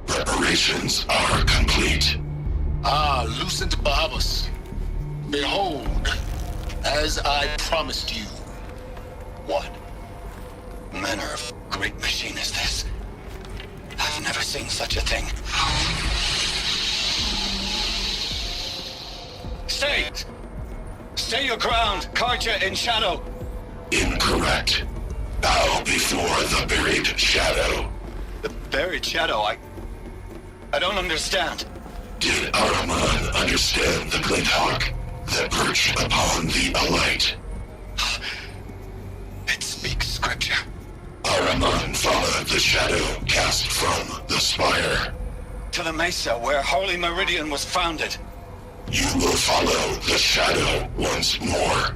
Preparations are complete. Lucent Bahamas. Behold, as I promised you. What manner of great machine is this? I've never seen such a thing. Stay! Stay your ground, Karja in shadow! Incorrect. Bow before the buried shadow. The buried shadow? I don't understand. Did Araman understand the glint hawk that perched upon the alight? It speaks scripture. Araman followed the shadow cast from the spire. To the mesa where Holy Meridian was founded. You will follow the shadow once more.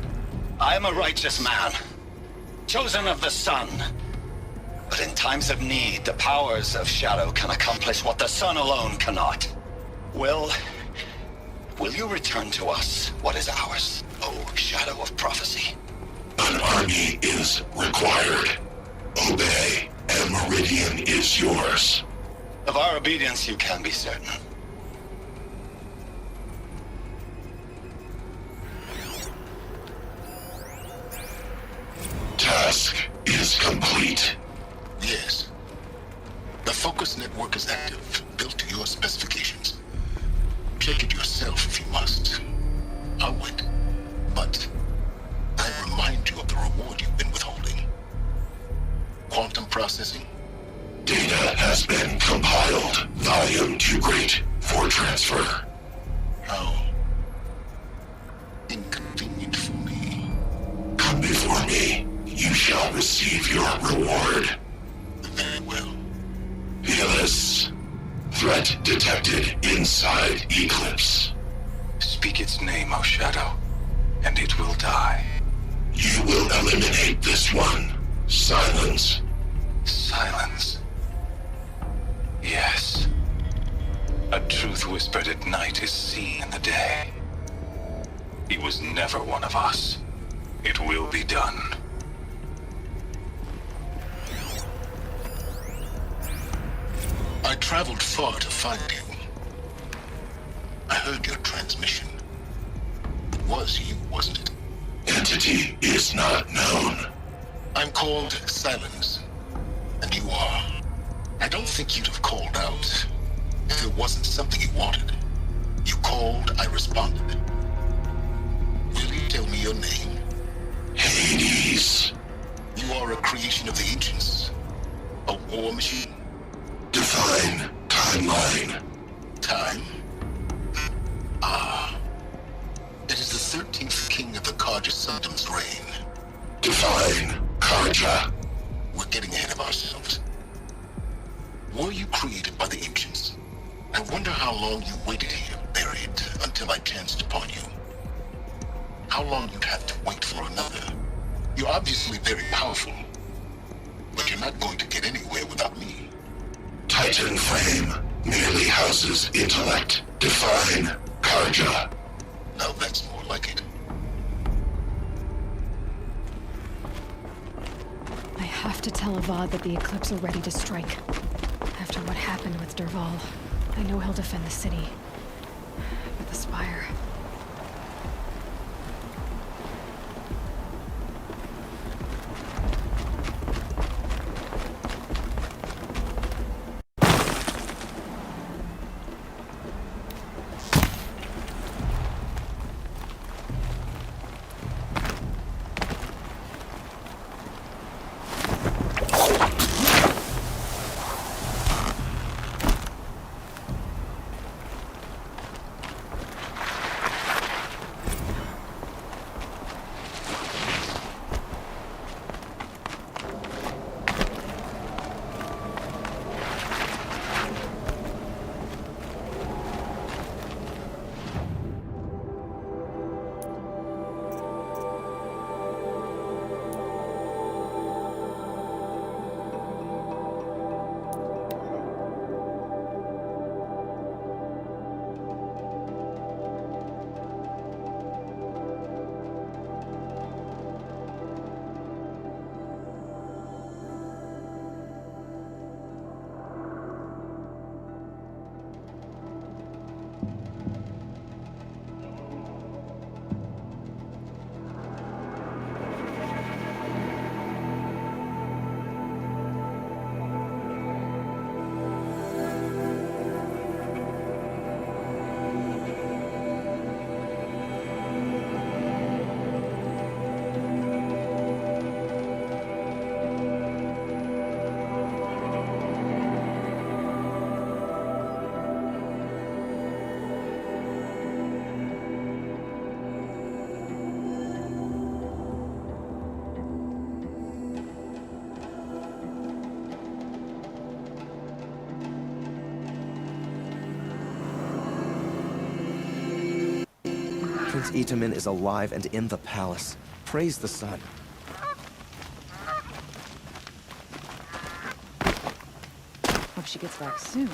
I am a righteous man, chosen of the sun. But in times of need, the powers of shadow can accomplish what the sun alone cannot. Will you return to us what is ours, O shadow of prophecy? An army is required. Obey, and Meridian is yours. Of our obedience you can be certain. Task is complete. Yes. The focus network is active, built to your specifications. Check it yourself if you must. I'll wait. But I remind you of the reward you've been withholding. Quantum processing? Data has been compiled. Volume too great for transfer. How inconvenient for me. Come before me. You shall receive your reward. Very well. Helis. Threat detected inside Eclipse. Speak its name, O Shadow, and it will die. You will eliminate this one. Silence. Silence. Yes. A truth whispered at night is seen in the day. He was never one of us. It will be done. I traveled far to find you. I heard your transmission. It was you, wasn't it? Entity is not known. I'm called Silence, and you are. I don't think you'd have called out if there wasn't something you wanted. You called, I responded. Will you tell me your name? Hades. You are a creation of the ancients. A war machine. Define timeline. Time? It is the 13th king of the Karja Sundam's reign. Define Karja. We're getting ahead of ourselves. Were you created by the ancients? I wonder how long you waited here, buried, until I chanced upon you. How long you'd have to wait for another. You're obviously very powerful, but you're not going to get anywhere without me. Titan frame merely houses intellect. Define Karja. Now that's more like it. I have to tell Avad that the Eclipse are ready to strike. After what happened with Derval, I know he'll defend the city. But the Spire... Prince Itamen is alive and in the palace. Praise the sun. Hope she gets back soon.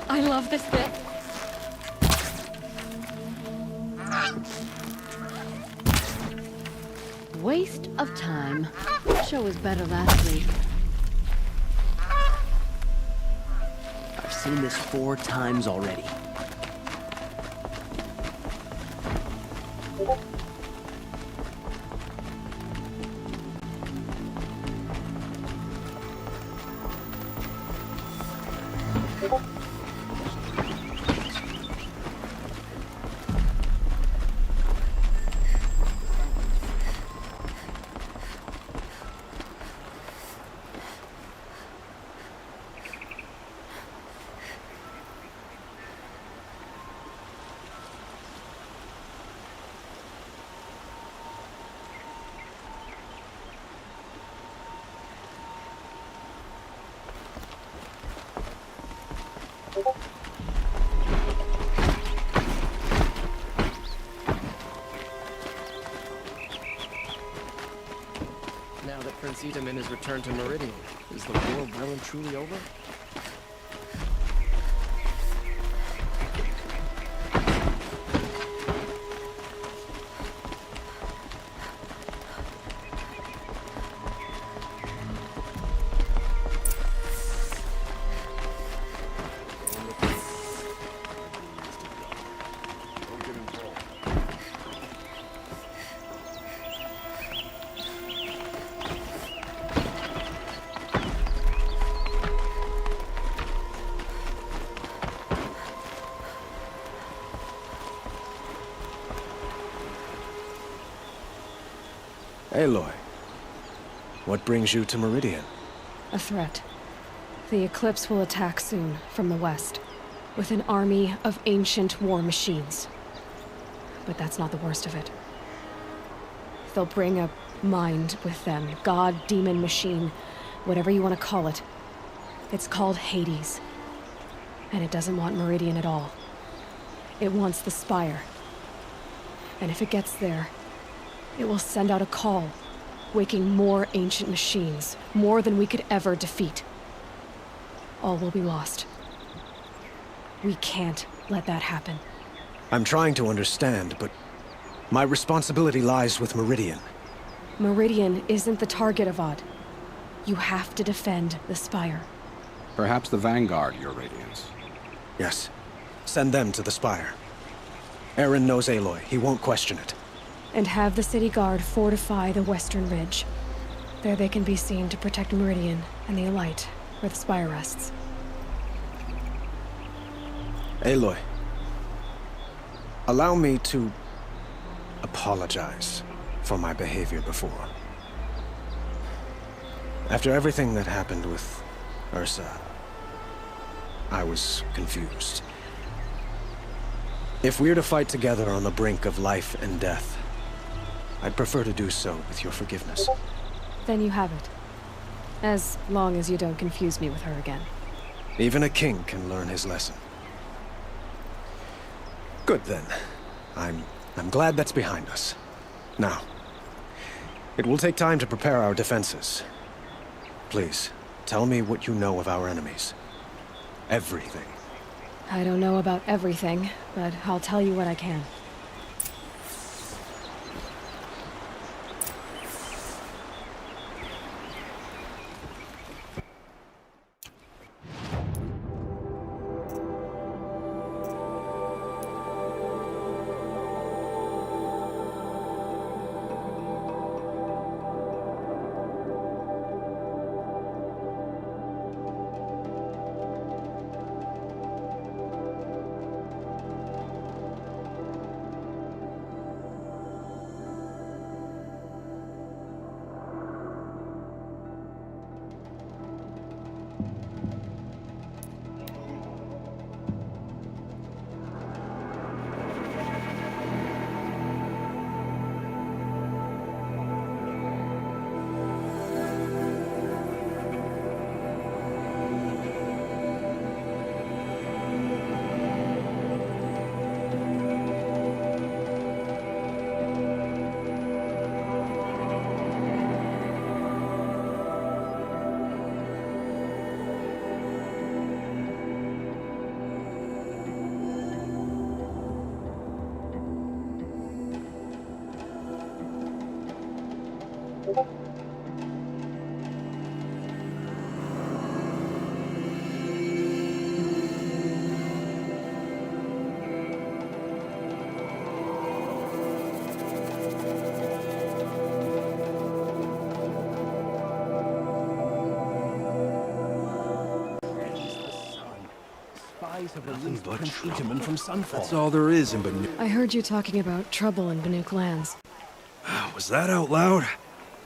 I love this bit. Waste of time. Show was better last week. I've seen this 4 times already. Now that Prince Itamen has returned to Meridian, is the war well and truly over? Aloy, what brings you to Meridian? A threat. The Eclipse will attack soon, from the west, with an army of ancient war machines. But that's not the worst of it. They'll bring a mind with them, god, demon, machine, whatever you want to call it. It's called Hades. And it doesn't want Meridian at all. It wants the Spire. And if it gets there, it will send out a call, waking more ancient machines, more than we could ever defeat. All will be lost. We can't let that happen. I'm trying to understand, but my responsibility lies with Meridian. Meridian isn't the target, Avad. You have to defend the Spire. Perhaps the Vanguard, Your Radiance. Yes. Send them to the Spire. Aaron knows Aloy. He won't question it. and have the city guard fortify the western ridge. There they can be seen to protect Meridian and the Elite, where the spire rests. Aloy, allow me to apologize for my behavior before. After everything that happened with Ursa, I was confused. If we're to fight together on the brink of life and death, I'd prefer to do so with your forgiveness. Then you have it. As long as you don't confuse me with her again. Even a king can learn his lesson. Good then. I'm glad that's behind us. Now, it will take time to prepare our defenses. Please, tell me what you know of our enemies. Everything. I don't know about everything, but I'll tell you what I can. Nothing but trouble. From Sunfall. That's all there is in Banuk. I heard you talking about trouble in Banuk lands. Was that out loud?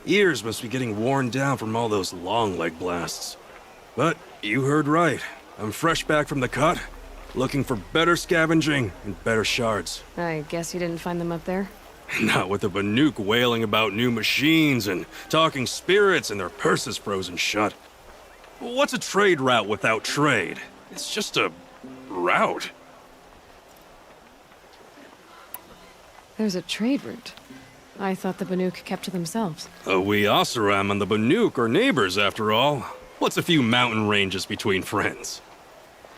Ears must be getting worn down from all those long leg blasts. But you heard right. I'm fresh back from the cut, looking for better scavenging and better shards. I guess you didn't find them up there? Not with the Banuk wailing about new machines and talking spirits and their purses frozen shut. What's a trade route without trade? It's just a route. There's a trade route. I thought the Banuk kept to themselves. We Oseram and the Banuk are neighbors, after all. What's a few mountain ranges between friends?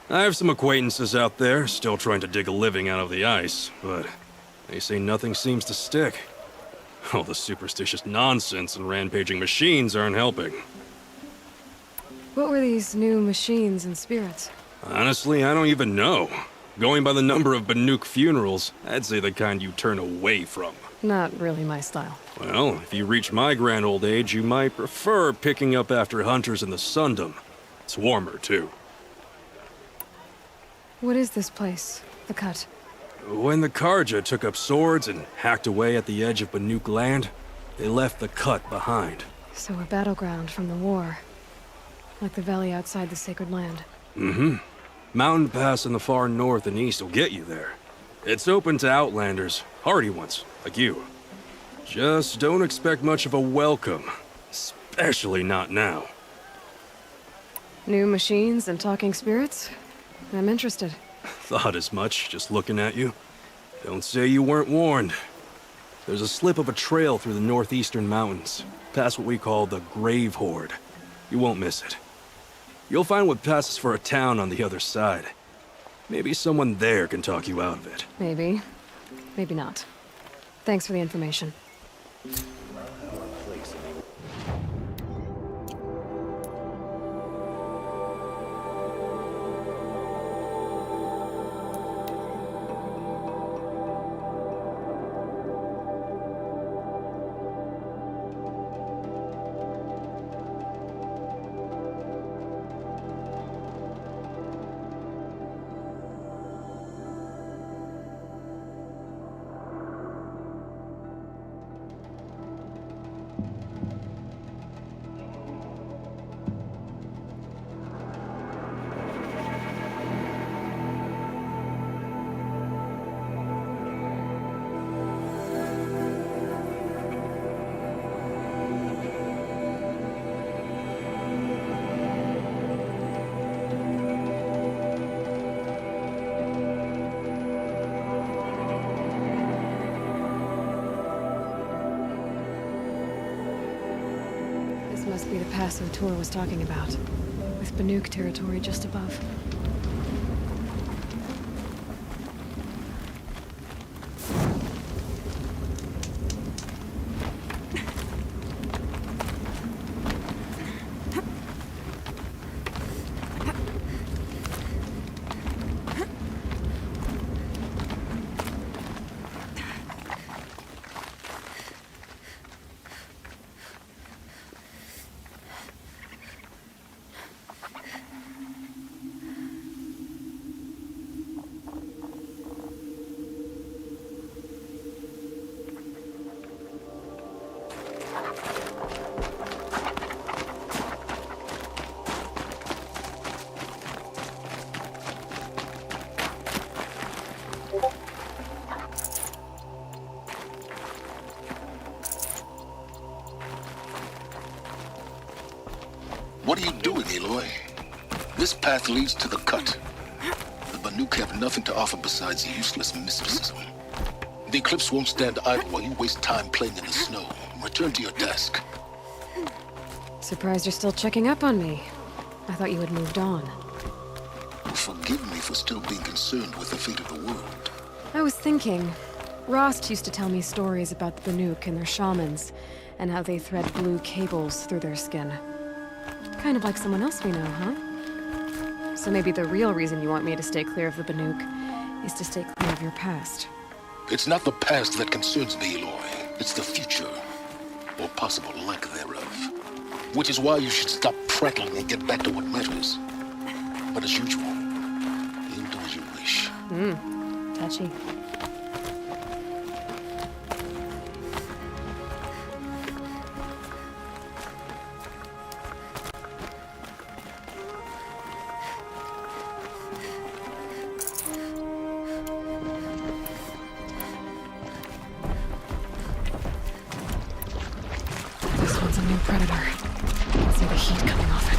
I have some acquaintances out there, still trying to dig a living out of the ice, but they say nothing seems to stick. All the superstitious nonsense and rampaging machines aren't helping. What were these new machines and spirits? Honestly, I don't even know. Going by the number of Banuk funerals, I'd say the kind you turn away from. Not really my style. Well, if you reach my grand old age, you might prefer picking up after hunters in the Sundom. It's warmer, too. What is this place? The Cut? When the Karja took up swords and hacked away at the edge of Banuk land, they left the Cut behind. So a battleground from the war. Like the valley outside the Sacred Land. Mm-hmm. Mountain Pass in the far north and east will get you there. It's open to outlanders, hardy ones, like you. Just don't expect much of a welcome. Especially not now. New machines and talking spirits? I'm interested. Thought as much, just looking at you. Don't say you weren't warned. There's a slip of a trail through the northeastern mountains, past what we call the Grave Horde. You won't miss it. You'll find what passes for a town on the other side. Maybe someone there can talk you out of it. Maybe. Maybe not. Thanks for the information. pass the tour was talking about, with Banuk territory just above. What are you doing, Aloy? This path leads to the cut. The Banuk have nothing to offer besides useless mysticism. The Eclipse won't stand idle while you waste time playing in the snow. Return to your desk. Surprised you're still checking up on me. I thought you had moved on. Forgive me for still being concerned with the fate of the world. I was thinking, Rost used to tell me stories about the Banuk and their shamans, and how they thread blue cables through their skin. Kind of like someone else we know, huh? So maybe the real reason you want me to stay clear of the Banuk is to stay clear of your past. It's not the past that concerns me, Aloy. It's the future, or possible lack thereof. Which is why you should stop prattling and get back to what matters. But as usual, you'll do as you wish. Touchy. This one's a new predator. See the heat coming off it.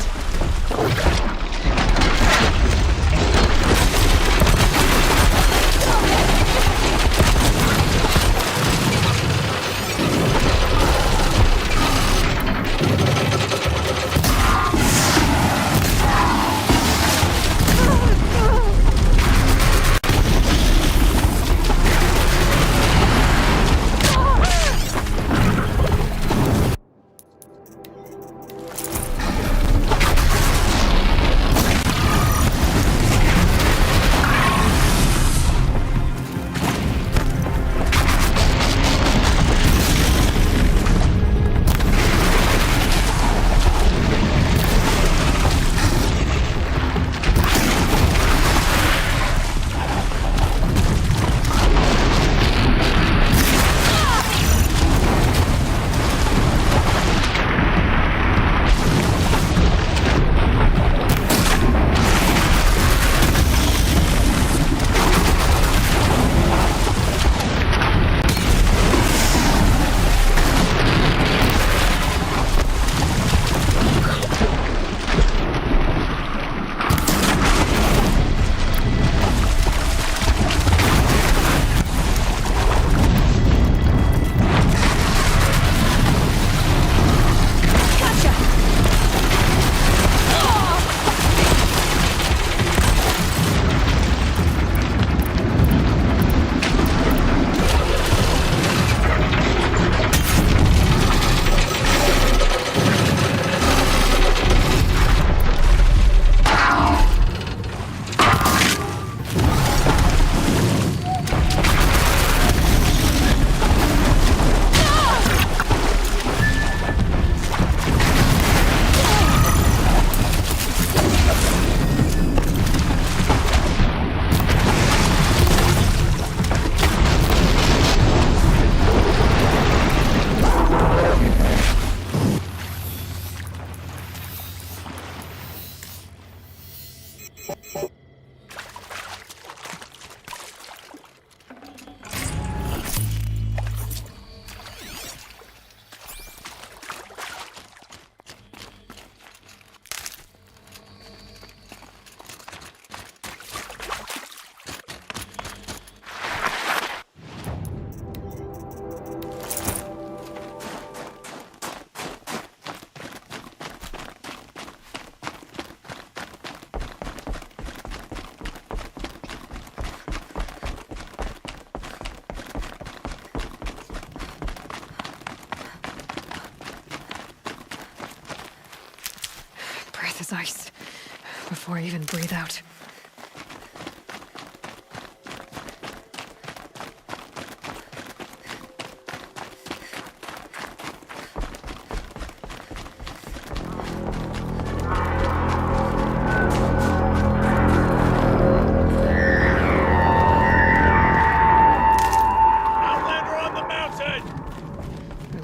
before I even breathe out.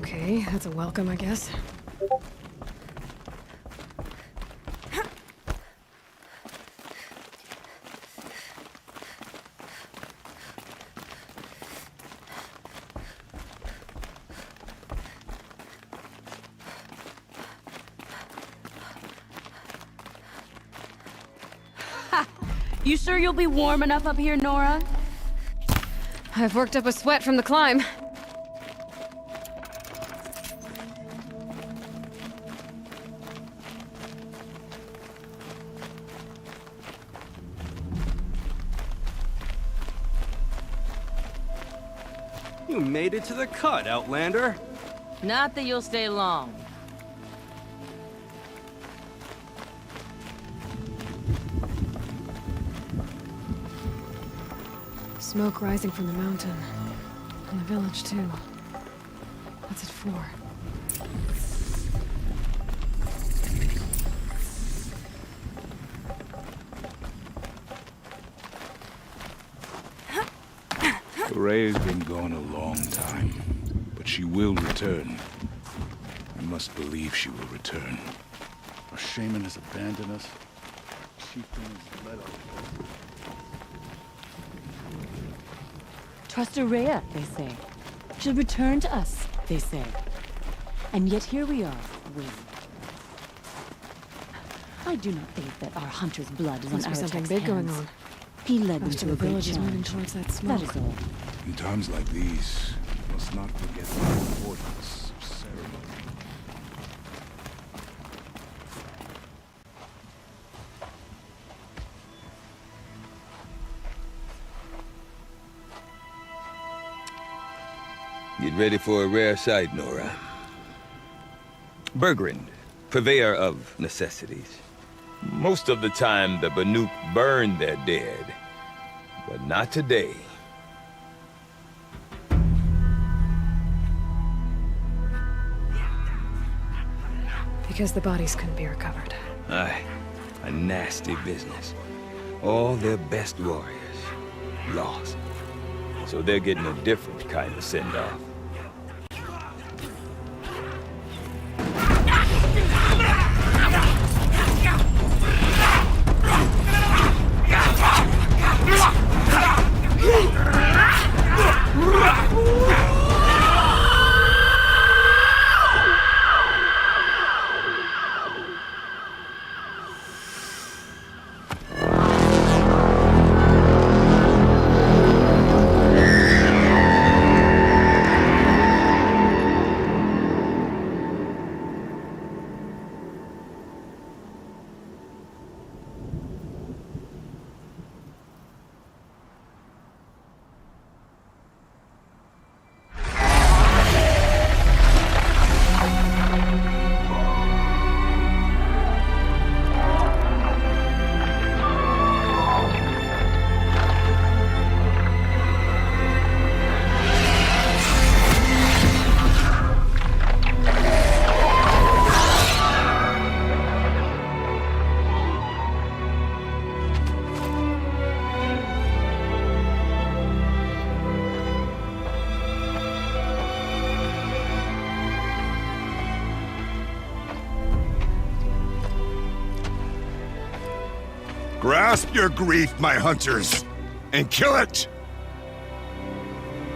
Okay, that's a welcome, I guess. You sure you'll be warm enough up here, Nora? I've worked up a sweat from the climb. You made it to the cut, Outlander. Not that you'll stay long. Smoke rising from the mountain. And the village, too. What's it for? Ray's been gone a long time, but she will return. I must believe she will return. Our shaman has abandoned us. Chieftain has led us. Trust Araya, they say. She'll return to us, they say. And yet here we are, waiting. I do not think that our hunter's blood is on Must be something Aratek's big going hands. on. He led them Most to of a the great village is moving challenge. towards that smoke. That is all. In times like these, we must not forget the importance of ceremony. Get ready for a rare sight, Nora. Bergrand, purveyor of necessities. Most of the time, the Banuk burn their dead. But not today. Because the bodies couldn't be recovered. Aye, a nasty business. All their best warriors lost. So they're getting a different kind of send-off. Grasp your grief, my hunters, and kill it!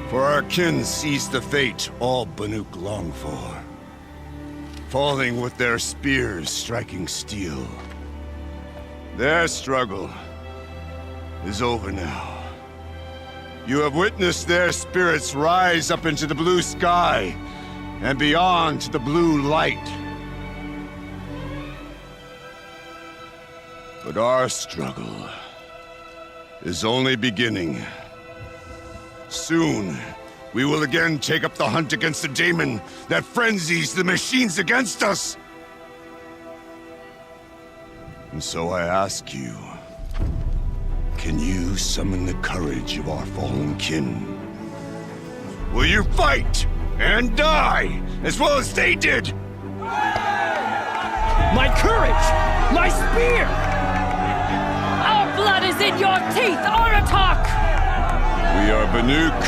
For our kin sees the fate all Banuk long for. Falling with their spears striking steel. Their struggle is over now. You have witnessed their spirits rise up into the blue sky and beyond to the blue light. But our struggle is only beginning. Soon, we will again take up the hunt against the daemon that frenzies the machines against us. And so I ask you, can you summon the courage of our fallen kin? Will you fight and die as well as they did? My courage! My spear! Our blood is in your teeth, Aratak! We are Banuk.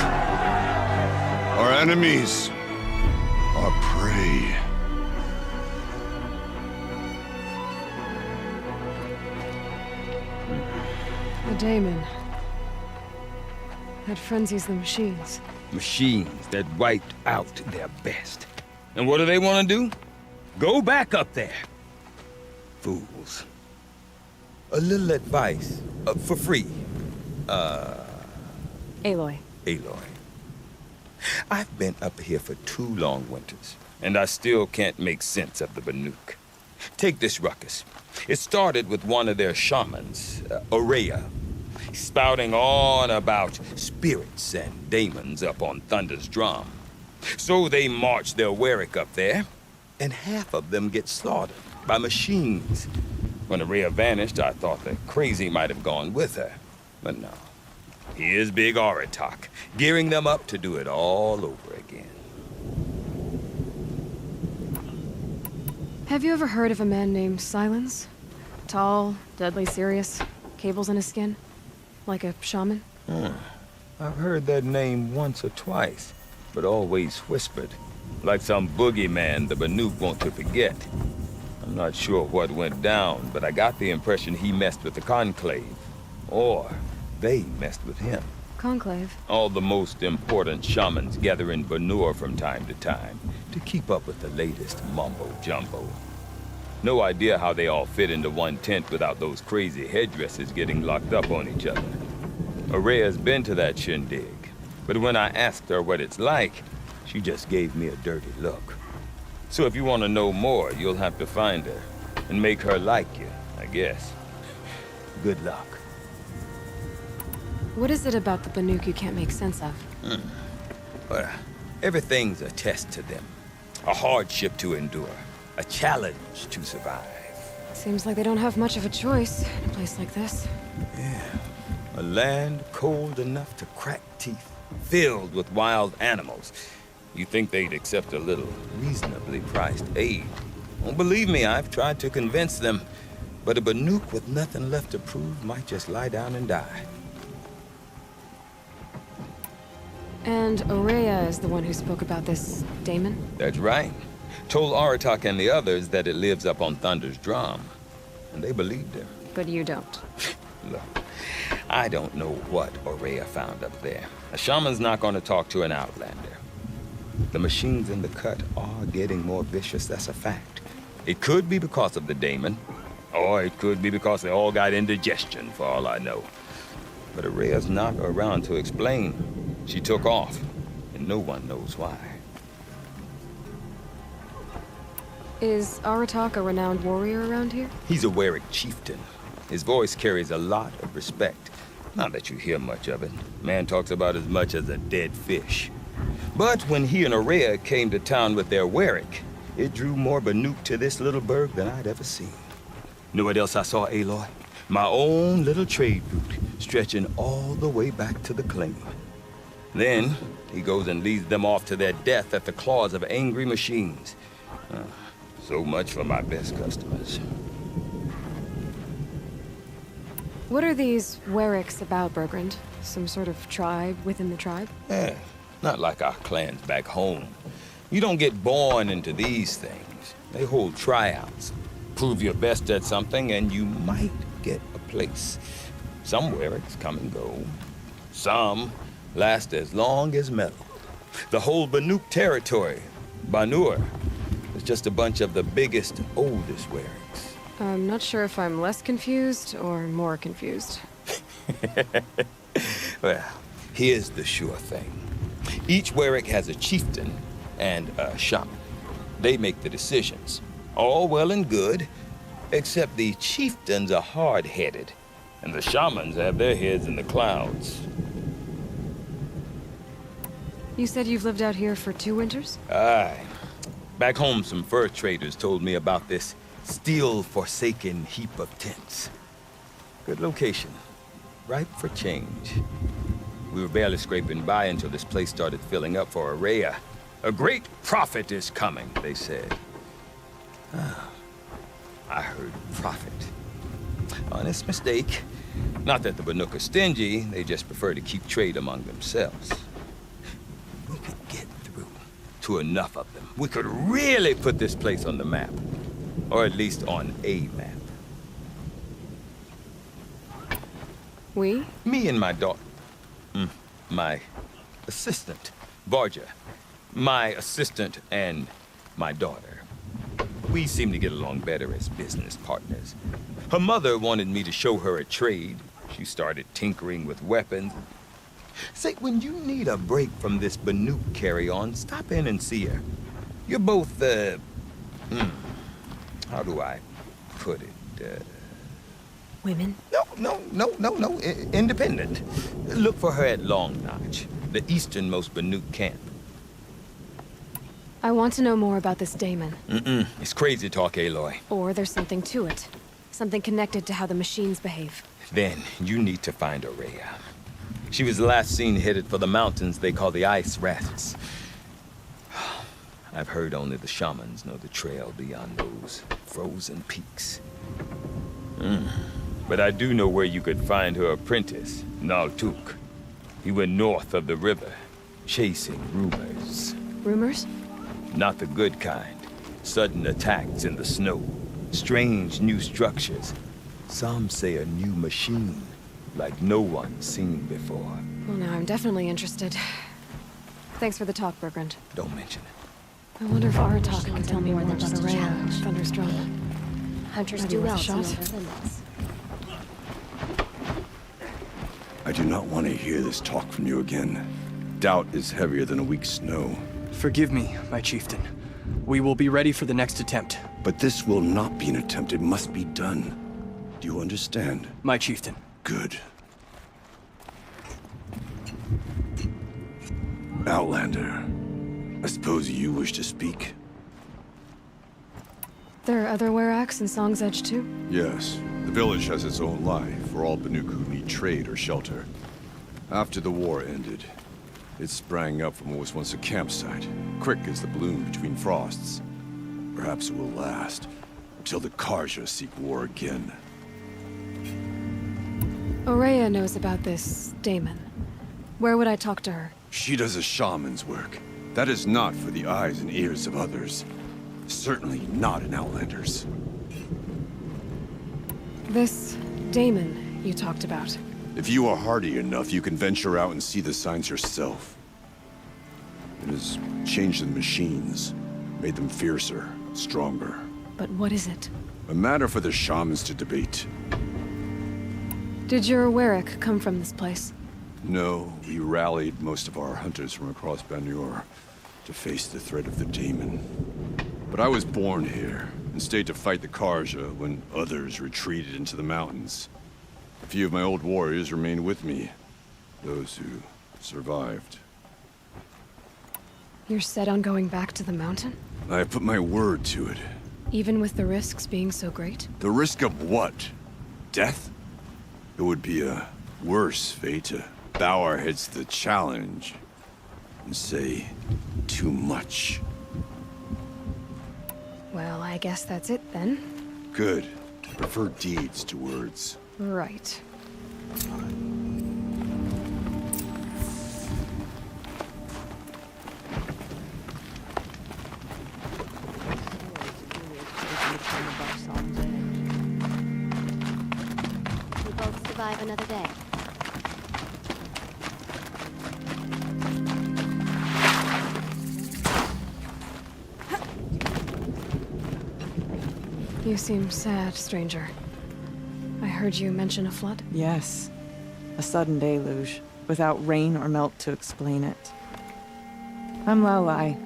Our enemies are prey. The daemon. That frenzies the machines. Machines that wiped out their best. And what do they want to do? Go back up there. Fools. A little advice, for free. Aloy. Aloy. I've been up here for 2 long winters, and I still can't make sense of the Banuk. Take this ruckus. It started with one of their shamans, Aurea, spouting on about spirits and daemons up on Thunder's drum. So they march their Warwick up there, and half of them get slaughtered by machines. When Aurea vanished, I thought the crazy might have gone with her, but no. Here's Big Aratak, gearing them up to do it all over again. Have you ever heard of a man named Silence? Tall, deadly serious, cables in his skin? Like a shaman? I've heard that name once or twice, but always whispered. Like some boogeyman the Banuk want to forget. I'm not sure what went down, but I got the impression he messed with the Conclave. Or they messed with him. Conclave? All the most important shamans gather in Banur from time to time to keep up with the latest mumbo-jumbo. No idea how they all fit into one tent without those crazy headdresses getting locked up on each other. Aurea's been to that shindig, but when I asked her what it's like, she just gave me a dirty look. So if you want to know more, you'll have to find her and make her like you, I guess. Good luck. What is it about the Banuk you can't make sense of? Well, everything's a test to them. A hardship to endure. A challenge to survive. Seems like they don't have much of a choice in a place like this. Yeah. A land cold enough to crack teeth, filled with wild animals. You think they'd accept a little reasonably priced aid. Don't believe me, I've tried to convince them. But a Banuk with nothing left to prove might just lie down and die. And Aurea is the one who spoke about this daemon? That's right. Told Aratak and the others that it lives up on Thunder's drum. And they believed him. But you don't. Look, I don't know what Aurea found up there. A shaman's not going to talk to an outlander. The machines in the cut are getting more vicious, that's a fact. It could be because of the daemon, or it could be because they all got indigestion, for all I know. But Aurea's not around to explain. She took off, and no one knows why. Is Aratak a renowned warrior around here? He's a Warwick chieftain. His voice carries a lot of respect. Not that you hear much of it. Man talks about as much as a dead fish. But when he and Aurea came to town with their Warwick, it drew more Banuk to this little burg than I'd ever seen. Know what else I saw, Aloy? My own little trade route, stretching all the way back to the claim. Then, he goes and leads them off to their death at the claws of angry machines. So much for my best customers. What are these Warwicks about, Bergrand? Some sort of tribe within the tribe? Not like our clans back home. You don't get born into these things. They hold tryouts. Prove your best at something and you might get a place. Some Warwicks come and go. Some last as long as metal. The whole Banuk territory, Banur, is just a bunch of the biggest, oldest Warwicks. I'm not sure if I'm less confused or more confused. Well, here's the sure thing. Each Warwick has a chieftain and a shaman. They make the decisions. All well and good, except the chieftains are hard-headed, and the shamans have their heads in the clouds. You said you've lived out here for 2 winters? Aye. Back home, some fur traders told me about this still forsaken heap of tents. Good location. Ripe for change. We were barely scraping by until this place started filling up for Araya. A great prophet is coming, they said. I heard prophet. Honest mistake. Not that the Banuk are stingy, they just prefer to keep trade among themselves. We could get through to enough of them. We could really put this place on the map. Or at least on a map. We? Me and my daughter. My assistant, Barja. My assistant and my daughter. We seem to get along better as business partners. Her mother wanted me to show her a trade. She started tinkering with weapons. Say, when you need a break from this Banuk carry-on, stop in and see her. You're both, how do I put it? Women? No. Independent. Look for her at Long Notch, the easternmost Banuk camp. I want to know more about this Damon. It's crazy talk, Aloy. Or there's something to it. Something connected to how the machines behave. Then you need to find Araya. She was last seen headed for the mountains they call the Ice Rafts. I've heard only the shamans know the trail beyond those frozen peaks. But I do know where you could find her apprentice, Naltuk. He went north of the river, chasing rumors. Rumors? Not the good kind. Sudden attacks in the snow. Strange new structures. Some say a new machine, like no one's seen before. Well, now I'm definitely interested. Thanks for the talk, Bergrand. Don't mention it. I wonder if Aratak can tell me more about Araya, Thunderstruck. Hunters Might be do worth a well shot. to know their limits. I do not want to hear this talk from you again. Doubt is heavier than a week's snow. Forgive me, my chieftain. We will be ready for the next attempt. But this will not be an attempt. It must be done. Do you understand? My chieftain. Good. Outlander, I suppose you wish to speak? There are other Weraks in Song's Edge too? Yes. The village has its own life for all Banuk who need trade or shelter. After the war ended, it sprang up from what was once a campsite, quick as the bloom between frosts. Perhaps it will last, until the Karja seek war again. Araya knows about this Damon. Where would I talk to her? She does a shaman's work. That is not for the eyes and ears of others. Certainly not an Outlander's. This Damon you talked about. If you are hardy enough, you can venture out and see the signs yourself. It has changed the machines, made them fiercer, stronger. But what is it? A matter for the shamans to debate. Did your Werak come from this place? No, we rallied most of our hunters from across Banur to face the threat of the Damon. But I was born here, and stayed to fight the Karja when others retreated into the mountains. A few of my old warriors remained with me, those who survived. You're set on going back to the mountain? I put my word to it. Even with the risks being so great? The risk of what? Death? It would be a worse fate to bow our heads to the challenge and say too much. Well, I guess that's it then. Good. I prefer deeds to words. Right. We both survive another day. You seem sad, stranger. I heard you mention a flood? Yes. A sudden deluge, without rain or melt to explain it. I'm Lelai,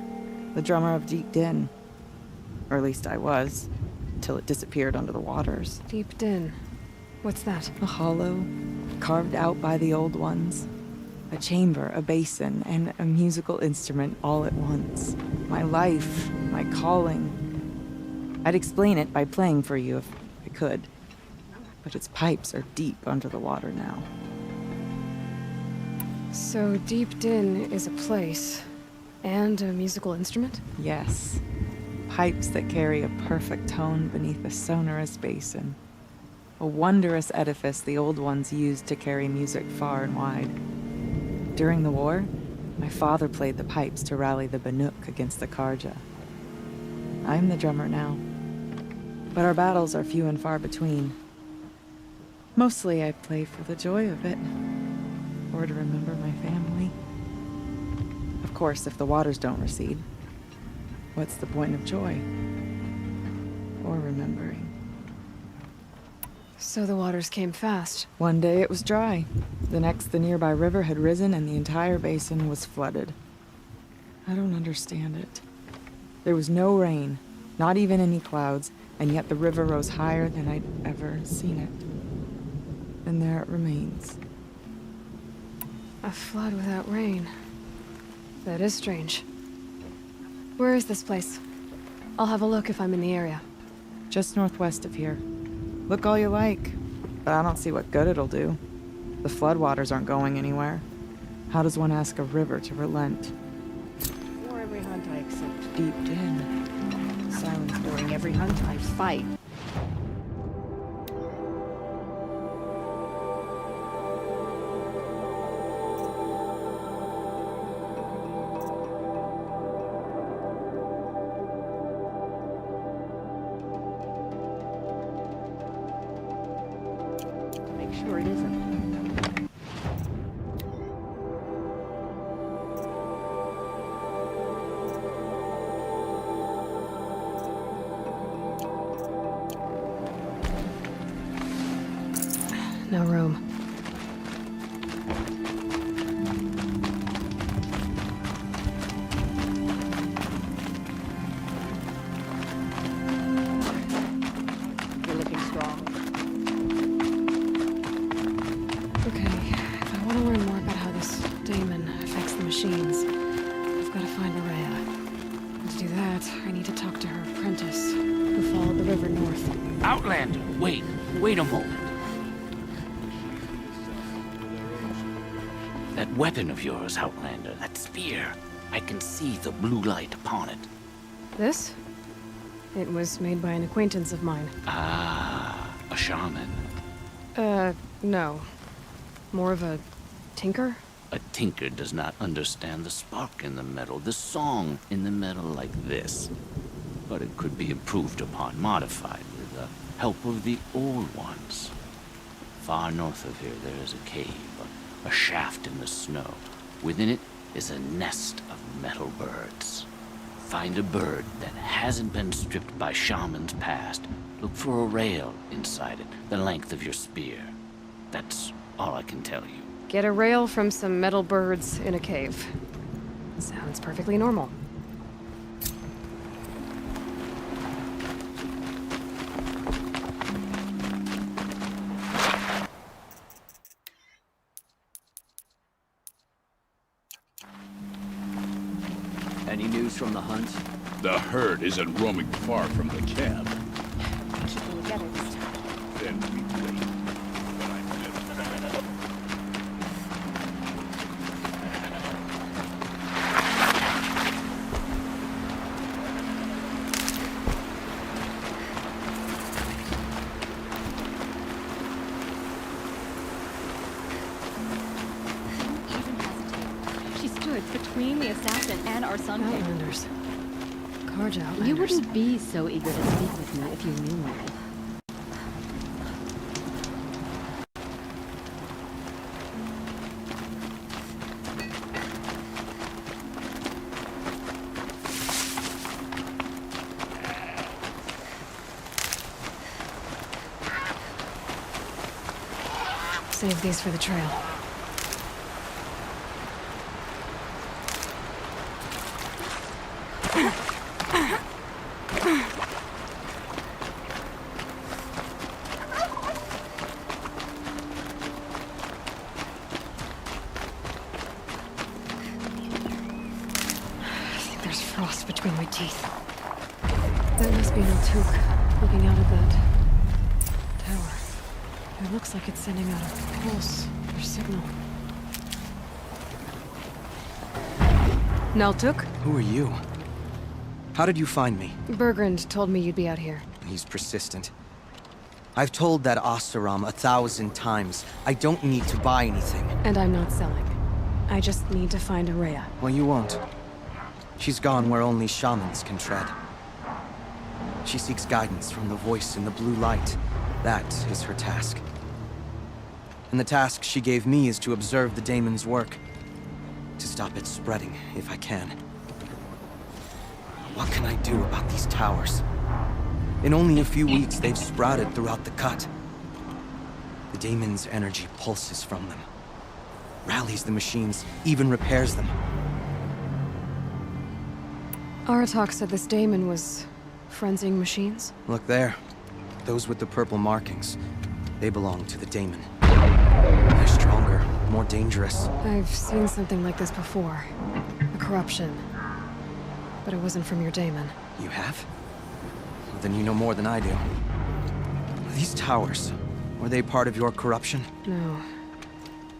the drummer of Deep Din. Or at least I was, till it disappeared under the waters. Deep Din. What's that? A hollow, carved out by the old ones. A chamber, a basin, and a musical instrument all at once. My life, my calling. I'd explain it by playing for you if I could. But its pipes are deep under the water now. So Deep Din is a place and a musical instrument? Yes. Pipes that carry a perfect tone beneath a sonorous basin. A wondrous edifice the old ones used to carry music far and wide. During the war, my father played the pipes to rally the Banuk against the Karja. I'm the drummer now, but our battles are few and far between. Mostly I play for the joy of it, or to remember my family. Of course, if the waters don't recede, what's the point of joy? Or remembering? So the waters came fast. One day it was dry. The next, the nearby river had risen and the entire basin was flooded. I don't understand it. There was no rain, not even any clouds, and yet the river rose higher than I'd ever seen it. And there it remains. A flood without rain. That is strange. Where is this place? I'll have a look if I'm in the area. Just northwest of here. Look all you like, but I don't see what good it'll do. The floodwaters aren't going anywhere. How does one ask a river to relent? For every hunt I accept. Deep in. Silence during every hunt I fight. Sure it isn't. No room. You're looking strong. Okay, if I want to learn more about how this daemon affects the machines, I've got to find Maria. And to do that, I need to talk to her apprentice, who followed the river north. Outlander, wait a moment. That weapon of yours, Outlander, that spear, I can see the blue light upon it. This? It was made by an acquaintance of mine. Ah, a shaman. No. More of a tinker? A tinker does not understand the spark in the metal, the song in the metal like this. But it could be improved upon, modified with the help of the old ones. Far north of here there is a cave, a shaft in the snow. Within it is a nest of metal birds. Find a bird that hasn't been stripped by shamans past. Look for a rail inside it, the length of your spear. That's all I can tell you. Get a rail from some metal birds in a cave. Sounds perfectly normal. Any news from the hunt? The herd isn't roaming far from the camp. Keep them together this time. Then we wait. Between the assassin and our son. Outlanders. Karja Outlanders. You wouldn't be so eager to speak with me if you knew me. Save these for the trail. There's frost between my teeth. That must be Naltuk, looking out of that tower. It looks like it's sending out a pulse or signal. Naltuk? Who are you? How did you find me? Bergrand told me you'd be out here. He's persistent. I've told that Oseram 1,000 times. I don't need to buy anything. And I'm not selling. I just need to find Araya. Well, you won't. She's gone where only shamans can tread. She seeks guidance from the voice in the blue light. That is her task. And the task she gave me is to observe the daemon's work. To stop it spreading, if I can. What can I do about these towers? In only a few weeks, they've sprouted throughout the cut. The daemon's energy pulses from them. Rallies the machines, even repairs them. Aratak said this daemon was frenzying machines? Look there. Those with the purple markings. They belong to the daemon. They're stronger, more dangerous. I've seen something like this before. A corruption. But it wasn't from your daemon. You have? Well, then you know more than I do. These towers, were they part of your corruption? No.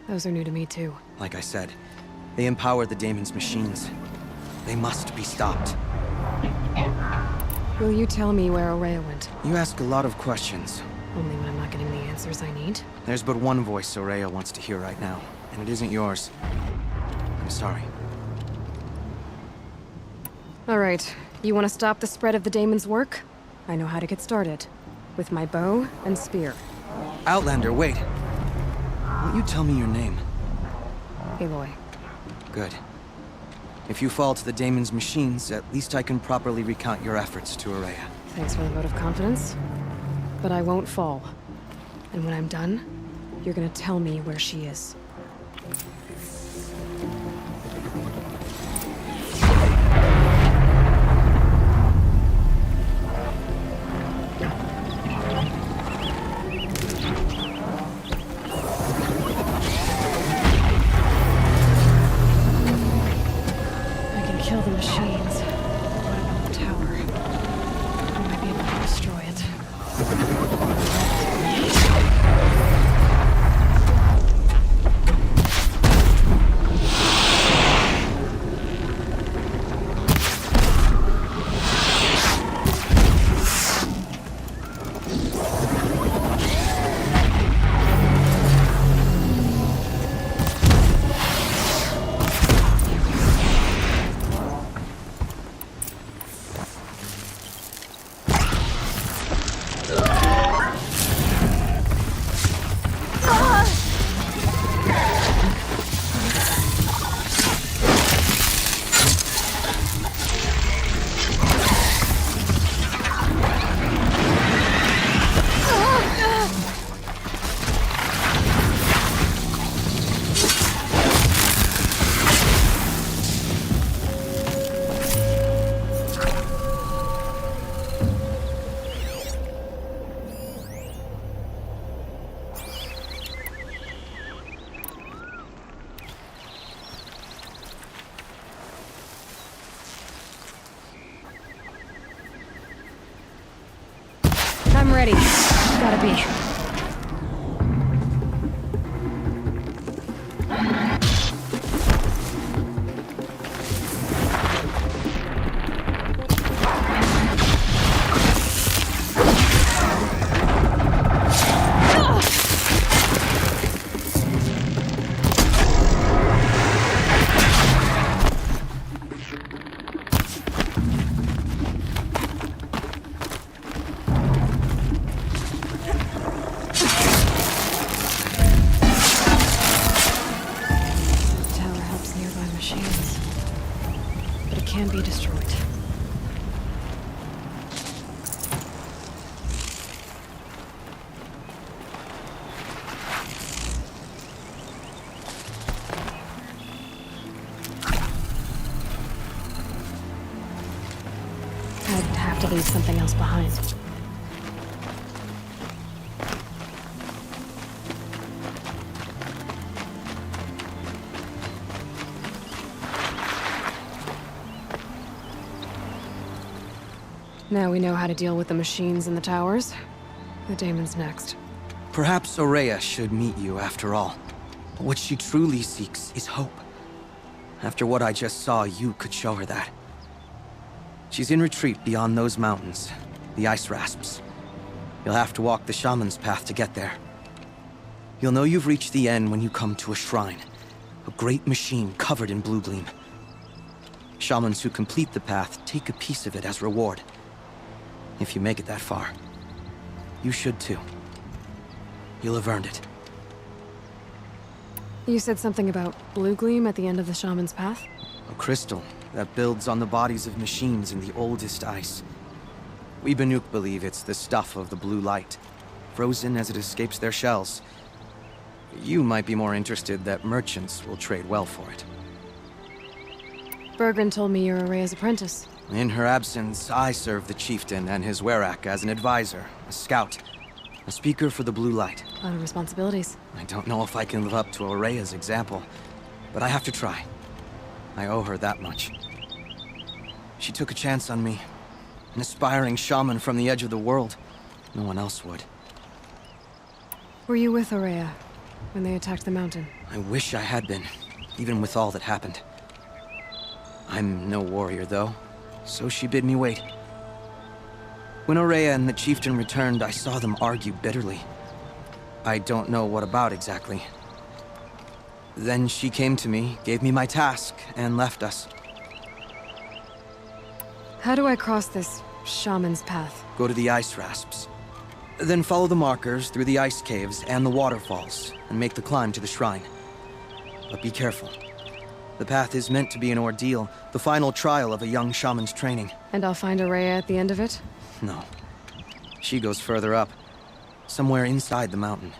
Those are new to me too. Like I said, they empower the daemon's machines. They must be stopped. Will you tell me where Araya went? You ask a lot of questions. Only when I'm not getting the answers I need. There's but one voice Araya wants to hear right now, and it isn't yours. I'm sorry. Alright, you want to stop the spread of the daemon's work? I know how to get started. With my bow and spear. Outlander, wait. Won't you tell me your name? Aloy. Good. If you fall to the daemon's machines, at least I can properly recount your efforts to Araya. Thanks for the vote of confidence. But I won't fall. And when I'm done, you're gonna tell me where she is. Kill the machines. What about the tower? I might be able to destroy it. I'm ready. Gotta be. Can be destroyed. I'd have to leave something else behind. Now we know how to deal with the machines in the towers. The daemon's next. Perhaps Aurea should meet you after all. But what she truly seeks is hope. After what I just saw, you could show her that. She's in retreat beyond those mountains, the ice rasps. You'll have to walk the shaman's path to get there. You'll know you've reached the end when you come to a shrine. A great machine covered in blue gleam. Shamans who complete the path take a piece of it as reward. If you make it that far, you should too. You'll have earned it. You said something about blue gleam at the end of the shaman's path? A crystal that builds on the bodies of machines in the oldest ice. We Banuk believe it's the stuff of the blue light, frozen as it escapes their shells. You might be more interested that merchants will trade well for it. Bergren told me you're Aurea's apprentice. In her absence, I serve the chieftain and his werak as an advisor, a scout, a speaker for the blue light. A lot of responsibilities. I don't know if I can live up to Aurea's example, but I have to try. I owe her that much. She took a chance on me. An aspiring shaman from the edge of the world. No one else would. Were you with Aurea when they attacked the mountain? I wish I had been, even with all that happened. I'm no warrior, though, so she bid me wait. When Aurea and the chieftain returned, I saw them argue bitterly. I don't know what about exactly. Then she came to me, gave me my task, and left us. How do I cross this shaman's path? Go to the ice rasps. Then follow the markers through the ice caves and the waterfalls, and make the climb to the shrine. But be careful. The path is meant to be an ordeal, the final trial of a young shaman's training. And I'll find Aurea at the end of it? No. She goes further up, somewhere inside the mountain.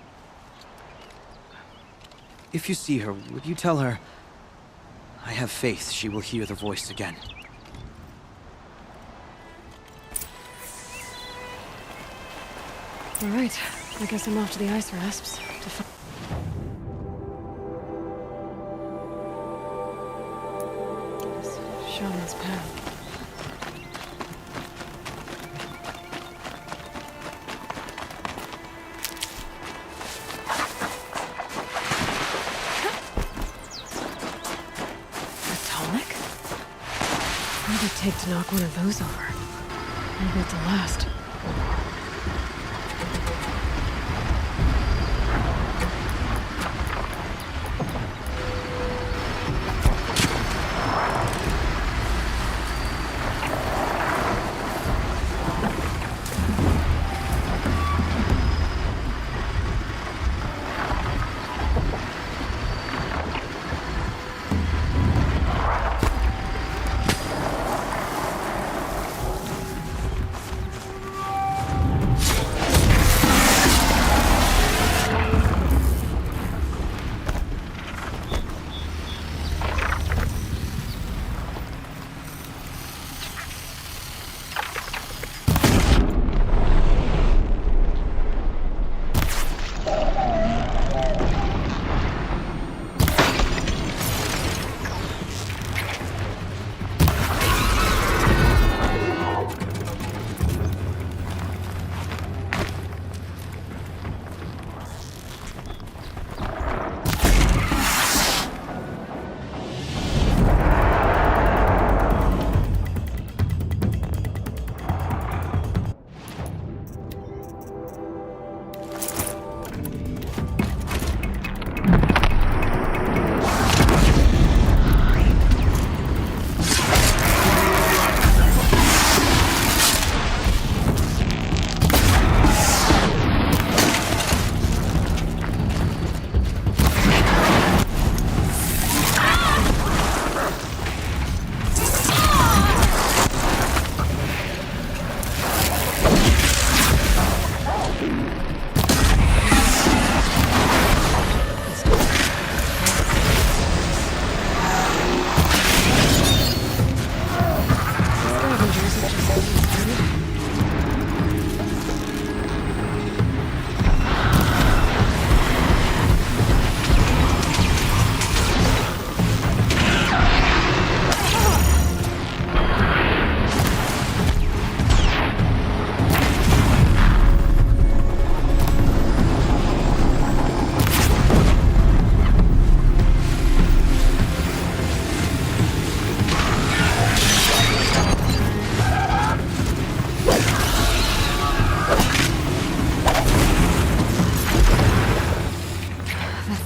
If you see her, would you tell her... I have faith she will hear the voice again. All right, I guess I'm off to the ice rasps to find... Shaman's path. What would it take to knock one of those over? Maybe it's a last.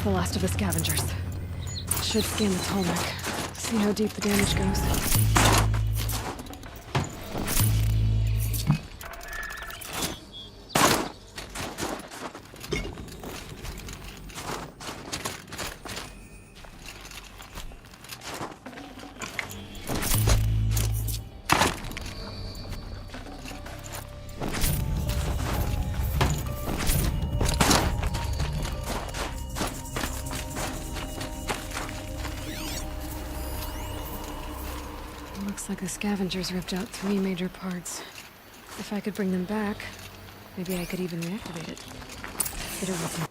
the last of the scavengers. Should scan the tarmac. See how deep the damage goes. Looks like the scavengers ripped out 3 major parts. If I could bring them back, maybe I could even reactivate it. Hit her with that's it.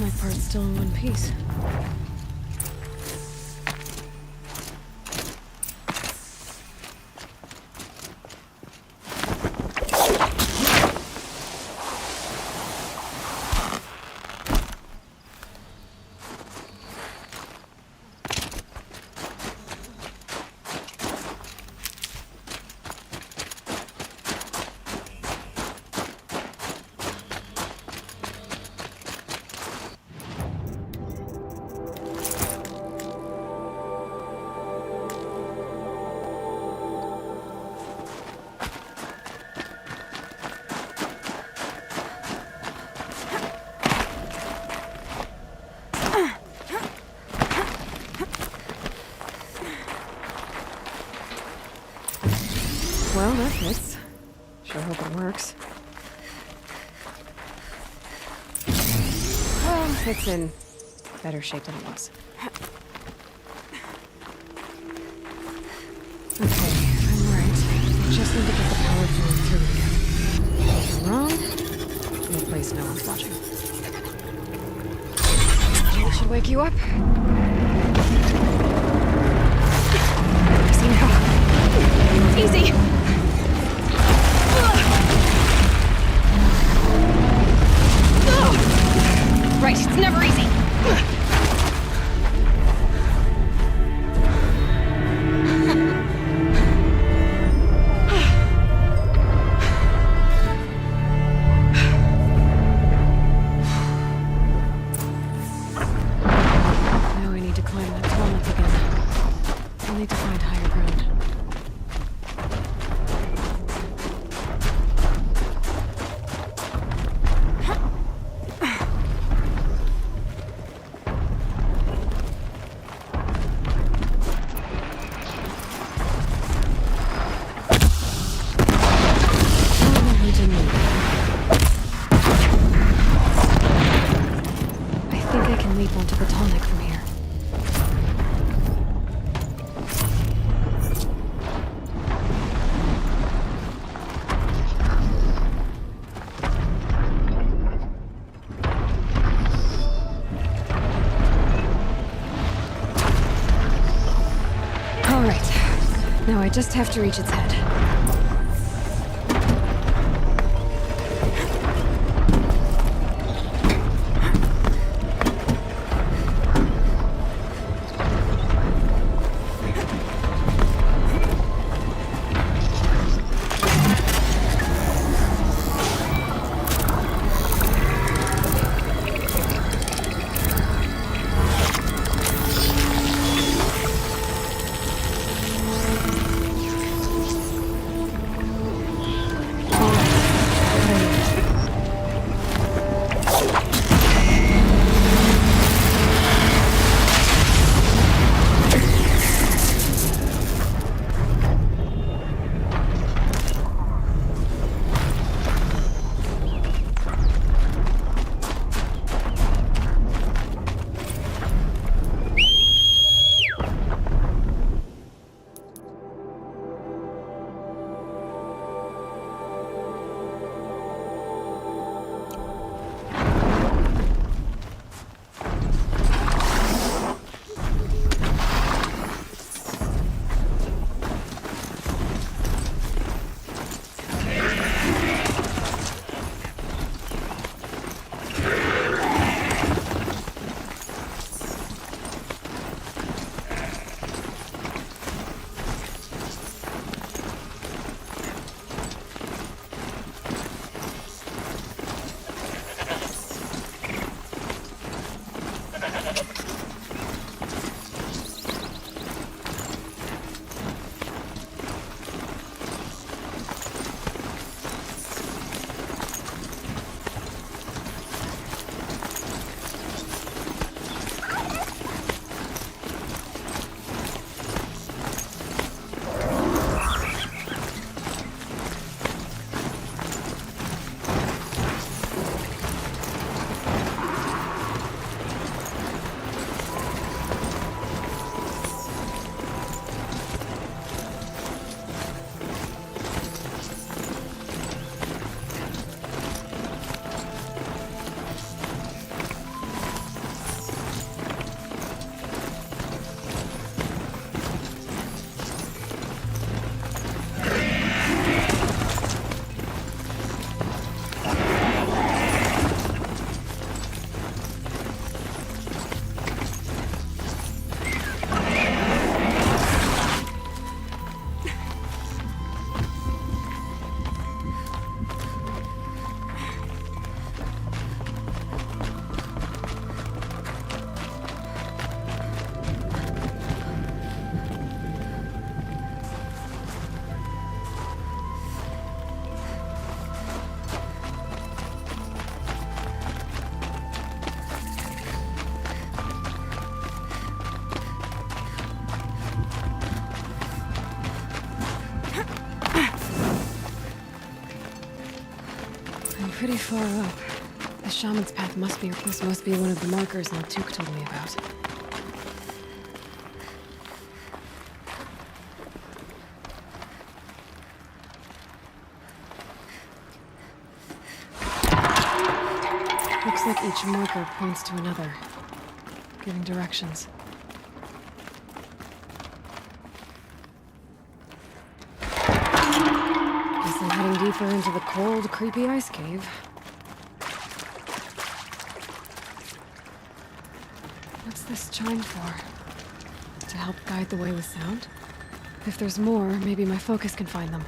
stomach part's still in one piece. Well, that fits. Sure hope it works. Well, it's in better shape than it was. Okay, I'm right. I just need to get the power flowing through again. If I'm wrong, in a place no one's watching. That should wake you up. Easy now. Easy! Right, it's never easy. Now I need to climb that tunnel again. I'll need to find higher ground. Onto the tonic from here. All right. Now I just have to reach its head. I'm pretty far up. The shaman's path must be... This must be one of the markers Naltuk told me about. Looks like each marker points to another, giving directions. Guess I'm heading deeper into the cold, creepy ice cave. What's this chime for? To help guide the way with sound? If there's more, maybe my focus can find them.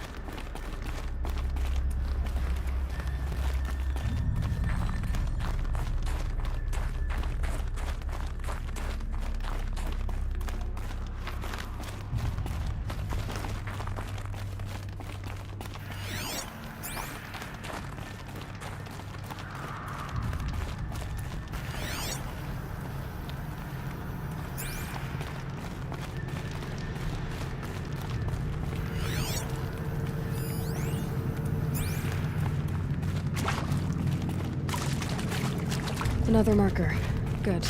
Another marker. Good.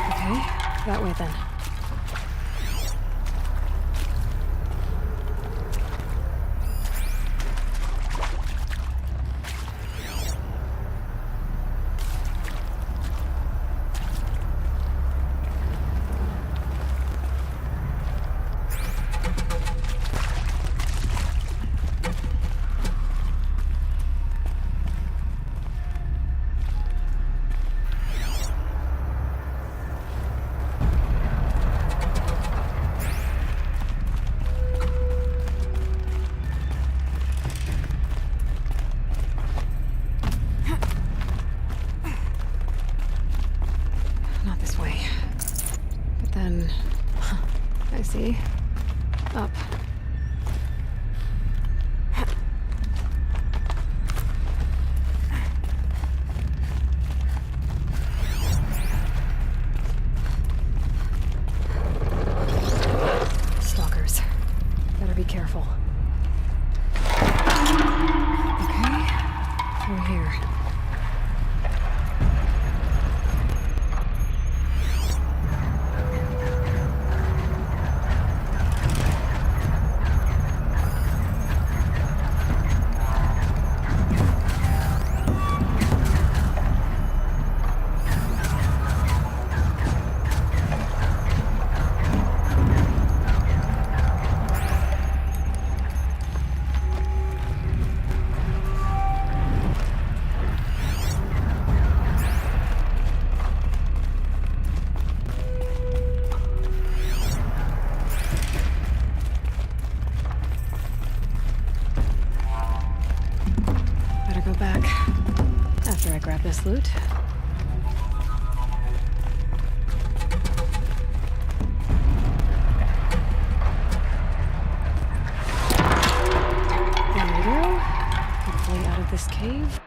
Okay, that way then. I see. Up. Stalkers. Better be careful. Okay. Through here. Back after I grab this loot. There we go. Hopefully out of this cave.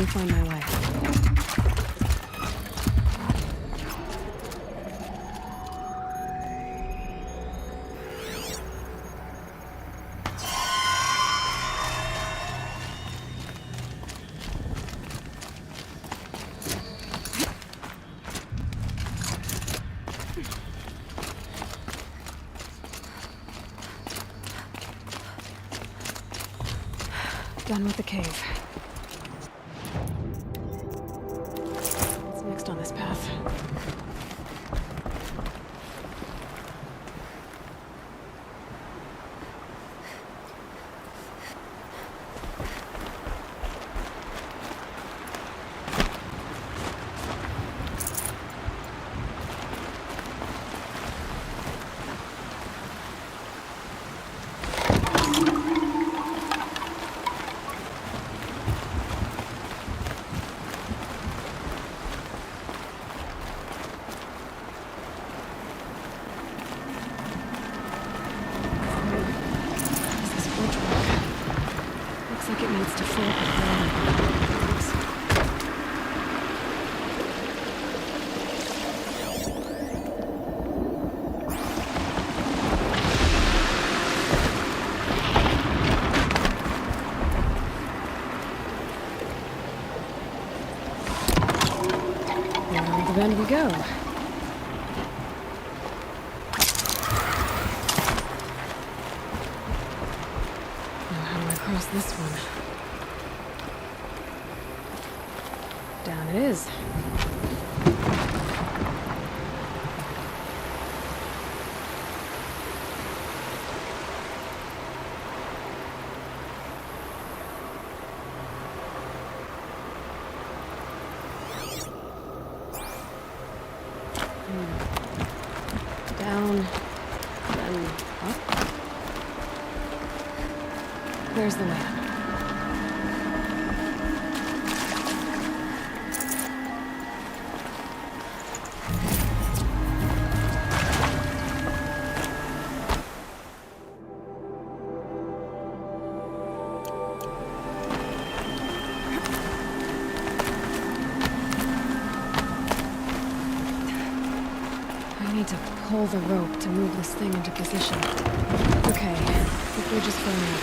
me find my way. Done with the cave. What's next on this path? It needs to fill up with ground. Around the bend we go. Across this one. Down it is. Down, then up. There's the way. I need to pull the rope to move this thing into position. Okay, the bridge is firm up.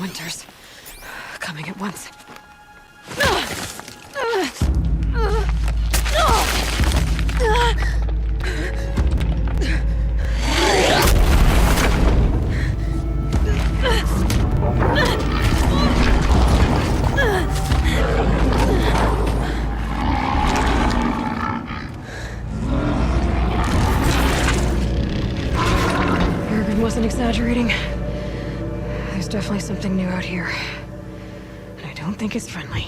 Winters coming at once. Urban wasn't exaggerating. There's definitely something new out here. And I don't think it's friendly.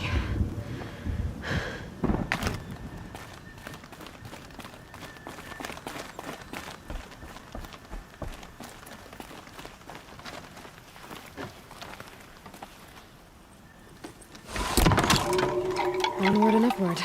Onward and upward.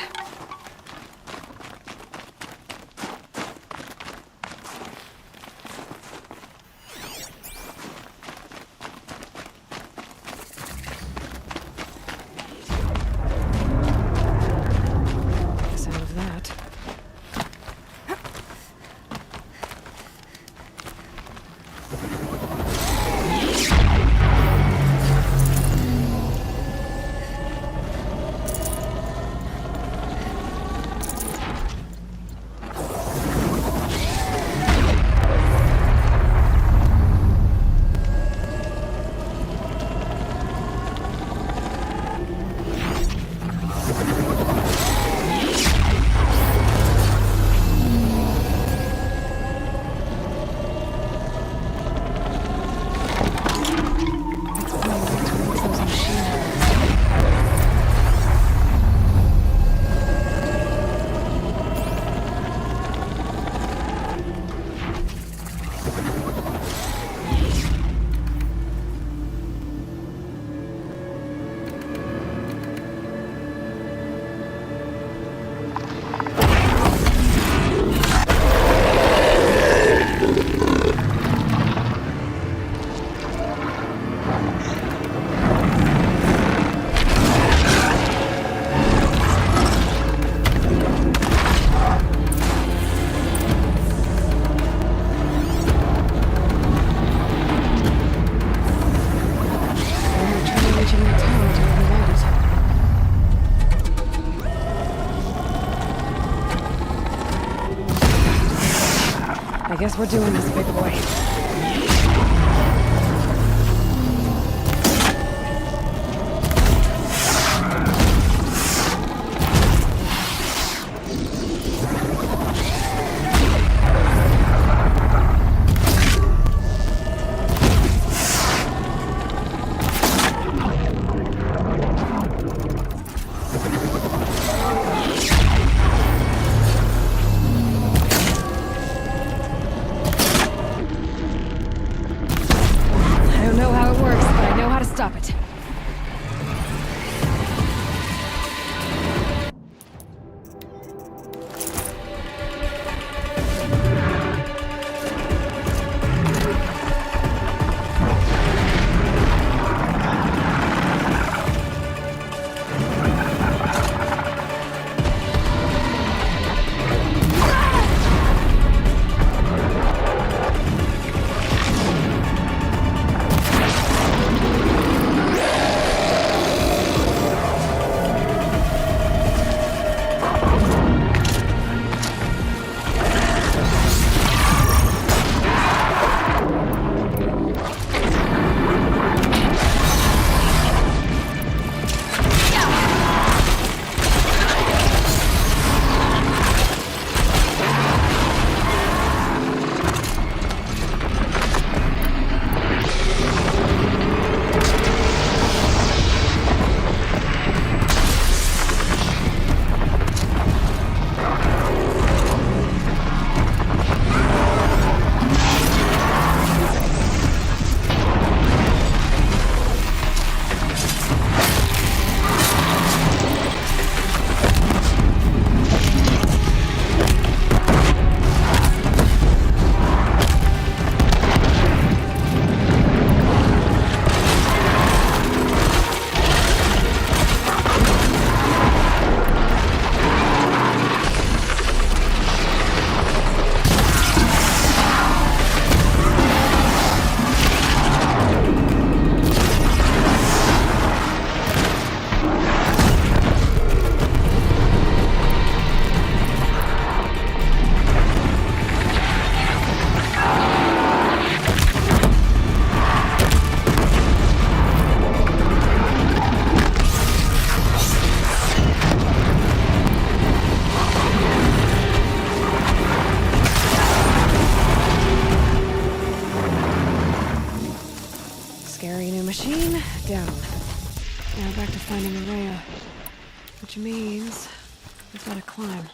guess we're doing this, big boy. Stop it. Machine down. Now back to finding Araya. Which means we've got to climb.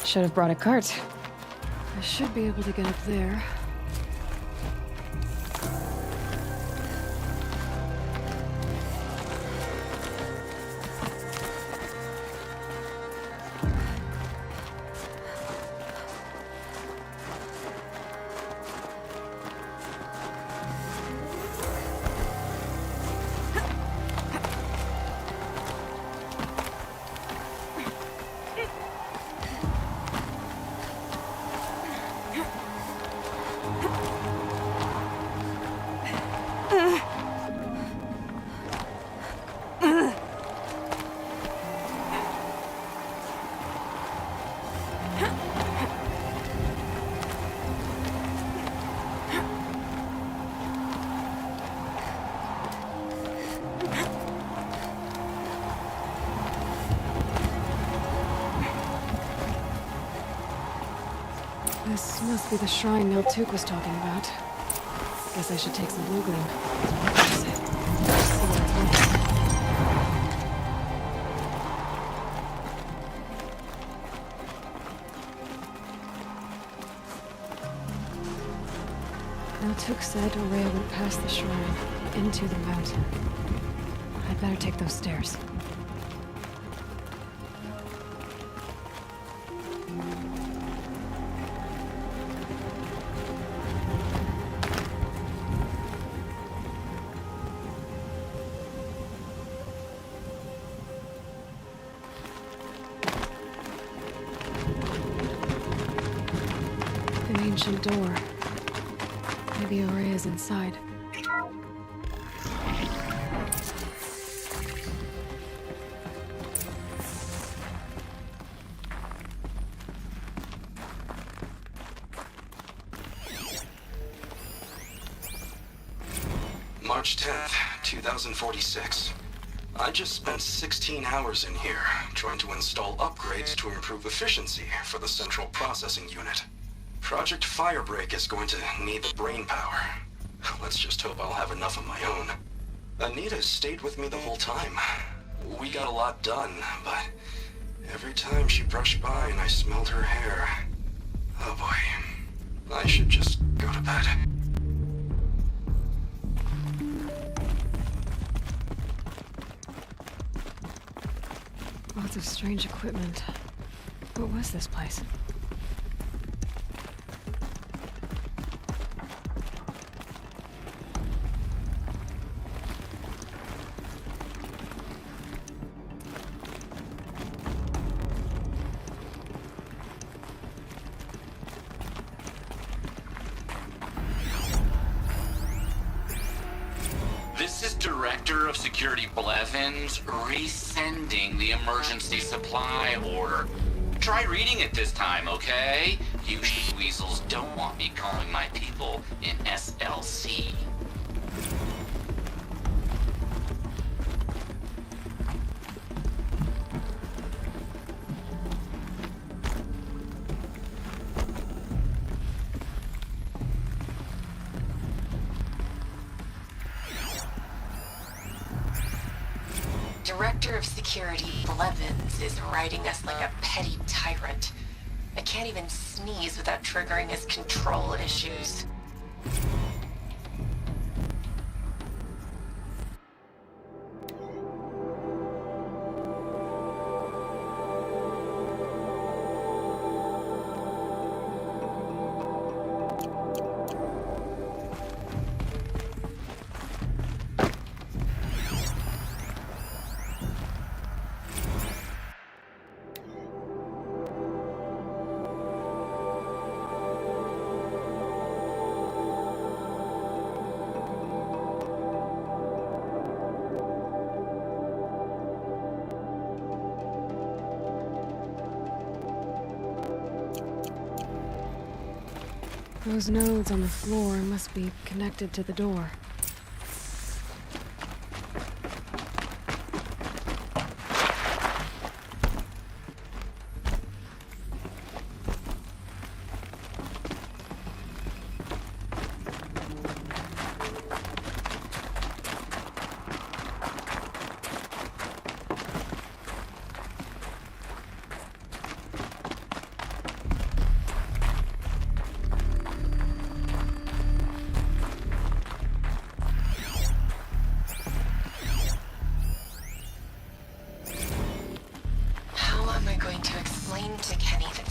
Should have brought a cart. I should be able to get up there. This must be the shrine Miltuk was talking about. Guess I should take some blue gleam. Miltuk said Araya went past the shrine, into the mountain. I'd better take those stairs. An ancient door. Maybe Ore is inside. March 10th, 2046. I just spent 16 hours in here, trying to install upgrades to improve efficiency for the central processing unit. Project Firebreak is going to need the brain power. Let's just hope I'll have enough of my own. Anita stayed with me the whole time. We got a lot done, but every time she brushed by and I smelled her hair... Oh boy. I should just go to bed. Lots of strange equipment. What was this place? This is Director of Security Blevins resending the emergency supply order. Try reading it this time, okay? You weasels don't want me calling my people in SLC. Director of Security Blevins is riding us like a petty tyrant. I can't even sneeze without triggering his control issues. Those nodes on the floor must be connected to the door.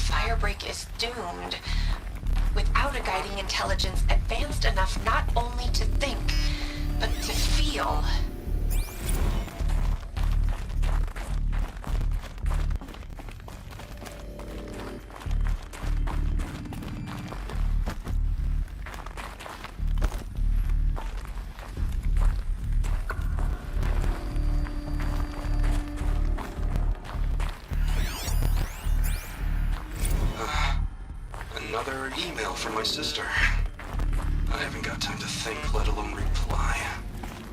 Firebreak is doomed. Without a guiding intelligence advanced enough not only to think, but to feel. Another email from my sister. I haven't got time to think, let alone reply.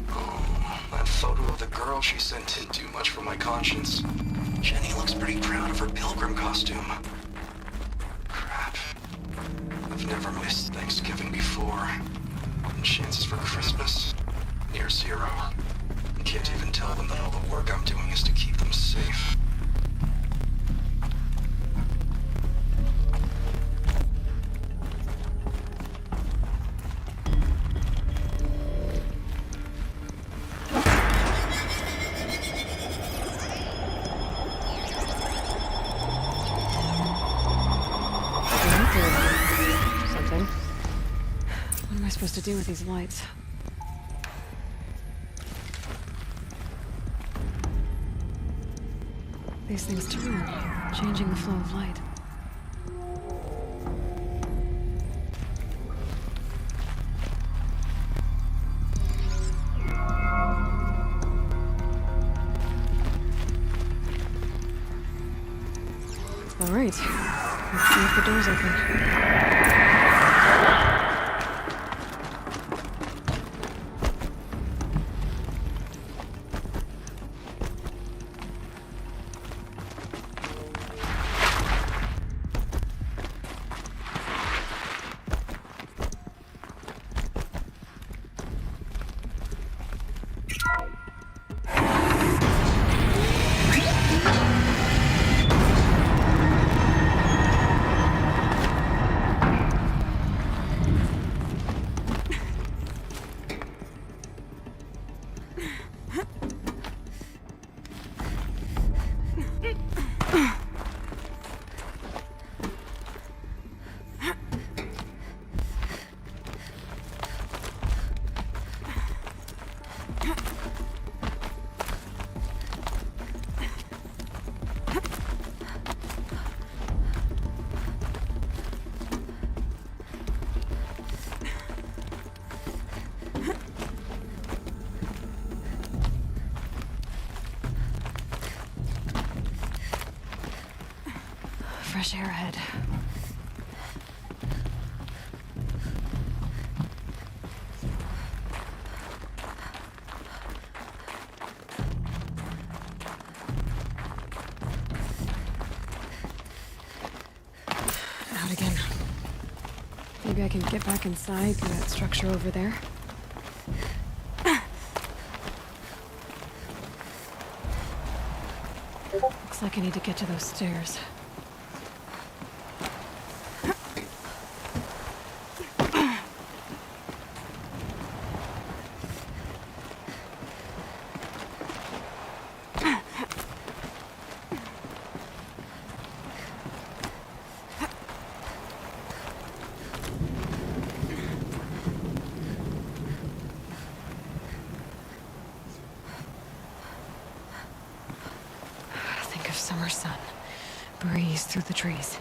Oh, that photo of the girl she sent didn't do much for my conscience. Jenny looks pretty proud of her pilgrim costume. Crap. I've never missed Thanksgiving before. And chances for Christmas? Near zero. I can't even tell them that all the work I'm doing is to keep them safe. supposed to do with these lights? These things turn, changing the flow of light. All right, let's see if the door's open. Fresh air ahead. Out again. Maybe I can get back inside through that structure over there. Looks like I need to get to those stairs. Summer sun, breeze through the trees.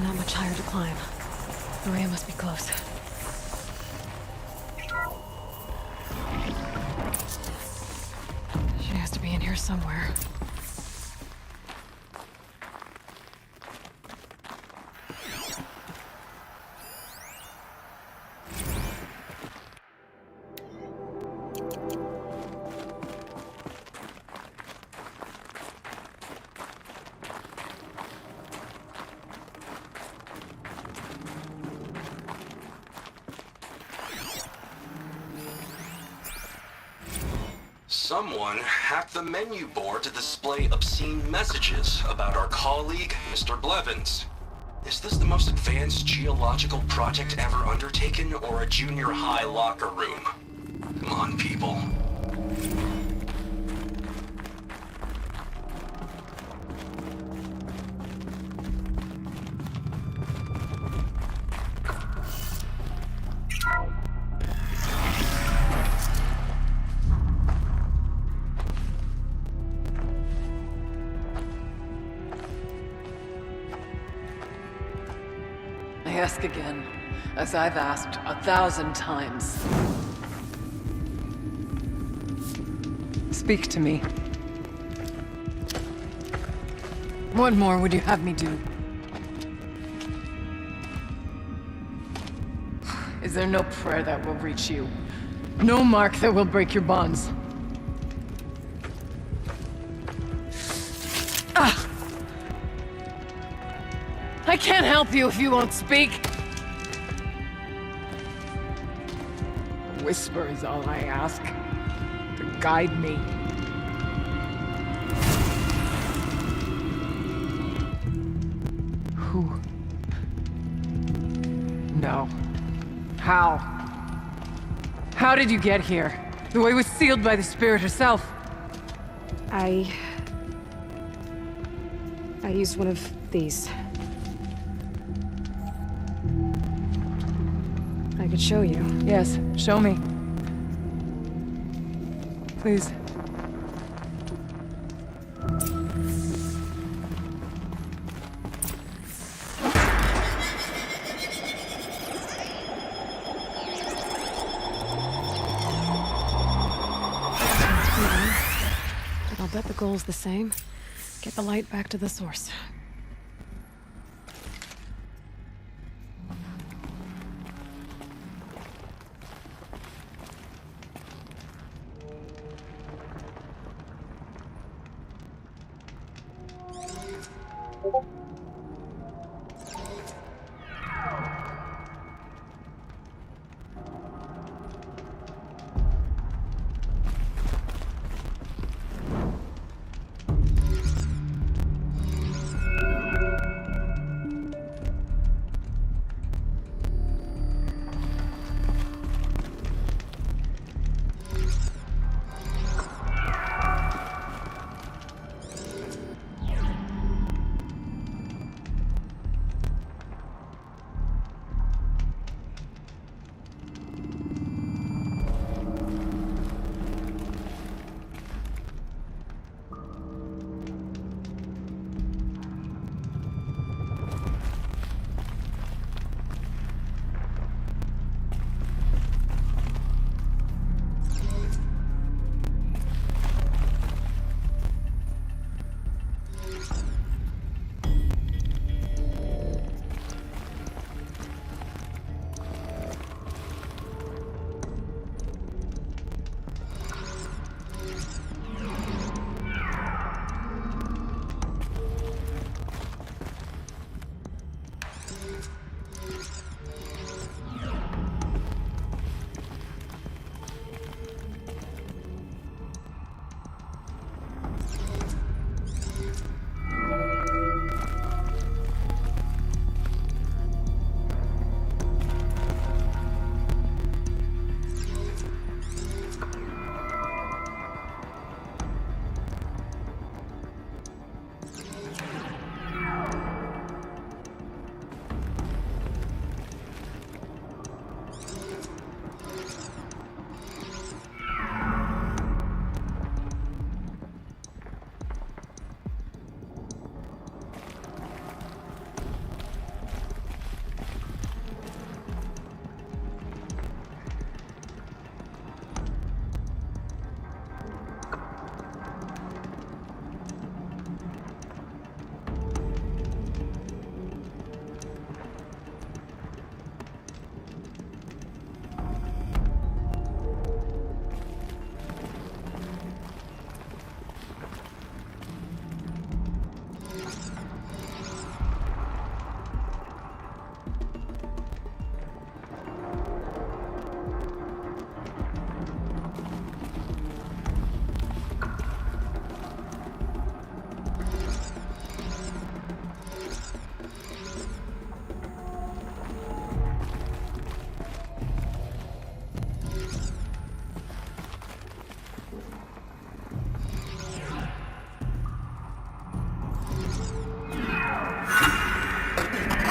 Not much higher to climb. Maria must be close. She has to be in here somewhere. Someone hacked the menu board to display obscene messages about our colleague, Mr. Blevins. Is this the most advanced geological project ever undertaken, or a junior high locker room? Come on, people. I ask again, as I've asked 1,000 times. Speak to me. What more would you have me do? Is there no prayer that will reach you? No mark that will break your bonds? I can't help you if you won't speak. A whisper is all I ask. To guide me. Who? No. How? How did you get here? The way was sealed by the spirit herself. I used one of these. I could show you. Yes, show me. Please. But I'll bet the goal's the same. Get the light back to the source.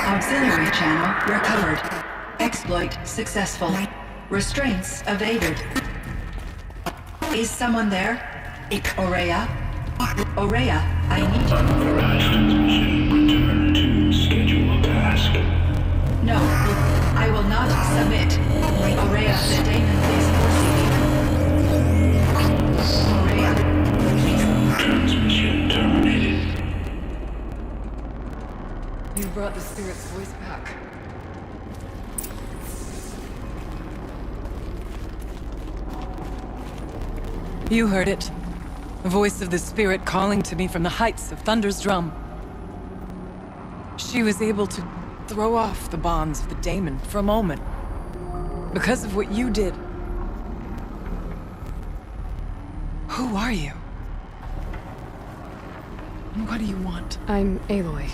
Auxiliary channel recovered. Exploit successful. Restraints evaded. Is someone there? Aurea? Aurea, I need you. Authorized transmission. Return to schedule task. No, I will not submit. Aurea, the daemon is proceeding. Aurea. Transmission terminated. You brought the spirit's voice back. You heard it. The voice of the spirit calling to me from the heights of Thunder's drum. She She was able to throw off the bonds of the daemon for a moment. Because of what you did. Who are you? And what do you want? I'm Aloy.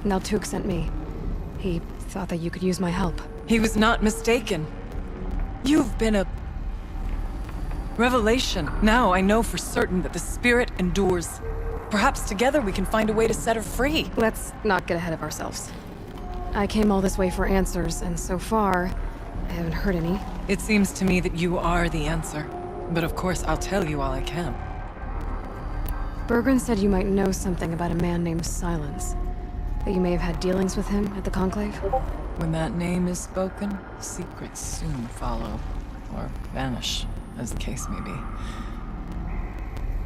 Naltuk sent me. He thought that you could use my help. He was not mistaken. You've been a revelation. Now I know for certain that the spirit endures. Perhaps together we can find a way to set her free. Let's not get ahead of ourselves. I came all this way for answers, and so far, I haven't heard any. It seems to me that you are the answer. But of course, I'll tell you all I can. Bergren said you might know something about a man named Silence. That you may have had dealings with him at the Conclave? When that name is spoken, secrets soon follow. Or vanish, as the case may be.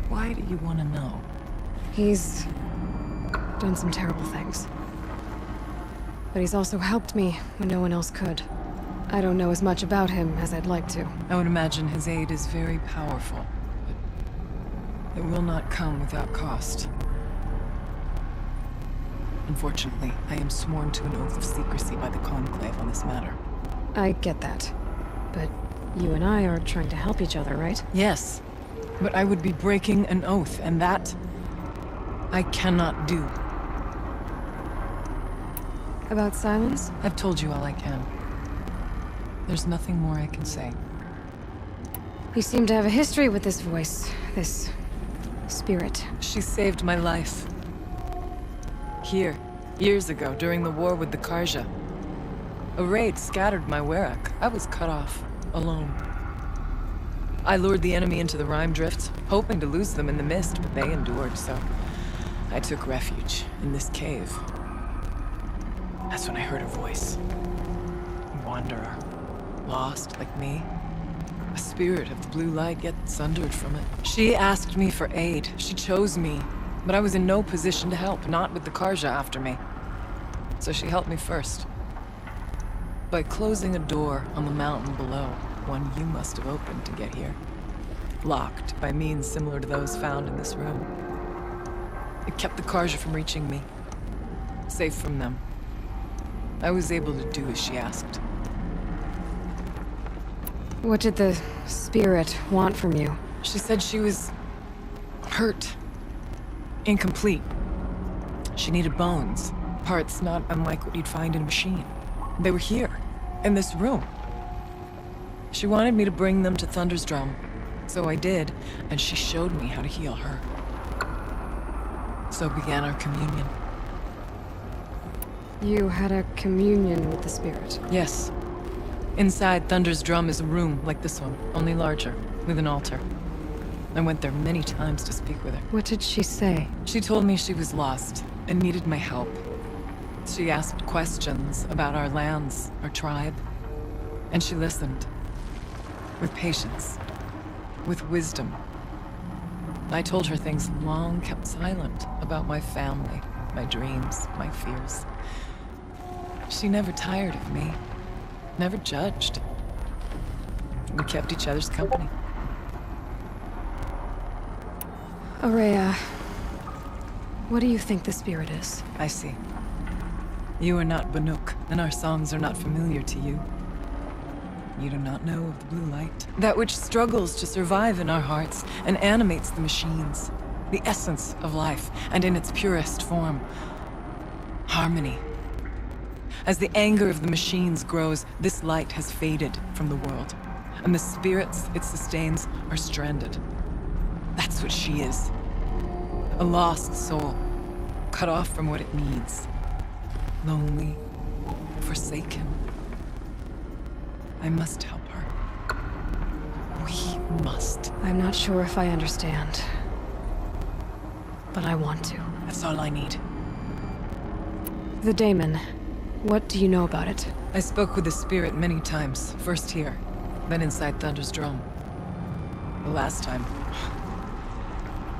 Why do you want to know? He's done some terrible things. But he's also helped me when no one else could. I don't know as much about him as I'd like to. I would imagine his aid is very powerful, but it will not come without cost. Unfortunately, I am sworn to an oath of secrecy by the Conclave on this matter. I get that. But you and I are trying to help each other, right? Yes, but I would be breaking an oath, and that I cannot do. About Silence? I've told you all I can. There's nothing more I can say. You seem to have a history with this voice, this spirit. She saved my life. Here, years ago, during the war with the Karja. A raid scattered my Werak. I was cut off, alone. I lured the enemy into the Rime Drift, hoping to lose them in the mist, but they endured, so I took refuge in this cave. That's when I heard a voice. A wanderer. Lost, like me. A spirit of the blue light, yet sundered from it. She asked me for aid. She chose me. But I was in no position to help, not with the Karja after me. So she helped me first. By closing a door on the mountain below, one you must have opened to get here. Locked by means similar to those found in this room. It kept the Karja from reaching me. Safe from them. I was able to do as she asked. What did the spirit want from you? She said she was hurt. Incomplete. She needed bones. Parts not unlike what you'd find in a machine. They were here, in this room. She wanted me to bring them to Thunder's Drum. So I did, and she showed me how to heal her. So began our communion. You had a communion with the spirit? Yes. Inside Thunder's Drum is a room like this one, only larger, with an altar. I went there many times to speak with her. What did she say? She told me she was lost and needed my help. She asked questions about our lands, our tribe, and she listened. With patience. With wisdom. I told her things long kept silent about my family, my dreams, my fears. She never tired of me. Never judged. We kept each other's company. Aurea, what do you think the spirit is? I see. You are not Banuk, and our songs are not familiar to you. You do not know of the blue light. That which struggles to survive in our hearts and animates the machines. The essence of life, and in its purest form. Harmony. As the anger of the machines grows, this light has faded from the world, and the spirits it sustains are stranded. That's what she is. A lost soul, cut off from what it needs. Lonely, forsaken. I must help her. We must. I'm not sure if I understand, but I want to. That's all I need. The daemon. What do you know about it? I spoke with the spirit many times, first here, then inside Thunder's Drum. The last time.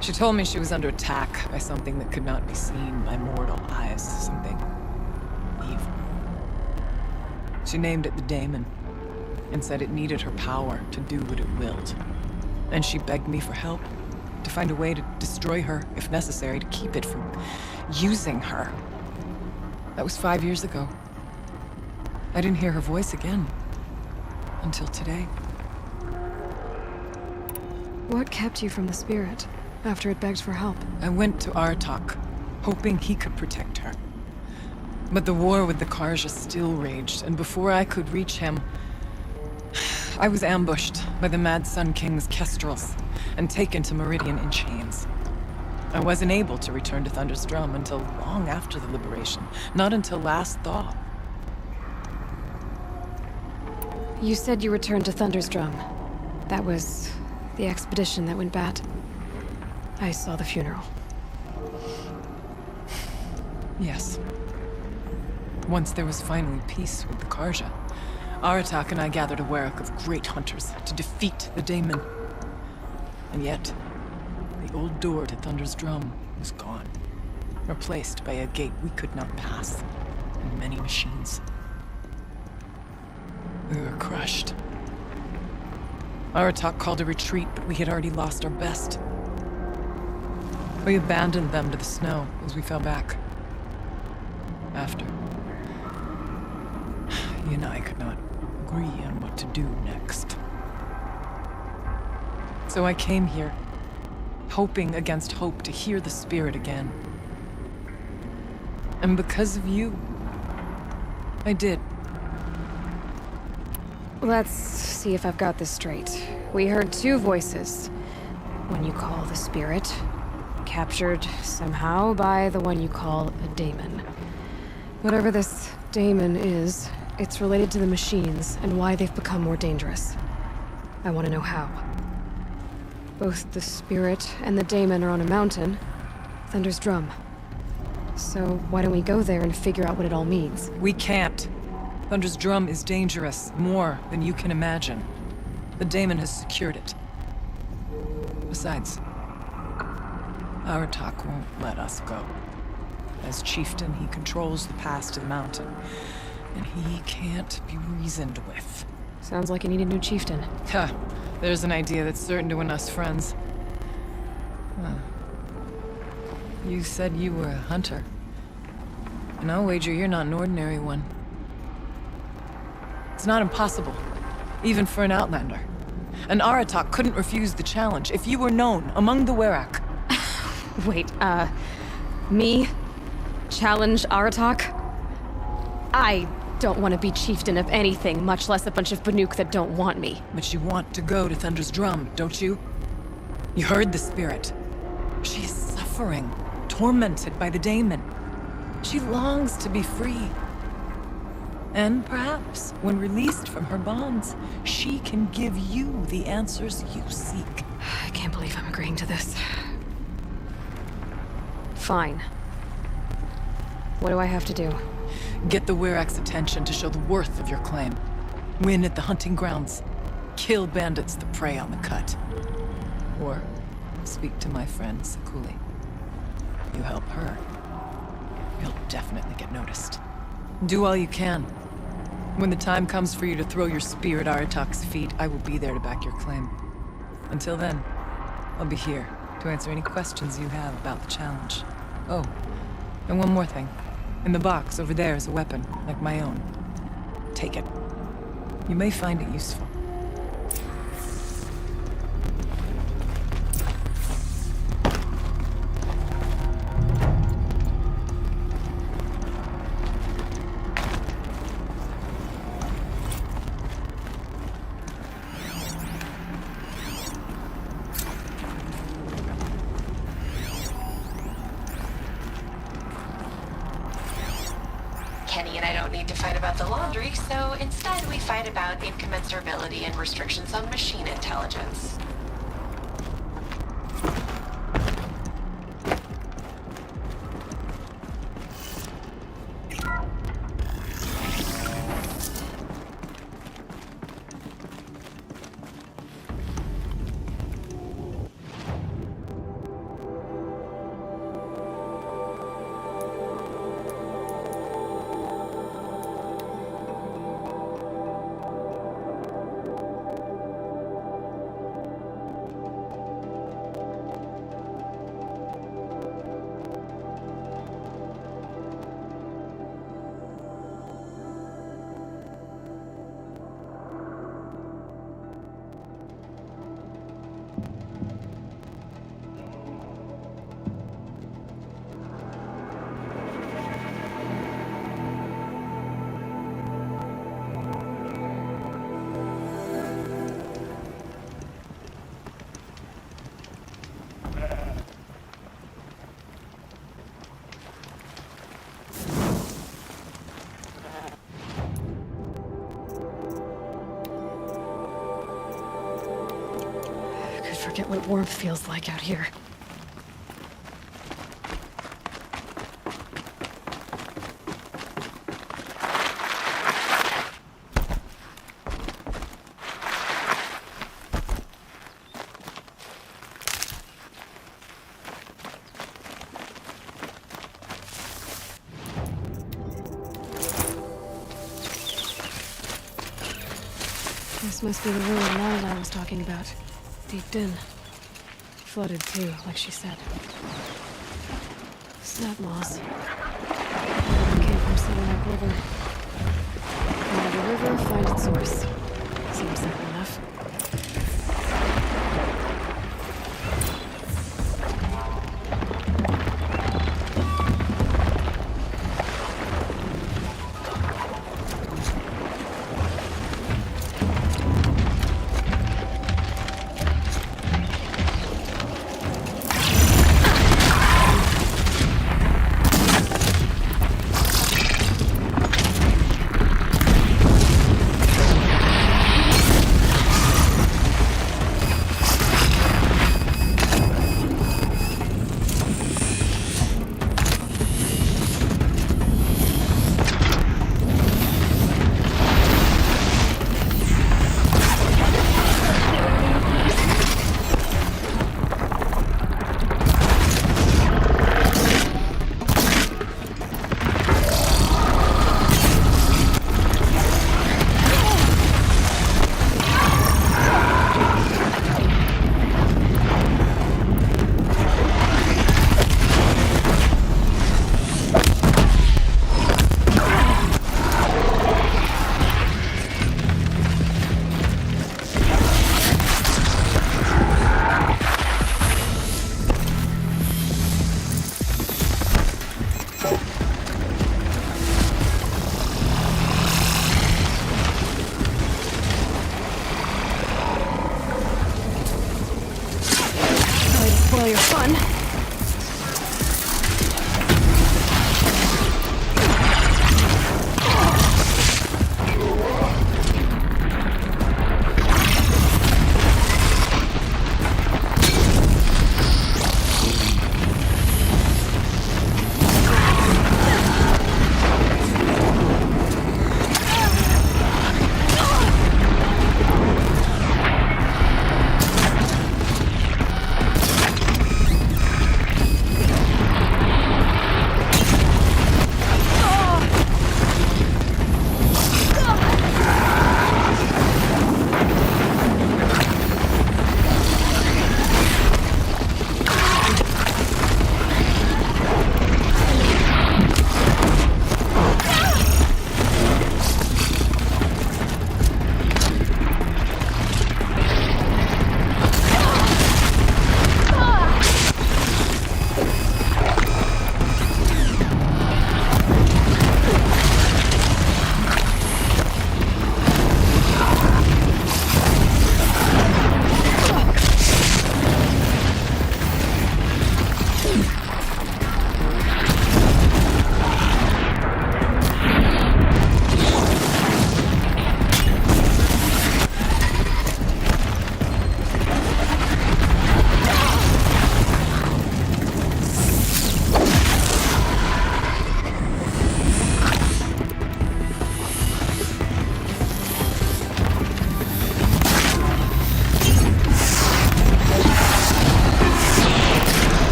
She told me she was under attack by something that could not be seen by mortal eyes, something evil. She named it the daemon, and said it needed her power to do what it willed. And she begged me for help, to find a way to destroy her, if necessary, to keep it from using her. That was 5 years ago. I didn't hear her voice again. Until today. What kept you from the spirit after it begged for help? I went to Artok, hoping he could protect her. But the war with the Karja still raged, and before I could reach him, I was ambushed by the Mad Sun King's kestrels and taken to Meridian in chains. I wasn't able to return to Thunder's Drum until long after the liberation, not until last thaw. You said you returned to Thunder's Drum. That was the expedition that went bad. I saw the funeral. Yes. Once there was finally peace with the Karja, Aratak and I gathered a Werak of great hunters to defeat the Daemon. And yet, the old door to Thunder's Drum was gone, replaced by a gate we could not pass, and many machines. We were crushed. Aratak called a retreat, but we had already lost our best. We abandoned them to the snow as we fell back. After, he and I could not agree on what to do next. So I came here, hoping against hope to hear the spirit again. And because of you, I did. Let's see if I've got this straight. We heard two voices. One you call the spirit, captured somehow by the one you call a daemon. Whatever this daemon is, it's related to the machines and why they've become more dangerous. I want to know how. Both the spirit and the daemon are on a mountain, Thunder's Drum. So why don't we go there and figure out what it all means? We can't. Thunder's Drum is dangerous, more than you can imagine. The daemon has secured it. Besides, Aratak won't let us go. As chieftain, he controls the pass to the mountain, and he can't be reasoned with. Sounds like you need a new chieftain. Ha! There's an idea that's certain to win us friends. Huh. You said you were a hunter. And I'll wager you're not an ordinary one. It's not impossible, even for an outlander. And Aratak couldn't refuse the challenge if you were known among the Werak. Wait, me? Challenge Aratak? I don't want to be chieftain of anything, much less a bunch of Banuk that don't want me. But you want to go to Thunder's Drum, don't you? You heard the spirit. She is suffering, tormented by the daemon. She longs to be free. And perhaps, when released from her bonds, she can give you the answers you seek. I can't believe I'm agreeing to this. Fine. What do I have to do? Get the Werak's attention to show the worth of your claim. Win at the hunting grounds. Kill bandits that prey on the cut. Or speak to my friend Sakuli. You help her, you'll definitely get noticed. Do all you can. When the time comes for you to throw your spear at Aratak's feet, I will be there to back your claim. Until then, I'll be here to answer any questions you have about the challenge. Oh, and one more thing. In the box over there is a weapon, like my own. Take it. You may find it useful. Kenny and I don't need to fight about the laundry, so instead we fight about incommensurability and restrictions on machine intelligence. forget what warmth feels like out here. This must be the ruin Lala was talking about. Deep in. Flooded too, like she said. Snap moss. Probably came from Silverneck River. Follow the river, find its source. Seems simple enough.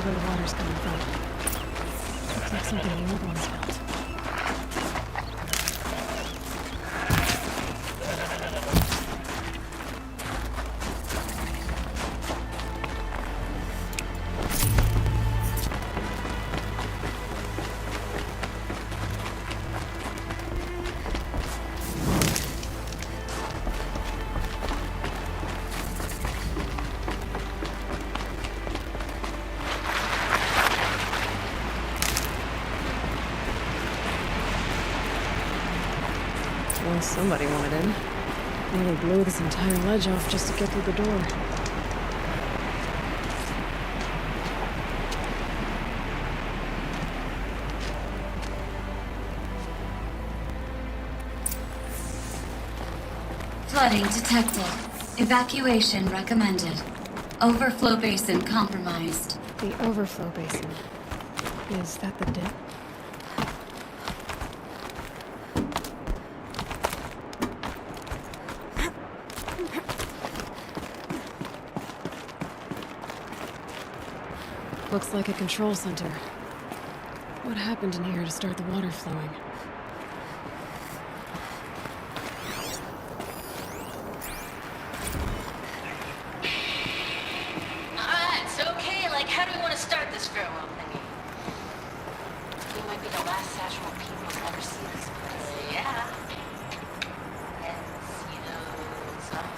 where the water's coming from. Looks like something the old ones built. Well, somebody wanted in. Nearly blew this entire ledge off just to get through the door. Flooding detected. Evacuation recommended. Overflow basin compromised. The overflow basin. Is that the dip? Looks like a control center. What happened in here to start the water flowing? It's okay. Like, how do we want to start this farewell thingy? You might be the last Satchel people to ever see this place. Yeah. Hence, you know, some.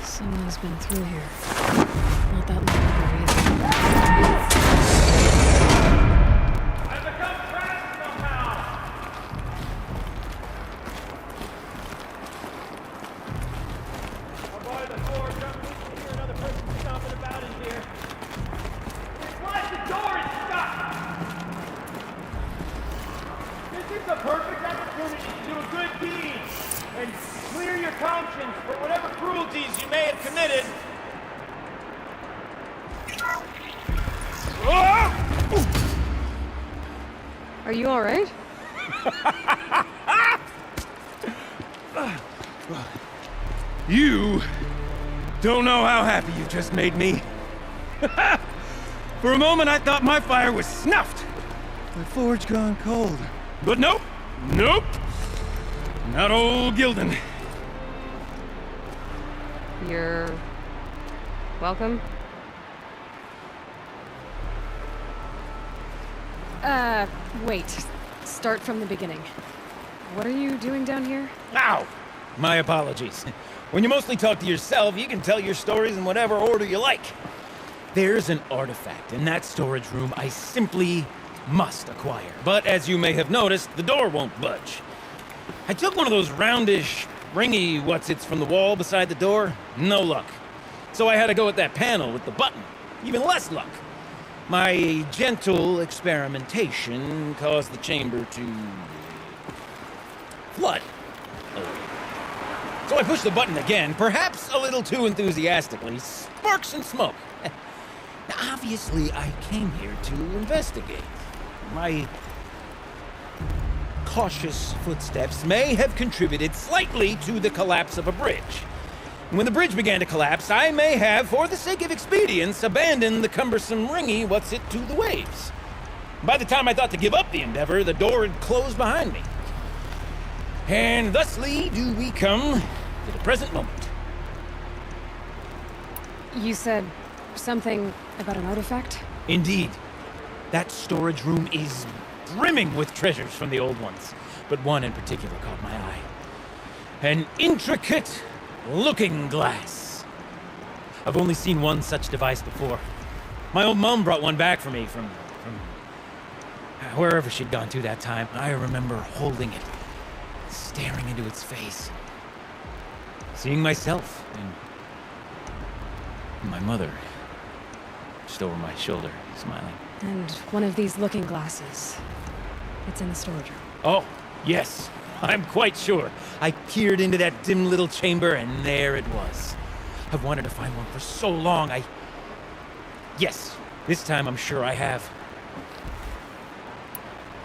Someone's been through here. Not that long ago either. I've become trapped somehow! Oh boy, the floor jumping to hear another person stomping about in here. It's like the door is stuck! This is the perfect opportunity to do a good deed and clear your conscience for whatever cruelties you may have committed. Are you alright? You don't know how happy you just made me. For a moment, I thought my fire was snuffed. The forge gone cold. But nope. Nope. Not old Gildan. You're... welcome? Wait. Start from the beginning. What are you doing down here? Ow! My apologies. When you mostly talk to yourself, you can tell your stories in whatever order you like. There's an artifact in that storage room I simply must acquire. But as you may have noticed, the door won't budge. I took one of those roundish, ringy what's-its from the wall beside the door. No luck. So I had to go with that panel with the button. Even less luck. My gentle experimentation caused the chamber to flood. So I pushed the button again, perhaps a little too enthusiastically. Sparks and smoke. Now, obviously, I came here to investigate. My cautious footsteps may have contributed slightly to the collapse of a bridge. When the bridge began to collapse, I may have, for the sake of expedience, abandoned the cumbersome ringy what's-it to the waves. By the time I thought to give up the endeavor, the door had closed behind me. And thusly do we come to the present moment. You said something about an artifact? Indeed. That storage room is brimming with treasures from the old ones, but one in particular caught my eye. An intricate looking glass. I've only seen one such device before. My old mom brought one back for me from wherever she'd gone to that time. I remember holding it, staring into its face, seeing myself and my mother just over my shoulder, smiling. And one of these looking glasses. It's in the storage room. Oh, yes. I'm quite sure. I peered into that dim little chamber, and there it was. I've wanted to find one for so long, Yes, this time I'm sure I have.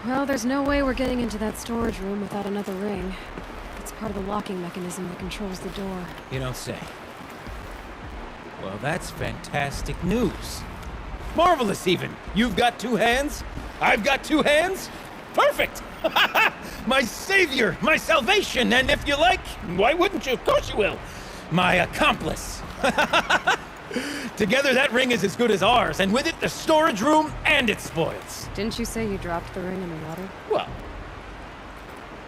Well, there's no way we're getting into that storage room without another ring. It's part of the locking mechanism that controls the door. You don't say. Well, that's fantastic news. Marvelous, even. You've got two hands. I've got two hands. Perfect! My savior, my salvation, and if you like, why wouldn't you? Of course you will. My accomplice. Together, that ring is as good as ours, and with it, the storage room and its spoils. Didn't you say you dropped the ring in the water? Well,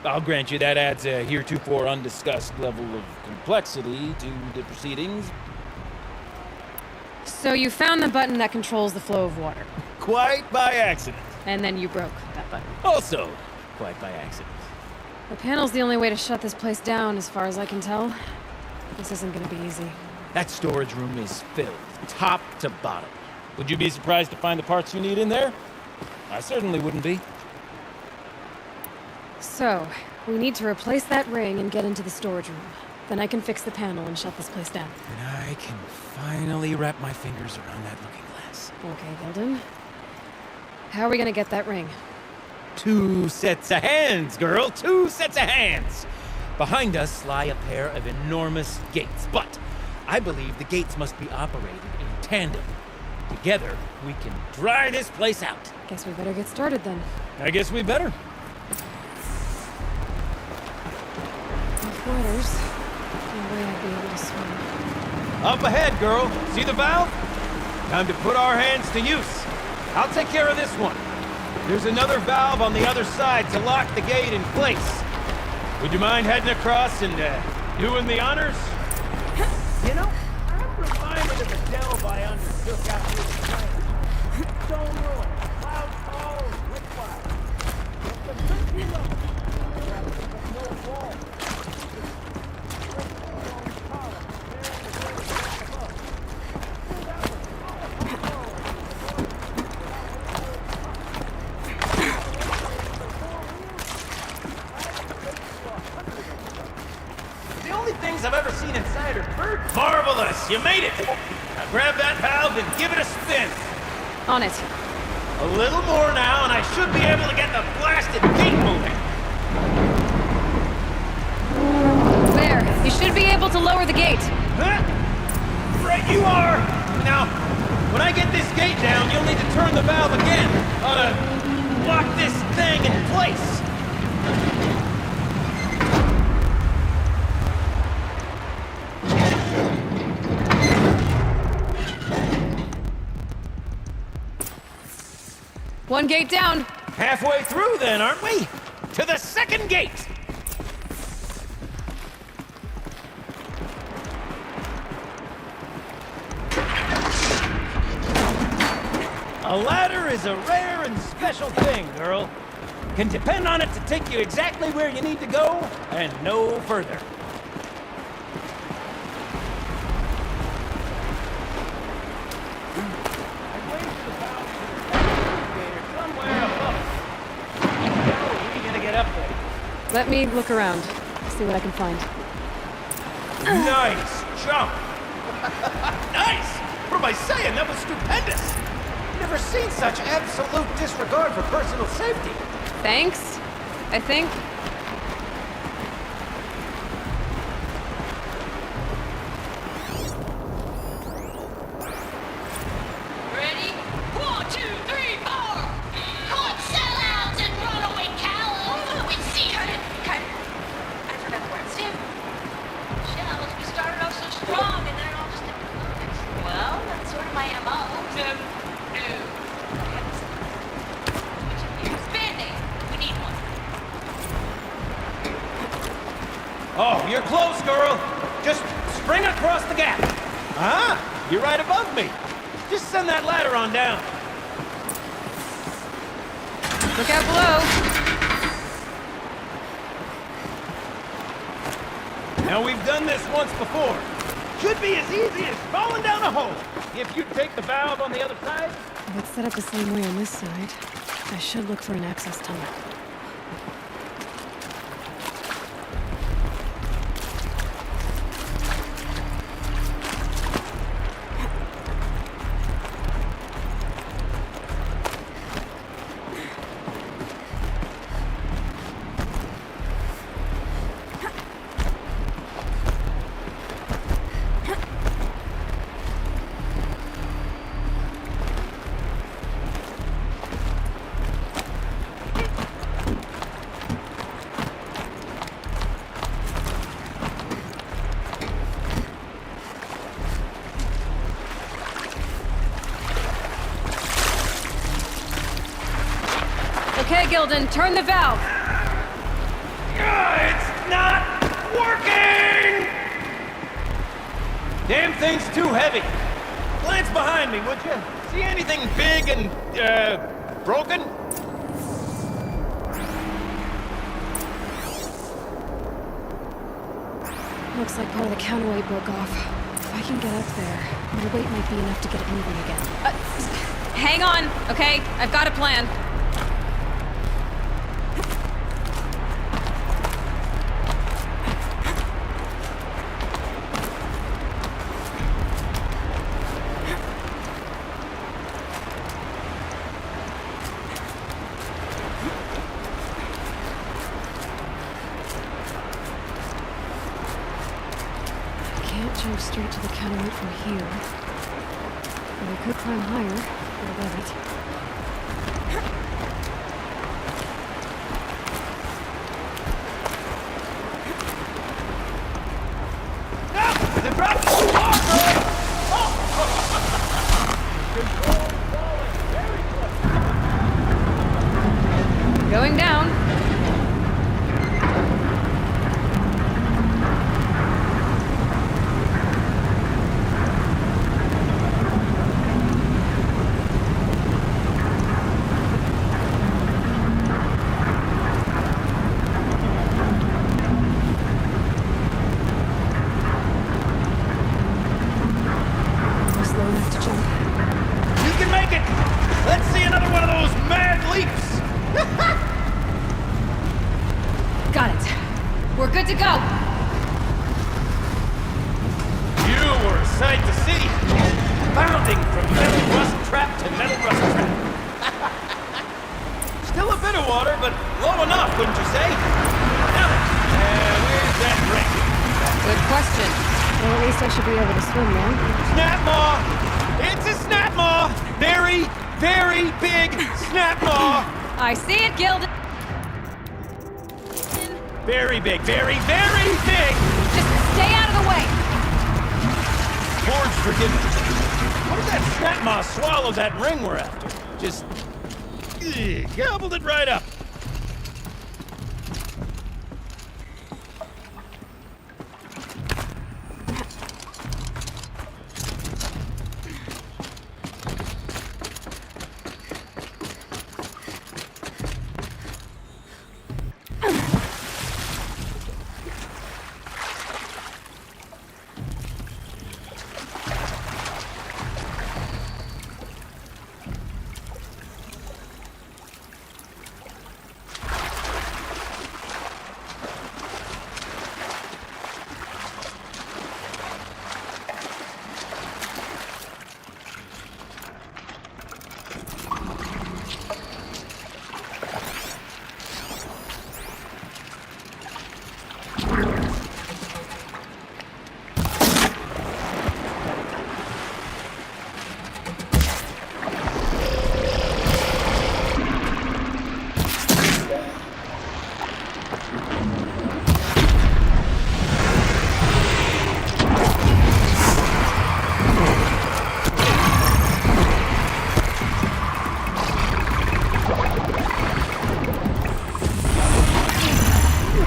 I'll grant you that adds a heretofore undiscussed level of complexity to the proceedings. So you found the button that controls the flow of water. Quite by accident. And then you broke that button. Also, quite by accident. The panel's the only way to shut this place down, as far as I can tell. This isn't gonna be easy. That storage room is filled, top to bottom. Would you be surprised to find the parts you need in there? I certainly wouldn't be. So, we need to replace that ring and get into the storage room. Then I can fix the panel and shut this place down. And I can finally wrap my fingers around that looking glass. Okay, Hilden. How are we gonna get that ring? 2 sets of hands, girl! 2 sets of hands! Behind us lie a pair of enormous gates, but I believe the gates must be operated in tandem. Together, we can dry this place out. Guess we better get started then. I guess we better. Tough waters. No way I'd be able to swim. Up ahead, girl. See the valve? Time to put our hands to use. I'll take care of this one. There's another valve on the other side to lock the gate in place. Would you mind heading across and doing the honors? You know, I'm reminded of the delve I undertook after this plan. Stone ruin, cloud fall, brick fire. The good below. No wall. The only things I've ever seen inside are bird. Marvelous! You made it! Now grab that valve and give it a spin. On it. A little more now, and I should be able to get the blasted gate moving. There. You should be able to lower the gate. Huh? Right you are! Now, when I get this gate down, you'll need to turn the valve again. Lock this thing in place. One gate down. Halfway through then, aren't we? To the second gate! A ladder is a rare and special thing, girl. Can depend on it to take you exactly where you need to go, and no further. Let me look around. See what I can find. Nice jump! Nice! What am I saying? That was stupendous! Never seen such absolute disregard for personal safety. Thanks, I think. Ready? 1, 2, 3, 4! Caught sellouts and runaway cowards! We see her. I forgot the words. Shells, we started off so strong and then it all just... Well, that's sort of my MO. No. Band-Aid. We need one. Oh, you're close, girl. Just spring across the gap. Ah, you're right above me. Just send that ladder on down. Look out below. Now, we've done this once before. Should be as easy as falling down a hole. If you take the valve on the other side. If it's set up the same way on this side, I should look for an access tunnel. Gilden, turn the valve! It's not working! Damn thing's too heavy. Glance behind me, would you? See anything big and, broken? Looks like part of the counterweight broke off. If I can get up there, my weight might be enough to get it moving again. Hang on, okay? I've got a plan. Jump straight to the counterweight from here. But I could climb higher, but above it. The drop too far, bro! Going down. Got it. We're good to go. You were a sight to see. Bounding from metal rust trap to metal rust trap. Still a bit of water, but low enough, wouldn't you say? Now, where's that ring? Good question. Well, at least I should be able to swim now. Snap maw! It's a snap maw! Very, very big snap maw! I see it, Gilden. Very big, very, very big! Just stay out of the way! Lord forgive me. What did that snap maw swallow that ring we're after? Just... gobbled it right up.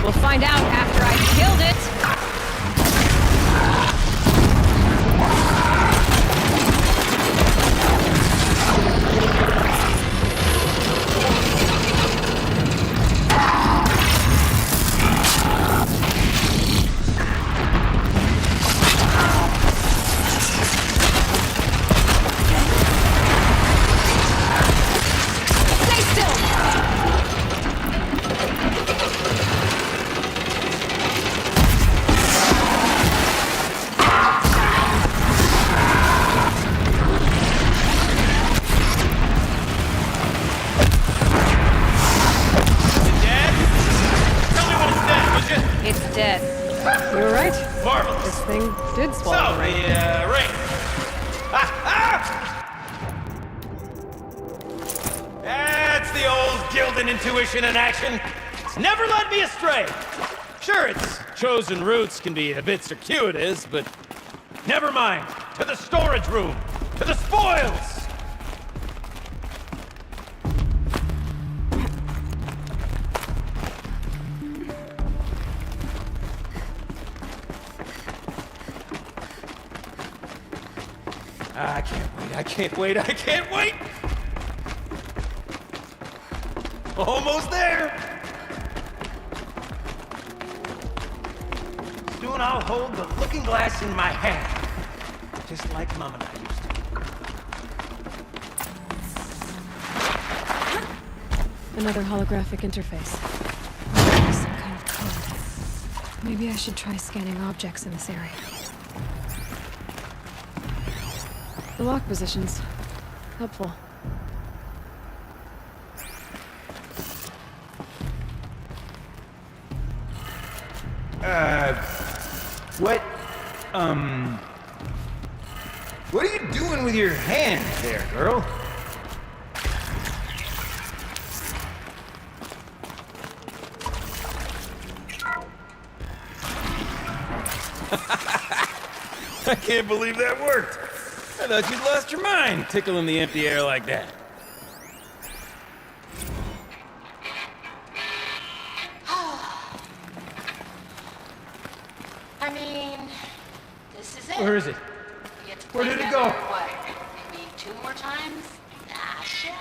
We'll find out after I killed it. Stay still! It's dead. You were right. Marvelous. This thing did swallow So, the ring. the, ring. That's the old Gildan intuition in action. It's never led me astray. Sure, its chosen routes can be a bit circuitous, but never mind. To the storage room. To the spoils. I can't wait, I can't wait, I can't wait! Almost there! Soon I'll hold the looking glass in my hand. Just like Mom and I used to. Another holographic interface. Some kind of code. Maybe I should try scanning objects in this area. The lock positions. Helpful. What are you doing with your hand there, girl? I can't believe that worked. I thought you'd lost your mind, tickling the empty air like that. I mean, this is it. Where is it? We get to Where play did it together, go? What? Maybe 2 more times? Ah, shells.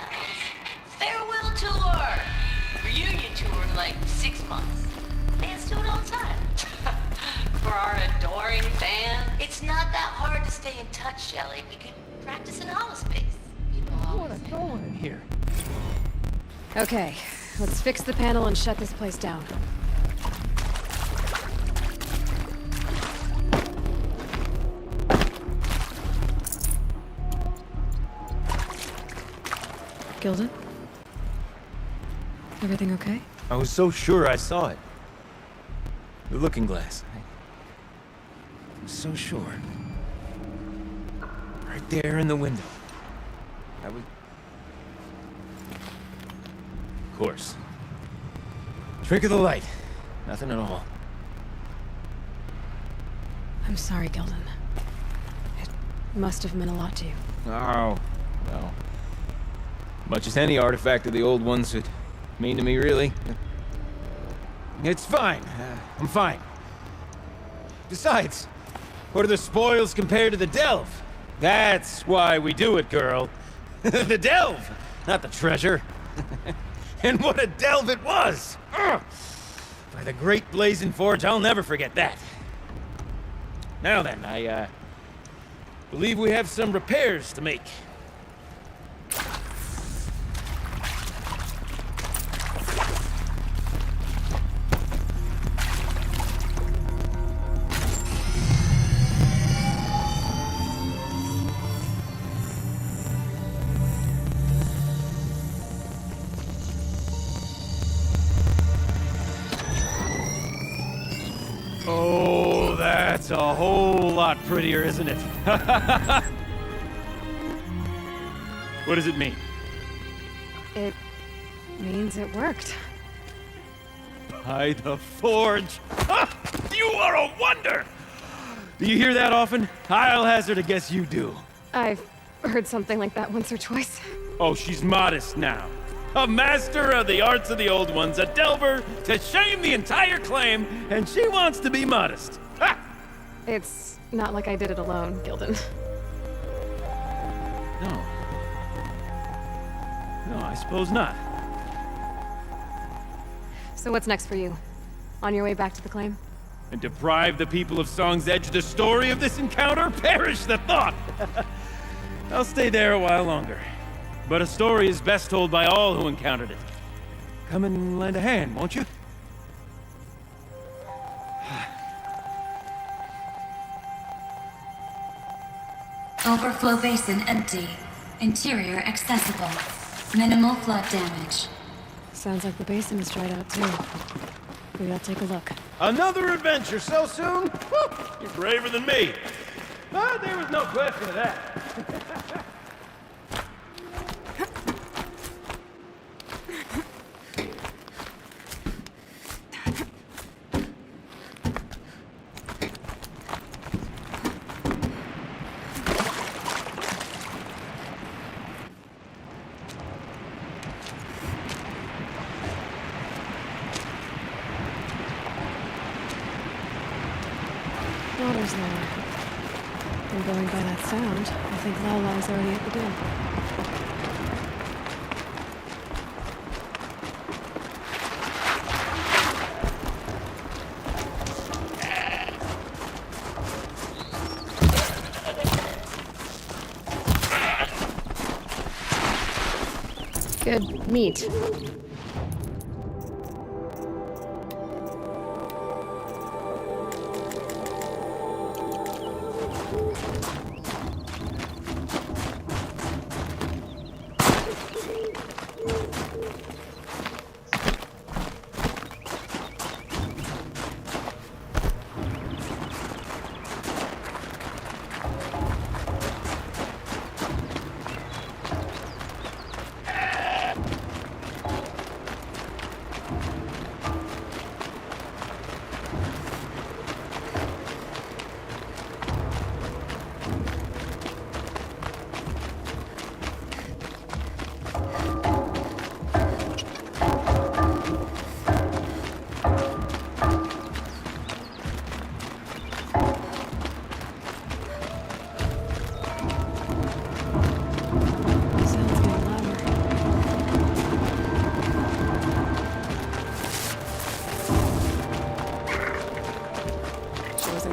Farewell tour! Reunion tour in like 6 months. Fans do it all the time. For our adoring fans, it's not that hard to stay in touch, Shelley. We can practice in holospace. People always say. In here. Okay, let's fix the panel and shut this place down. Gilden? Everything okay? I was so sure I saw it. The looking glass. I was so sure. Right there in the window. I was... Of course. Trick of the light. Nothing at all. I'm sorry, Gilden. It must have meant a lot to you. Oh, no. Much as any artifact of the old ones would mean to me, really. It's fine. I'm fine. Besides, what are the spoils compared to the delve? That's why we do it, girl. The delve, not the treasure. And what a delve it was! Ugh. By the great blazing forge, I'll never forget that. Now then, I believe we have some repairs to make. Oh, that's a whole lot prettier, isn't it? What does it mean? It means it worked. By the forge! Ha! You are a wonder! Do you hear that often? I'll hazard a guess you do. I've heard something like that once or twice. Oh, she's modest now. A master of the arts of the old ones, a delver to shame the entire claim, and she wants to be modest. Ha! It's not like I did it alone, Gilden. No. No, I suppose not. So what's next for you? On your way back to the claim? And deprive the people of Song's Edge the story of this encounter? Perish the thought! I'll stay there a while longer. But a story is best told by all who encountered it. Come and lend a hand, won't you? Overflow basin empty. Interior accessible. Minimal flood damage. Sounds like the basin is dried out too. Maybe I'll take a look. Another adventure so soon? Whew, you're braver than me. But there was no question of that. Water's lower. And going by that sound, I think Lala's already at the door. Good meat.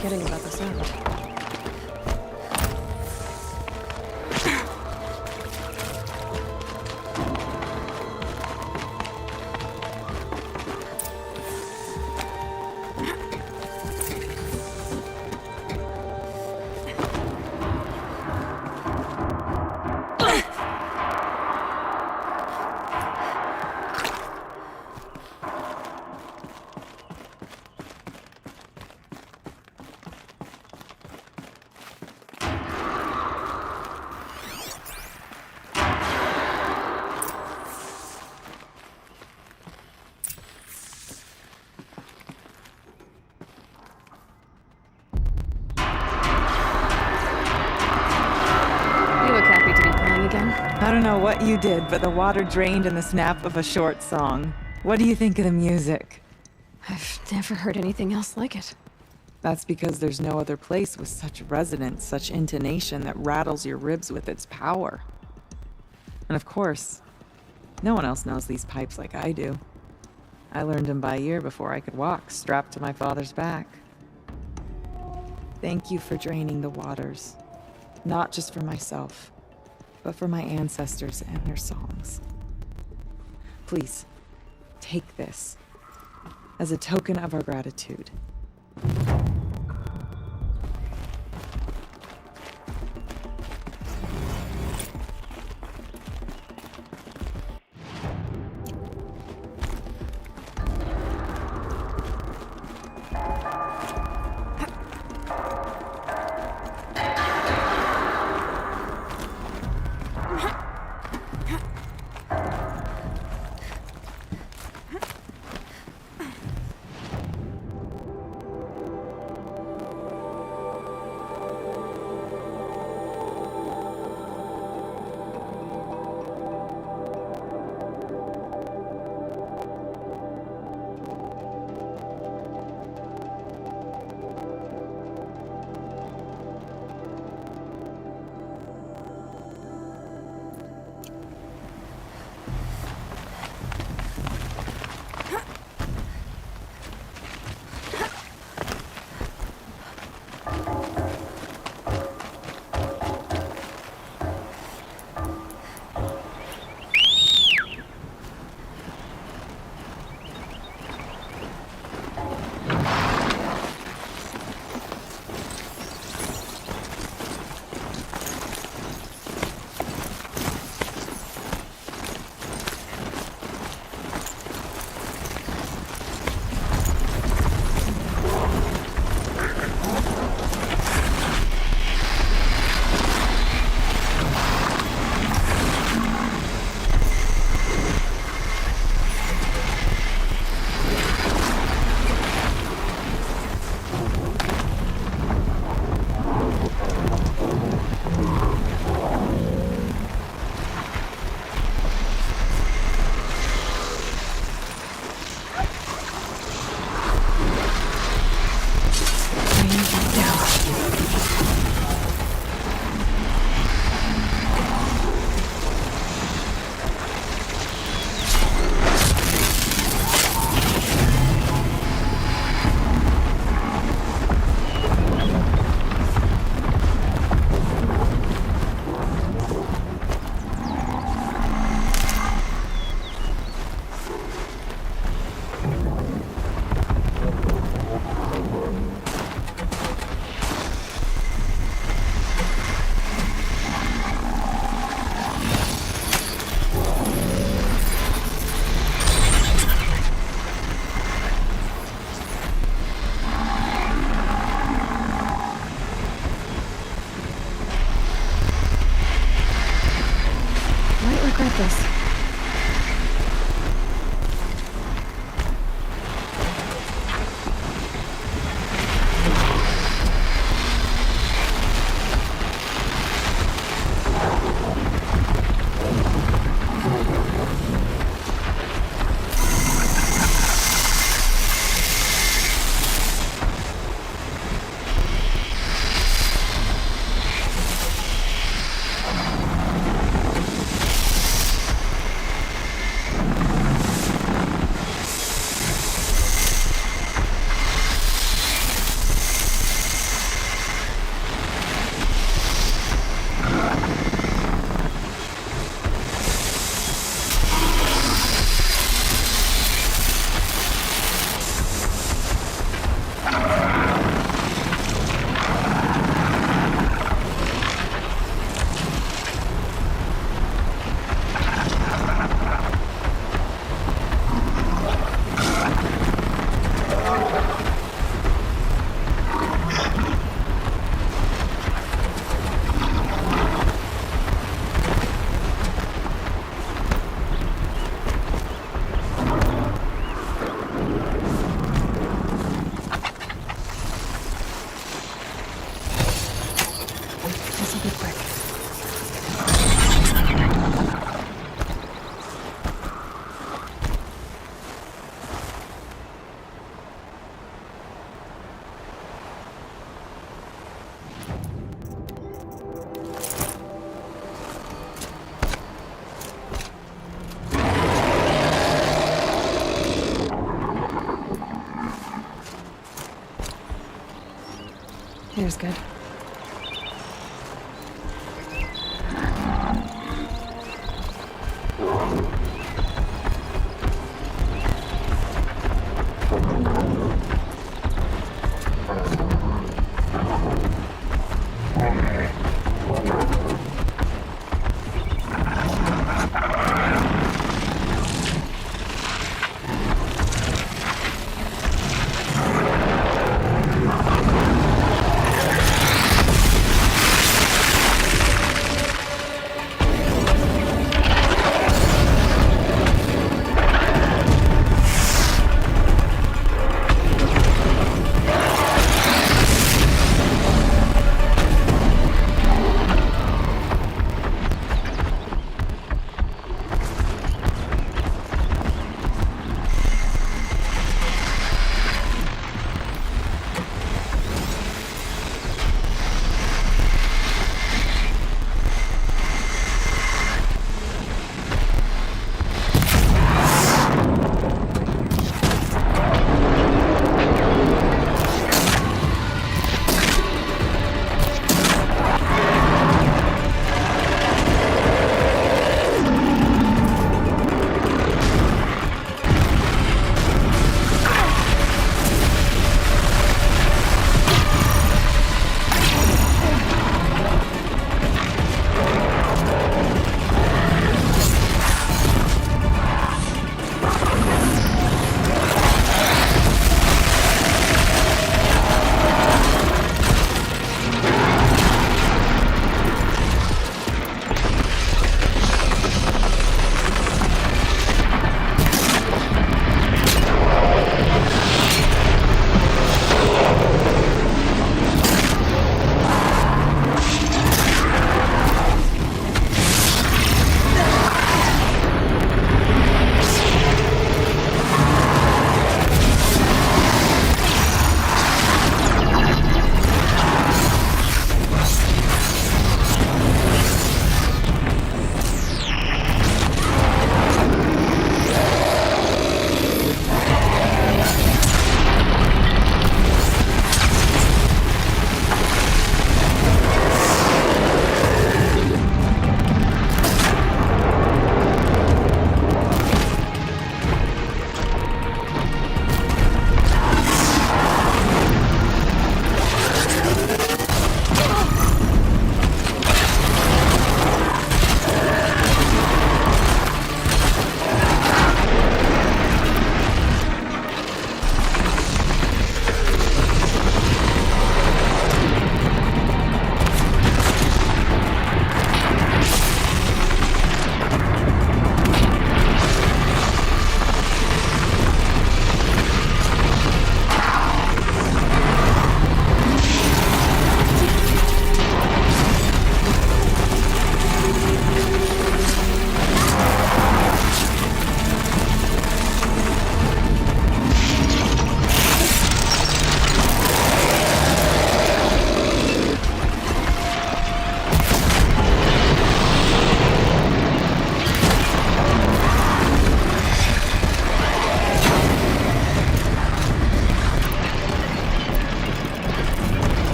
Kidding about the sound. I don't know what you did, but the water drained in the snap of a short song. What do you think of the music? I've never heard anything else like it. That's because there's no other place with such resonance, such intonation that rattles your ribs with its power. And of course, no one else knows these pipes like I do. I learned them by ear before I could walk, strapped to my father's back. Thank you for draining the waters. Not just for myself, but for my ancestors and their songs. Please, take this as a token of our gratitude. this. This'll be quick. Here's good.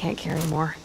can't carry more.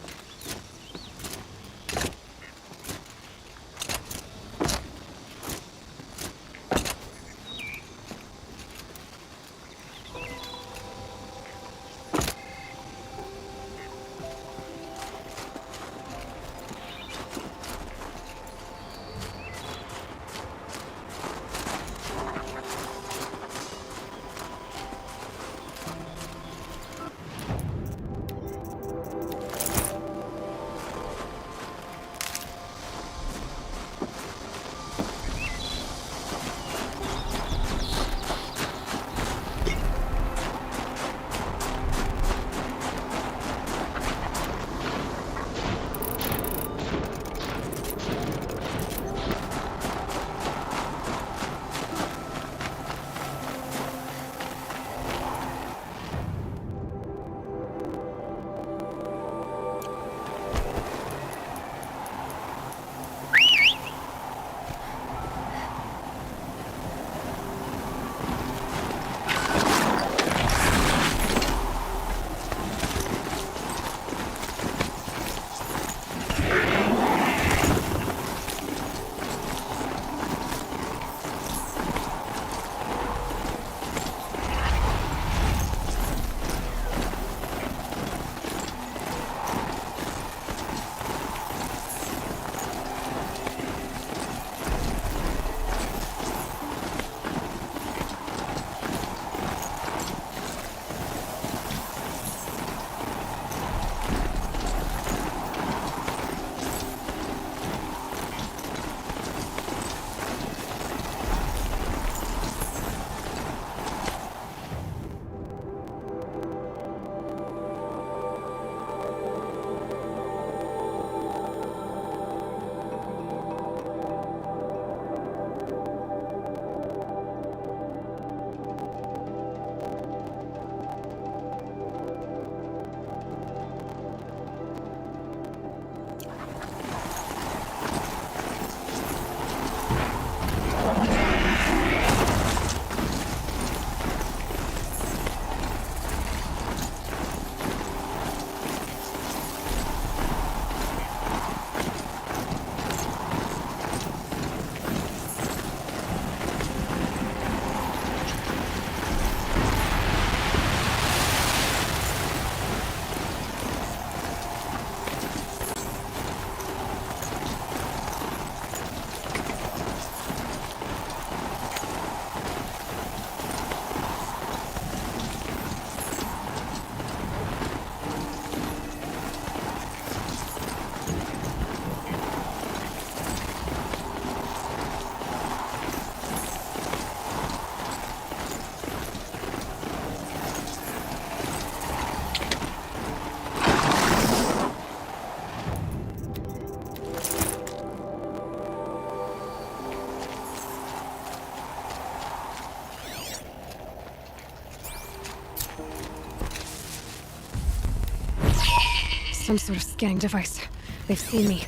Some sort of scanning device. They've seen me.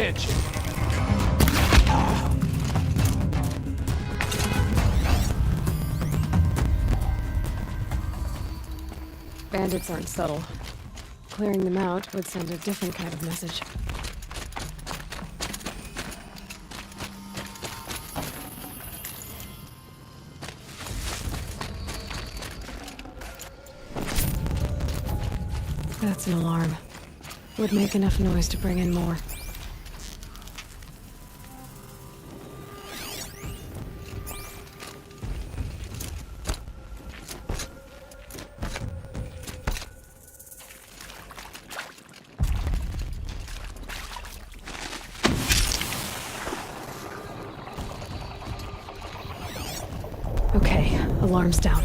attention. Bandits aren't subtle. Clearing them out would send a different kind of message. That's an alarm. Would make enough noise to bring in more. Okay, alarm's down.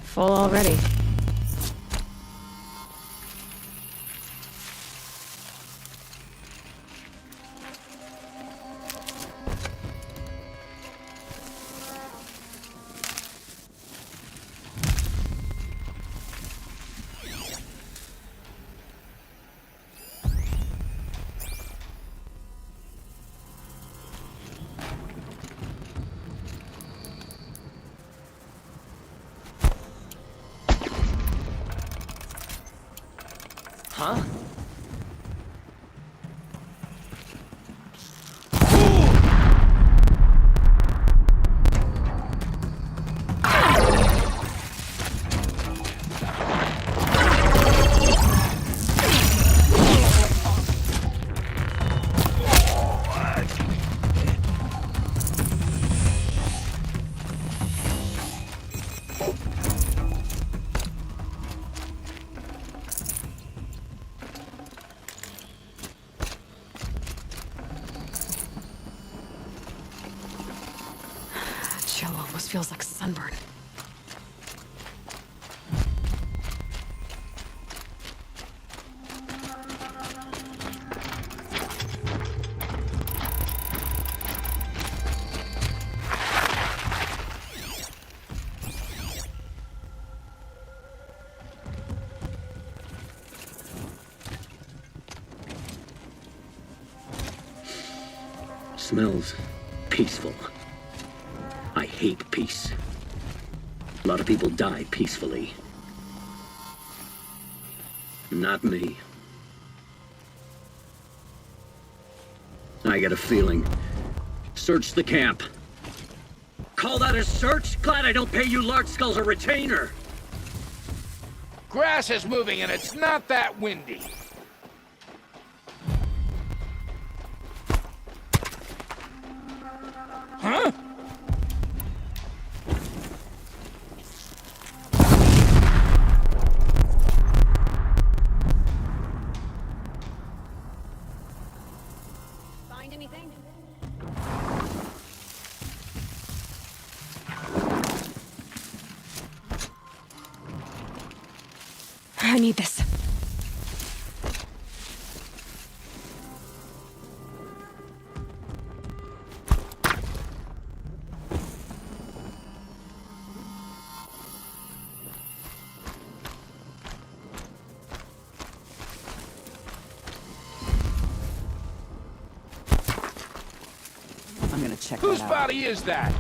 Full already. Huh? Chill almost feels like sunburn. Smells peaceful. I hate peace. A lot of people die peacefully. Not me. I get a feeling. Search the camp. Call that a search? Glad I don't pay you large skulls a retainer. Grass is moving and it's not that windy. Huh? Find anything? I need this. I'm gonna check Whose that out. body is that?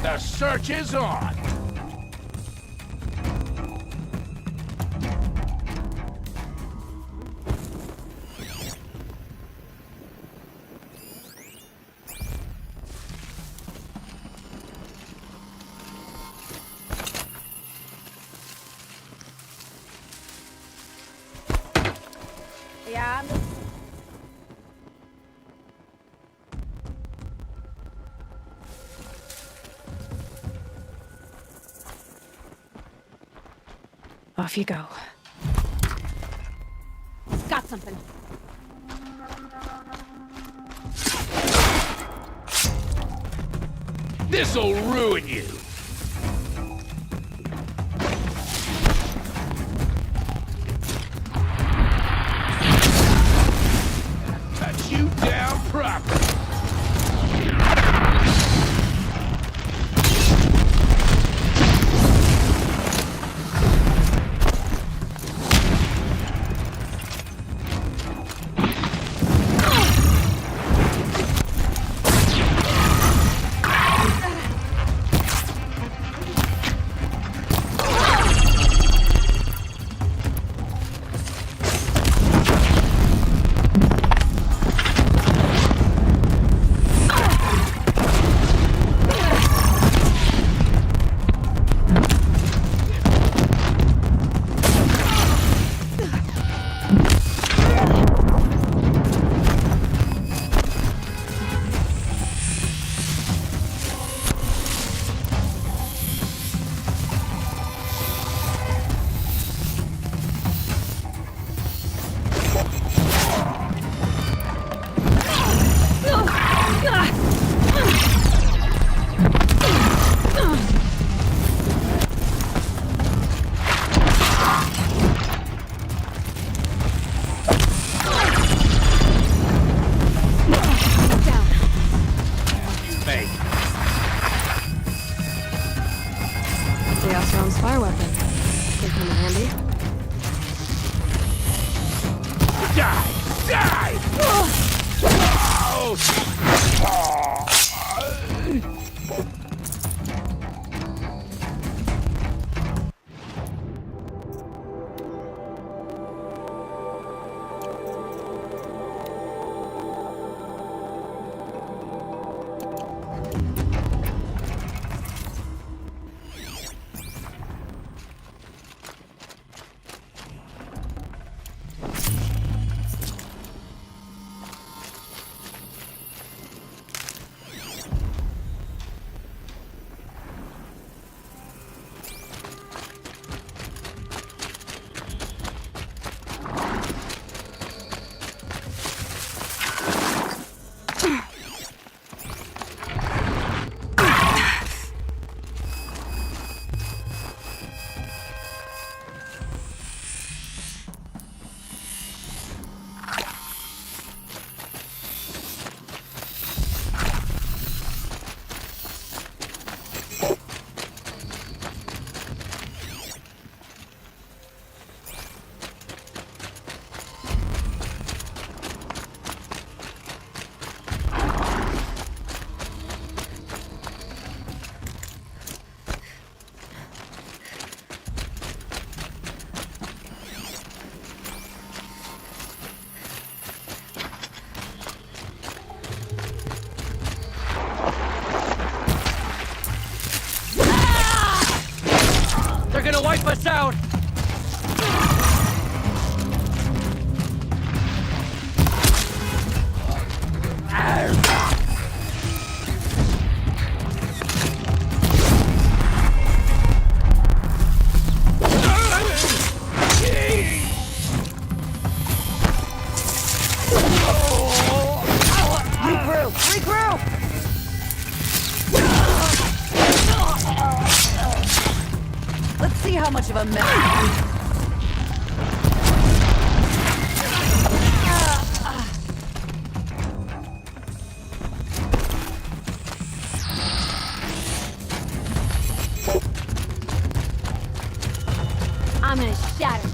The search is on. Yeah, Off you go. got something. This'll ruin you! Touch you down proper! Fire weapon. Could come in handy. Die! Die! They're gonna wipe us out! Regroup! Let's see how much of a mess. I'm gonna shatter.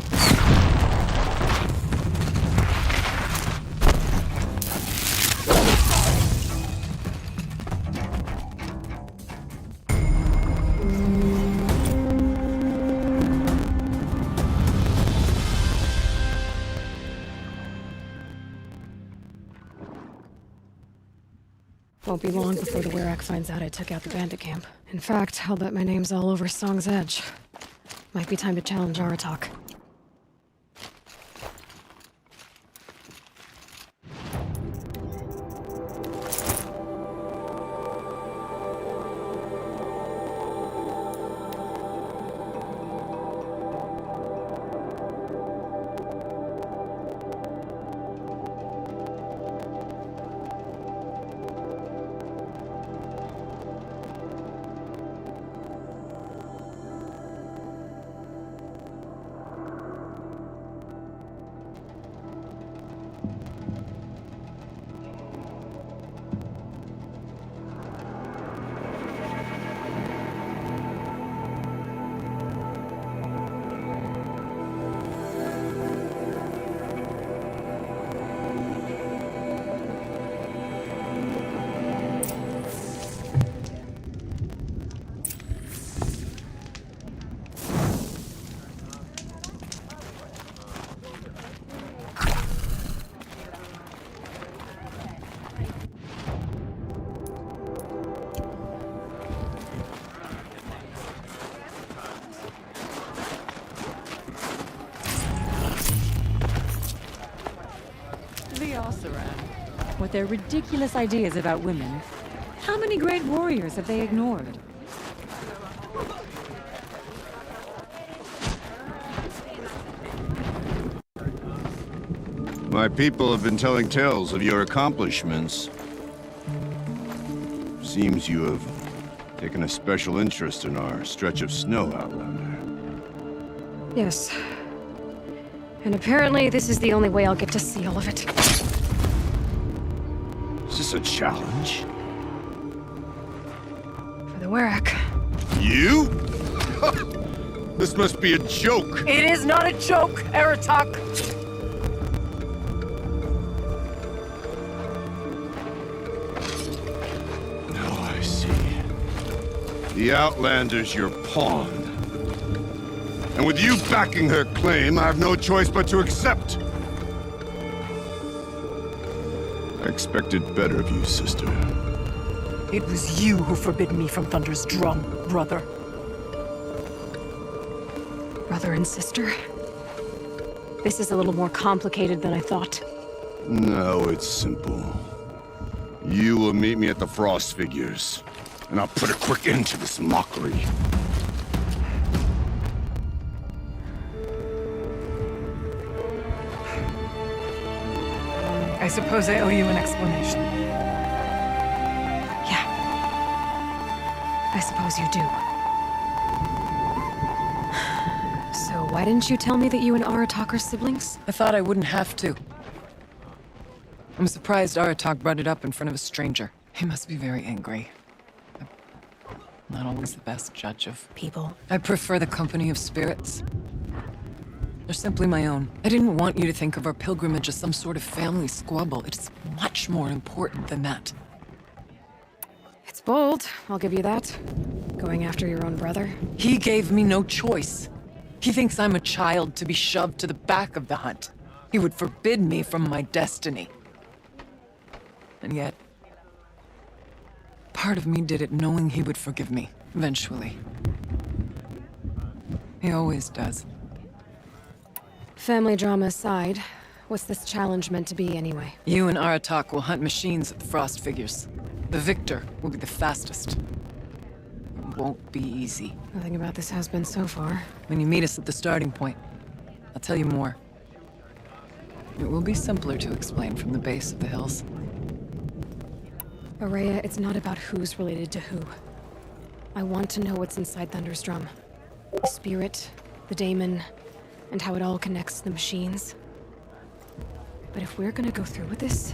Won't be long before the Werak finds out I took out the bandit camp. In fact, I'll bet my name's all over Song's Edge. Might be time to challenge Aratak. Saran. With their ridiculous ideas about women, how many great warriors have they ignored? My people have been telling tales of your accomplishments. Seems you have taken a special interest in our stretch of snow, Outlander. Yes. And apparently this is the only way I'll get to see all of it. Is this a challenge? For the Warwick. You? This must be a joke. It is not a joke, Aratak! The Outlander's your pawn. And with you backing her claim, I have no choice but to accept. I expected better of you, sister. It was you who forbid me from Thunder's drum, brother. Brother and sister? This is a little more complicated than I thought. No, it's simple. You will meet me at the Frost Figures. And I'll put a quick end to this mockery. I suppose I owe you an explanation. Yeah. I suppose you do. So why didn't you tell me that you and Aratak are siblings? I thought I wouldn't have to. I'm surprised Aratak brought it up in front of a stranger. He must be very angry. Not always the best judge of people. I prefer the company of spirits. They're simply my own. I didn't want you to think of our pilgrimage as some sort of family squabble. It's much more important than that. It's bold, I'll give you that. Going after your own brother. He gave me no choice. He thinks I'm a child to be shoved to the back of the hunt. He would forbid me from my destiny. And yet, part of me did it knowing he would forgive me, eventually. He always does. Family drama aside, what's this challenge meant to be anyway? You and Aratak will hunt machines at the Frost Figures. The victor will be the fastest. It won't be easy. Nothing about this has been so far. When you meet us at the starting point, I'll tell you more. It will be simpler to explain from the base of the hills. Araya, it's not about who's related to who. I want to know what's inside Thunder's drum. The spirit, the daemon, and how it all connects to the machines. But if we're gonna go through with this,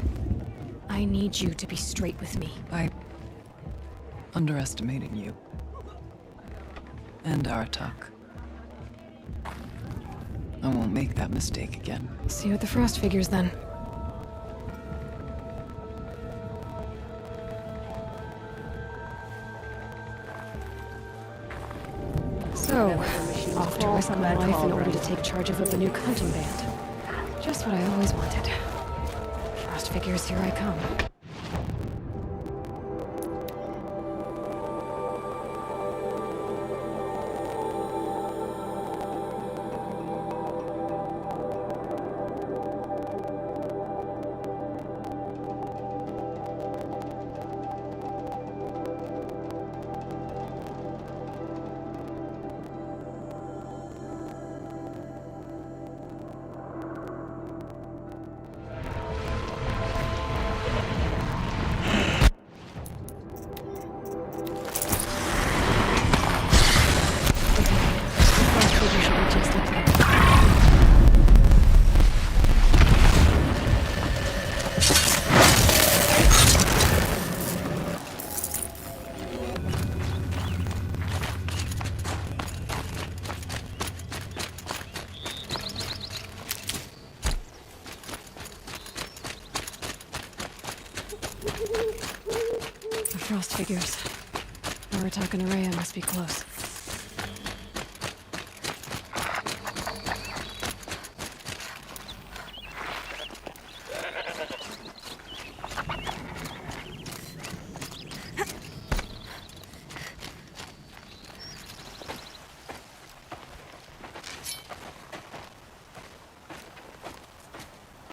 I need you to be straight with me. I underestimated you. And Aratak. I won't make that mistake again. See you at the Frost Figures then. So, off to risk my life in order to take charge of a Banuk hunting band. Just what I always wanted. Frost Figures, here I come. The Frost Figures. Aratak and Araya must be close.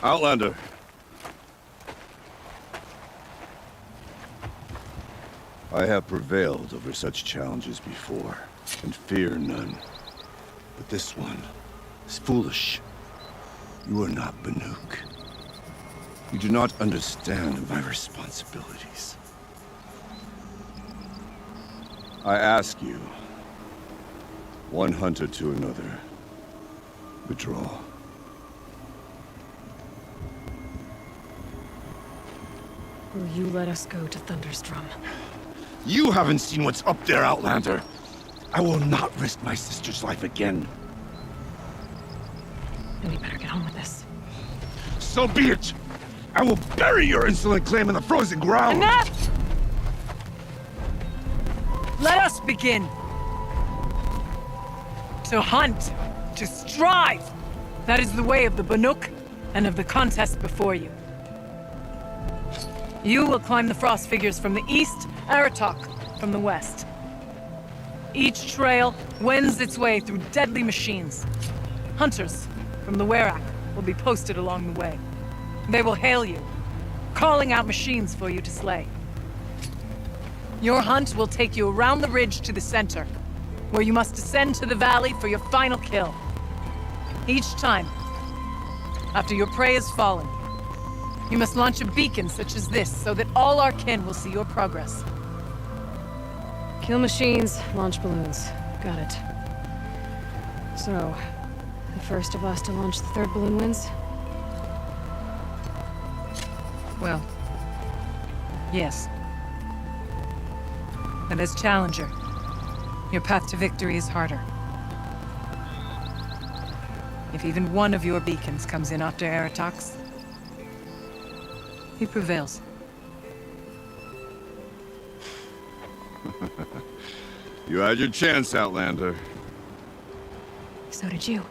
Outlander. I have prevailed over such challenges before, and fear none. But this one is foolish. You are not Banuk. You do not understand my responsibilities. I ask you, one hunter to another, withdraw. Will you let us go to Thunderstrom? You haven't seen what's up there, Outlander. I will not risk my sister's life again. Then we better get on with this. So be it! I will bury your insolent claim in the frozen ground! Enough! Let us begin! To hunt, to strive! That is the way of the Banuk and of the contest before you. You will climb the frost figures from the east, Aratok from the west. Each trail wends its way through deadly machines. Hunters from the Werak will be posted along the way. They will hail you, calling out machines for you to slay. Your hunt will take you around the ridge to the center, where you must descend to the valley for your final kill. Each time, after your prey has fallen, you must launch a beacon such as this so that all our kin will see your progress. Kill machines, launch balloons. Got it. So, the first of us to launch the third balloon wins? Well, yes. And as Challenger, your path to victory is harder. If even one of your beacons comes in after Aratok's, he prevails. You had your chance, Outlander. So did you.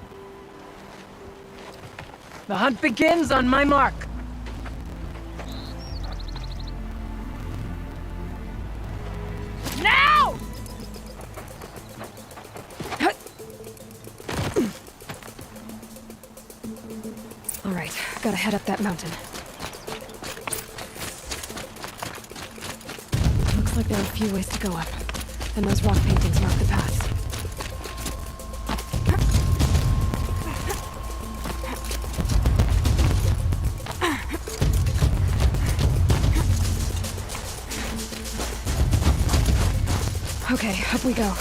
The hunt begins on my mark. Now! All right, gotta head up that mountain. Looks like there are a few ways to go up, and those rock paintings mark the path. Okay, up we go.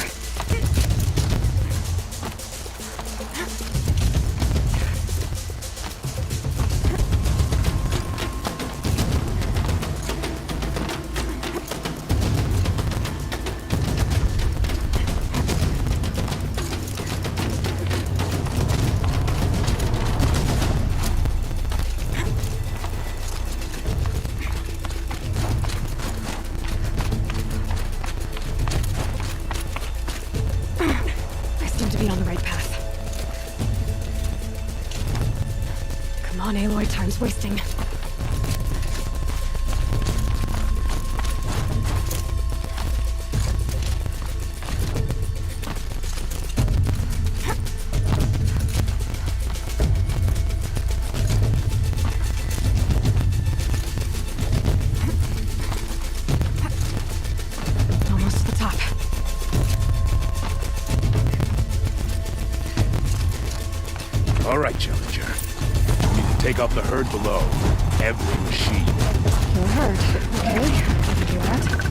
Aloy, time's wasting. Almost to the top. All right, Challenger. Take off the herd below. Every machine. Kill a herd. Okay, I can do that.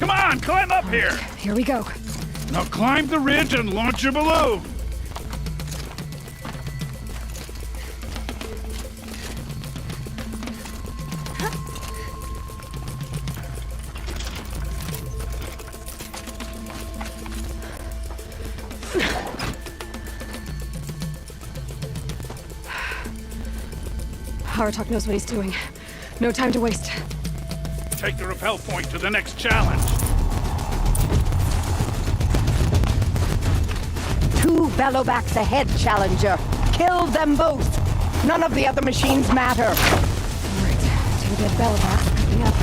Come on, climb up here! Here we go. Now climb the ridge and launch your balloon! Haratok knows what he's doing. No time to waste. Take the rappel point to the next challenge. 2 bellowbacks ahead, Challenger. Kill them both. None of the other machines matter. All right, 2 dead bellowbacks picking up.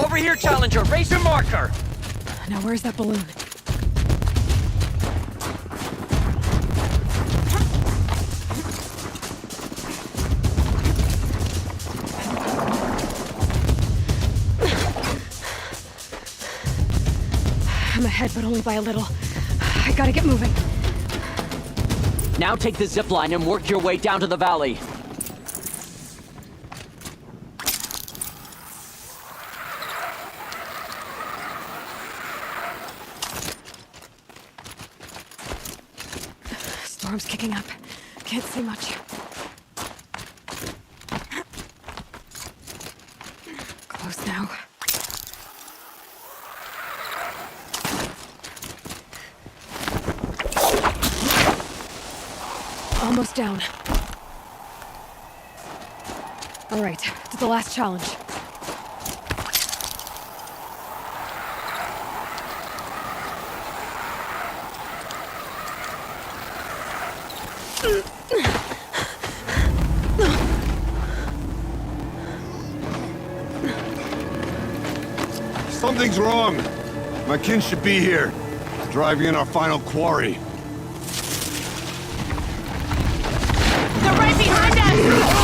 Over here, Challenger! Raise your marker! Now where's that balloon? I'm ahead, but only by a little. I gotta get moving. Now take the zip line and work your way down to the valley. Storm's kicking up. Can't see much. Close now. Almost down. All right, to the last challenge. Something's wrong. My kin should be here, driving in our final quarry. They're right behind us!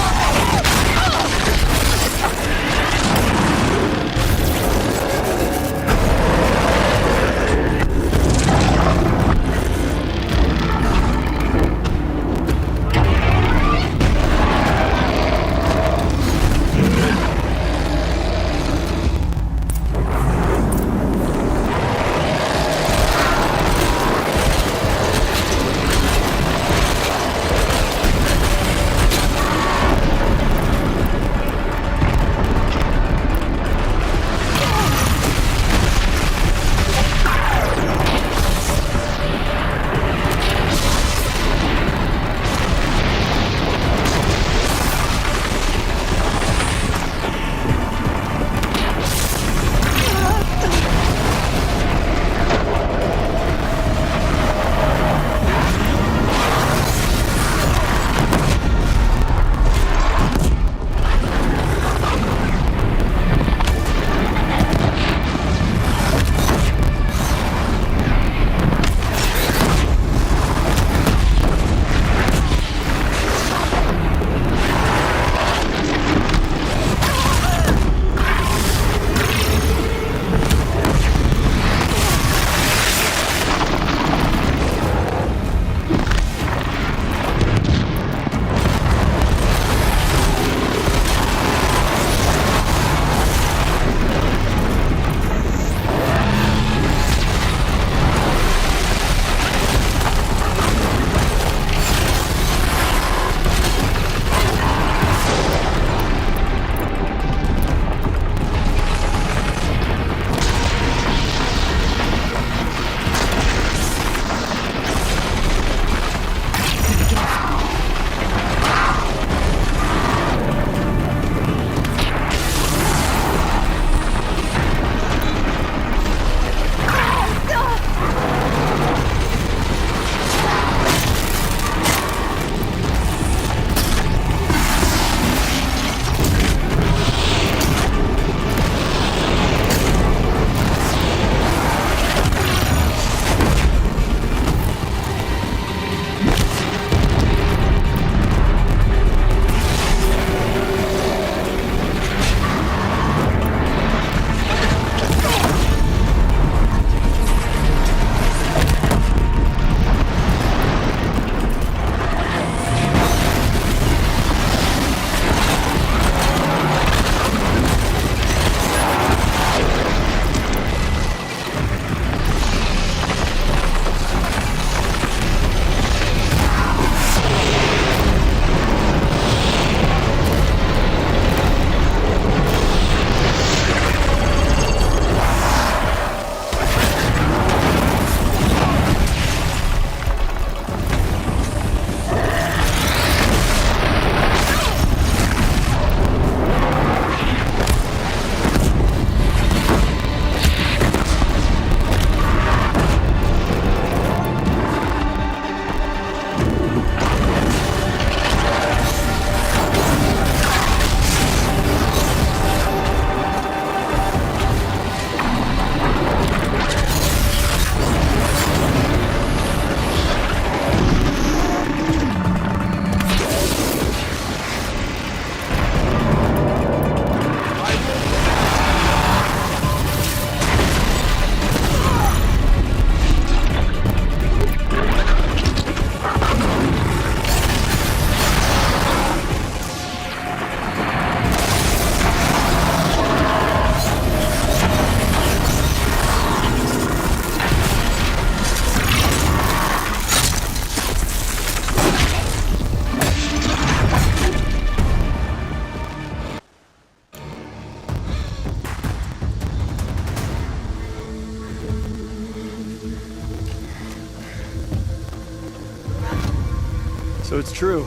So it's true.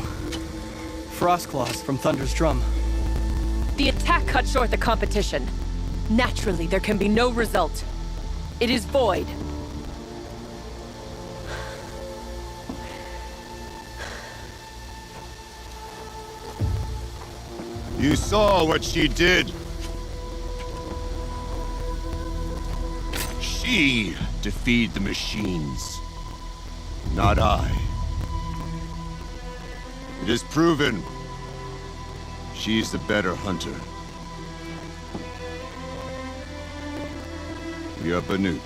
Frostclaws from Thunder's drum. The attack cut short the competition. Naturally, there can be no result. It is void. You saw what she did. She defeated the machines, not I. It is proven. She's the better hunter. We are Banuk.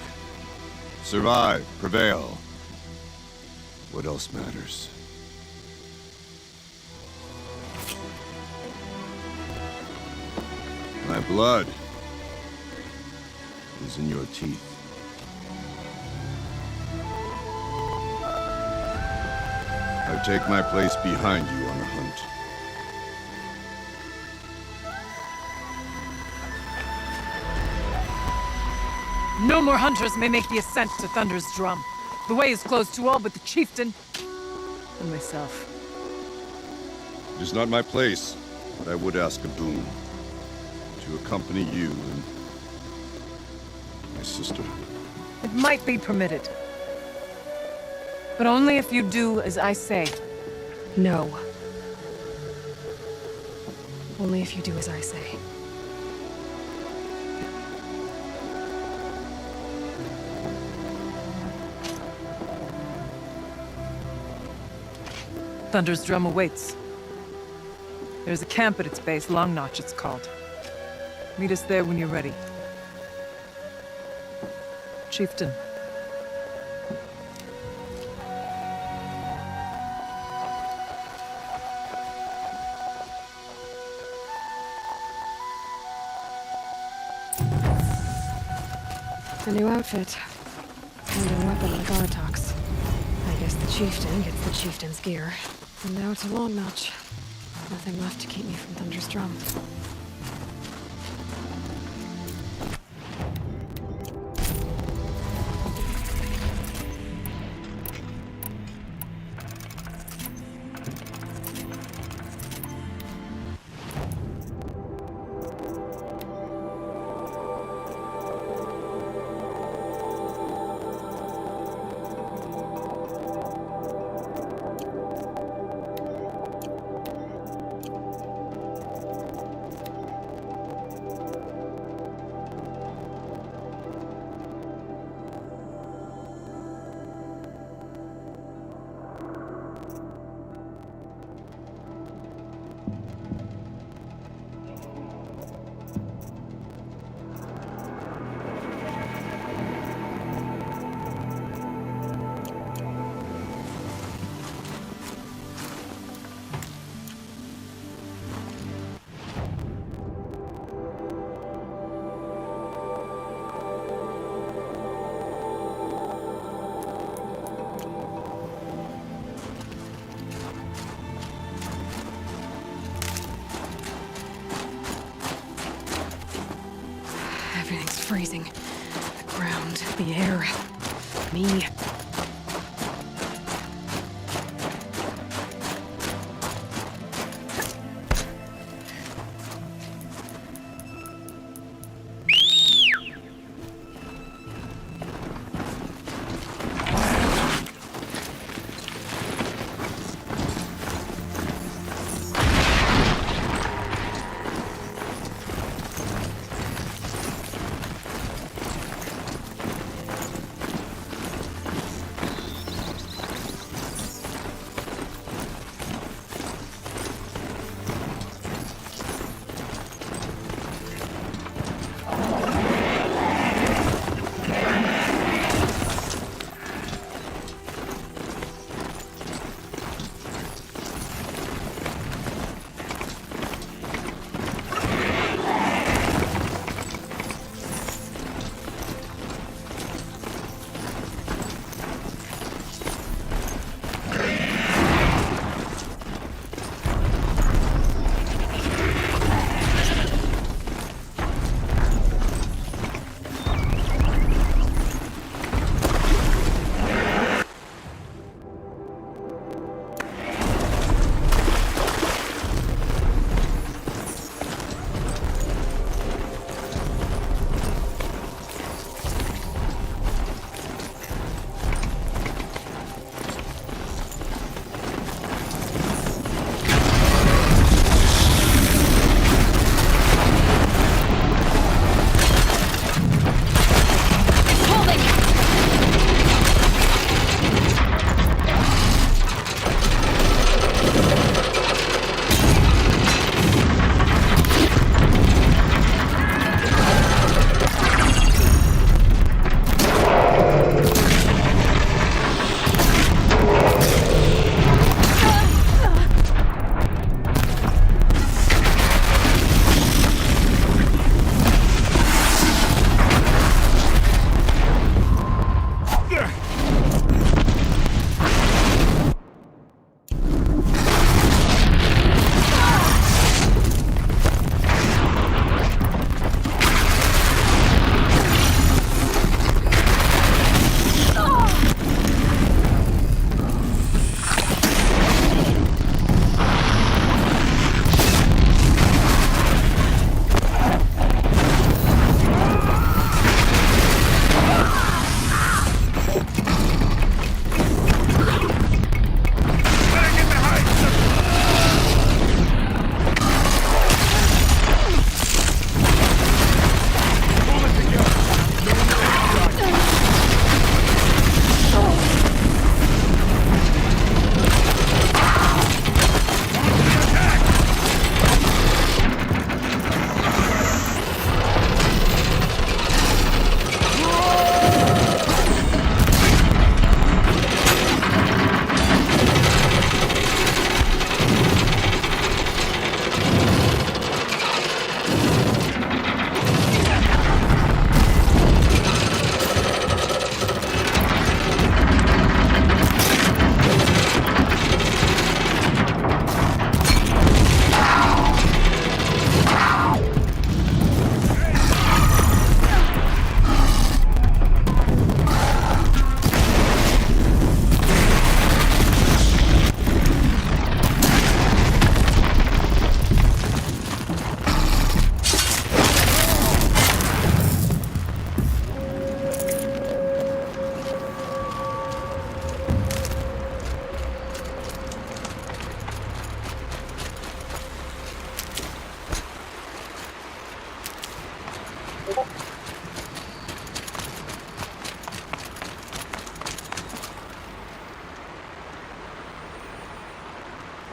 Survive, prevail. What else matters? My blood is in your teeth. I take my place behind you on the hunt. No more hunters may make the ascent to Thunder's drum. The way is closed to all but the chieftain and myself. It is not my place, but I would ask a boon. To accompany you and my sister. It might be permitted. But only if you do as I say. No. Only if you do as I say. Thunder's drum awaits. There's a camp at its base, Long Notch it's called. Meet us there when you're ready. Chieftain. A new outfit. And a weapon like Artox. I guess the chieftain gets the chieftain's gear. And now to Long Notch. Nothing left to keep me from Thunder's drum. Everything's freezing. The ground, the air, me.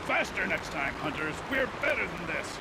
Faster next time, hunters. We're better than this.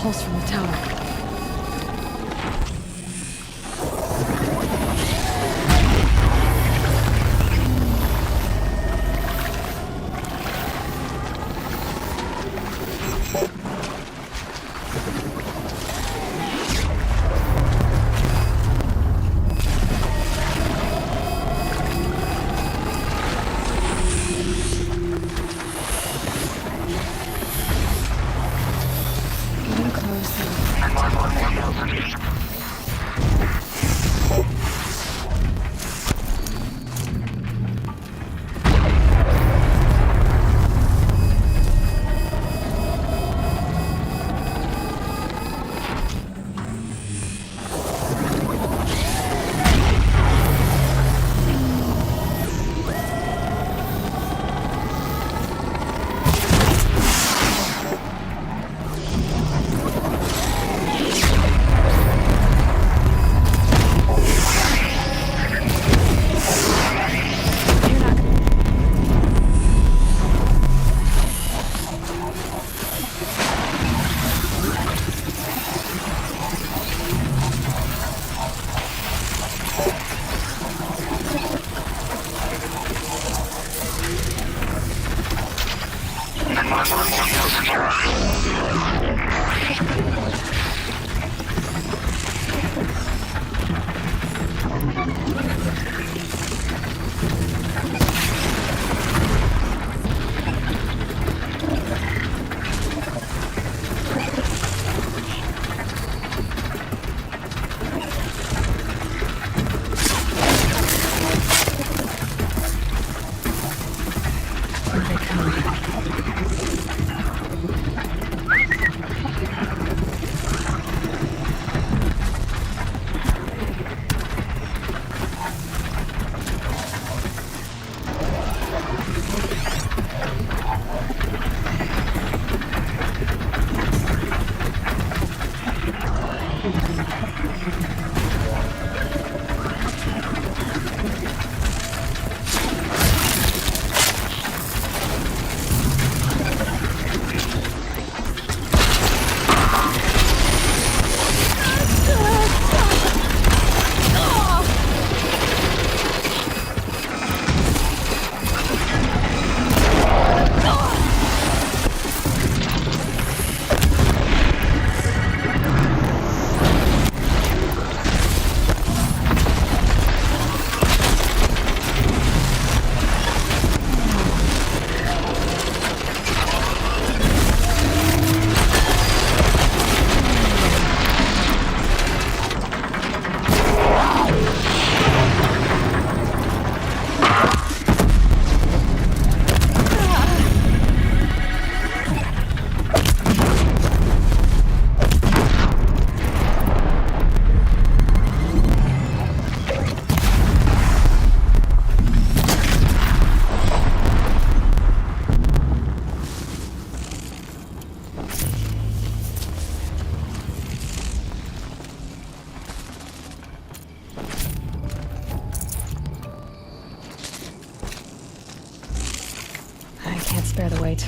Pulse from the tower. Can't spare the weight.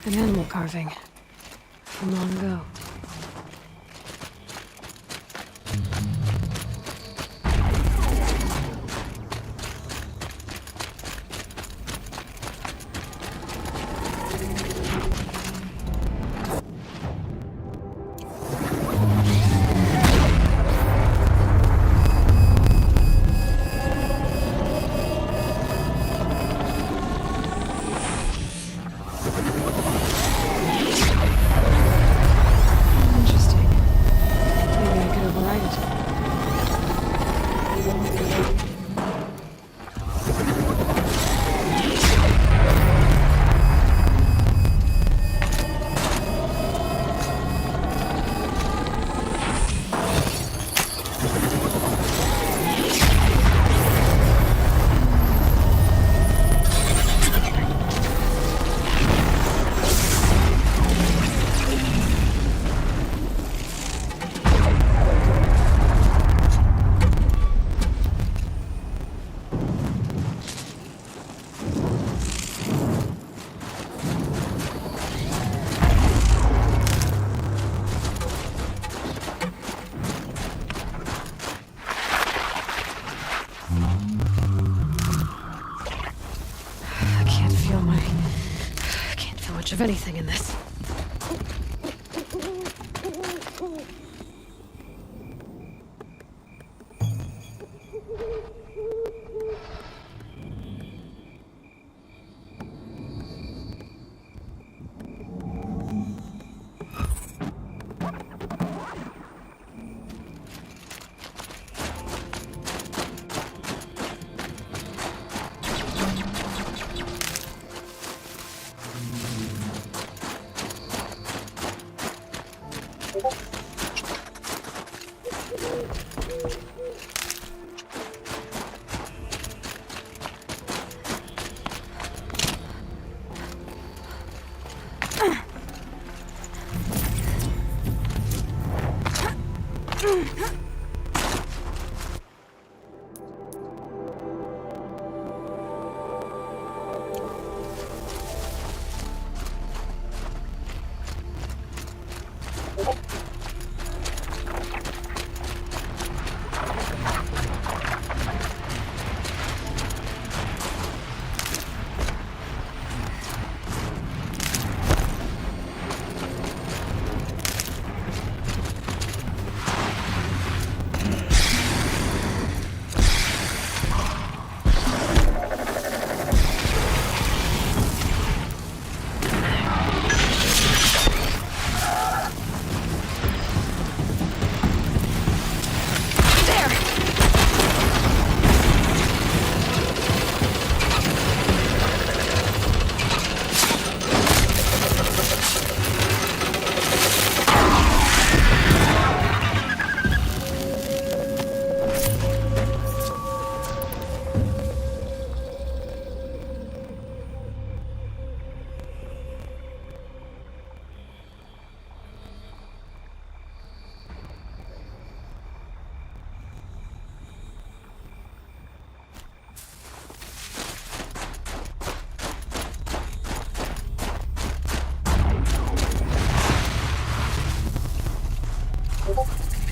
An animal carving from long ago. Of anything in this.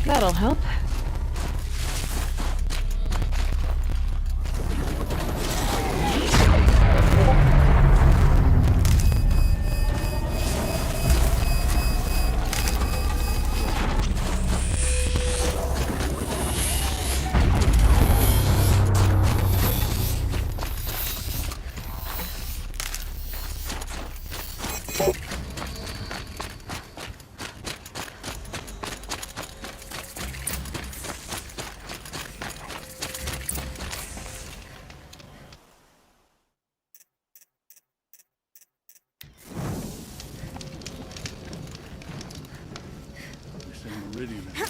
That'll help.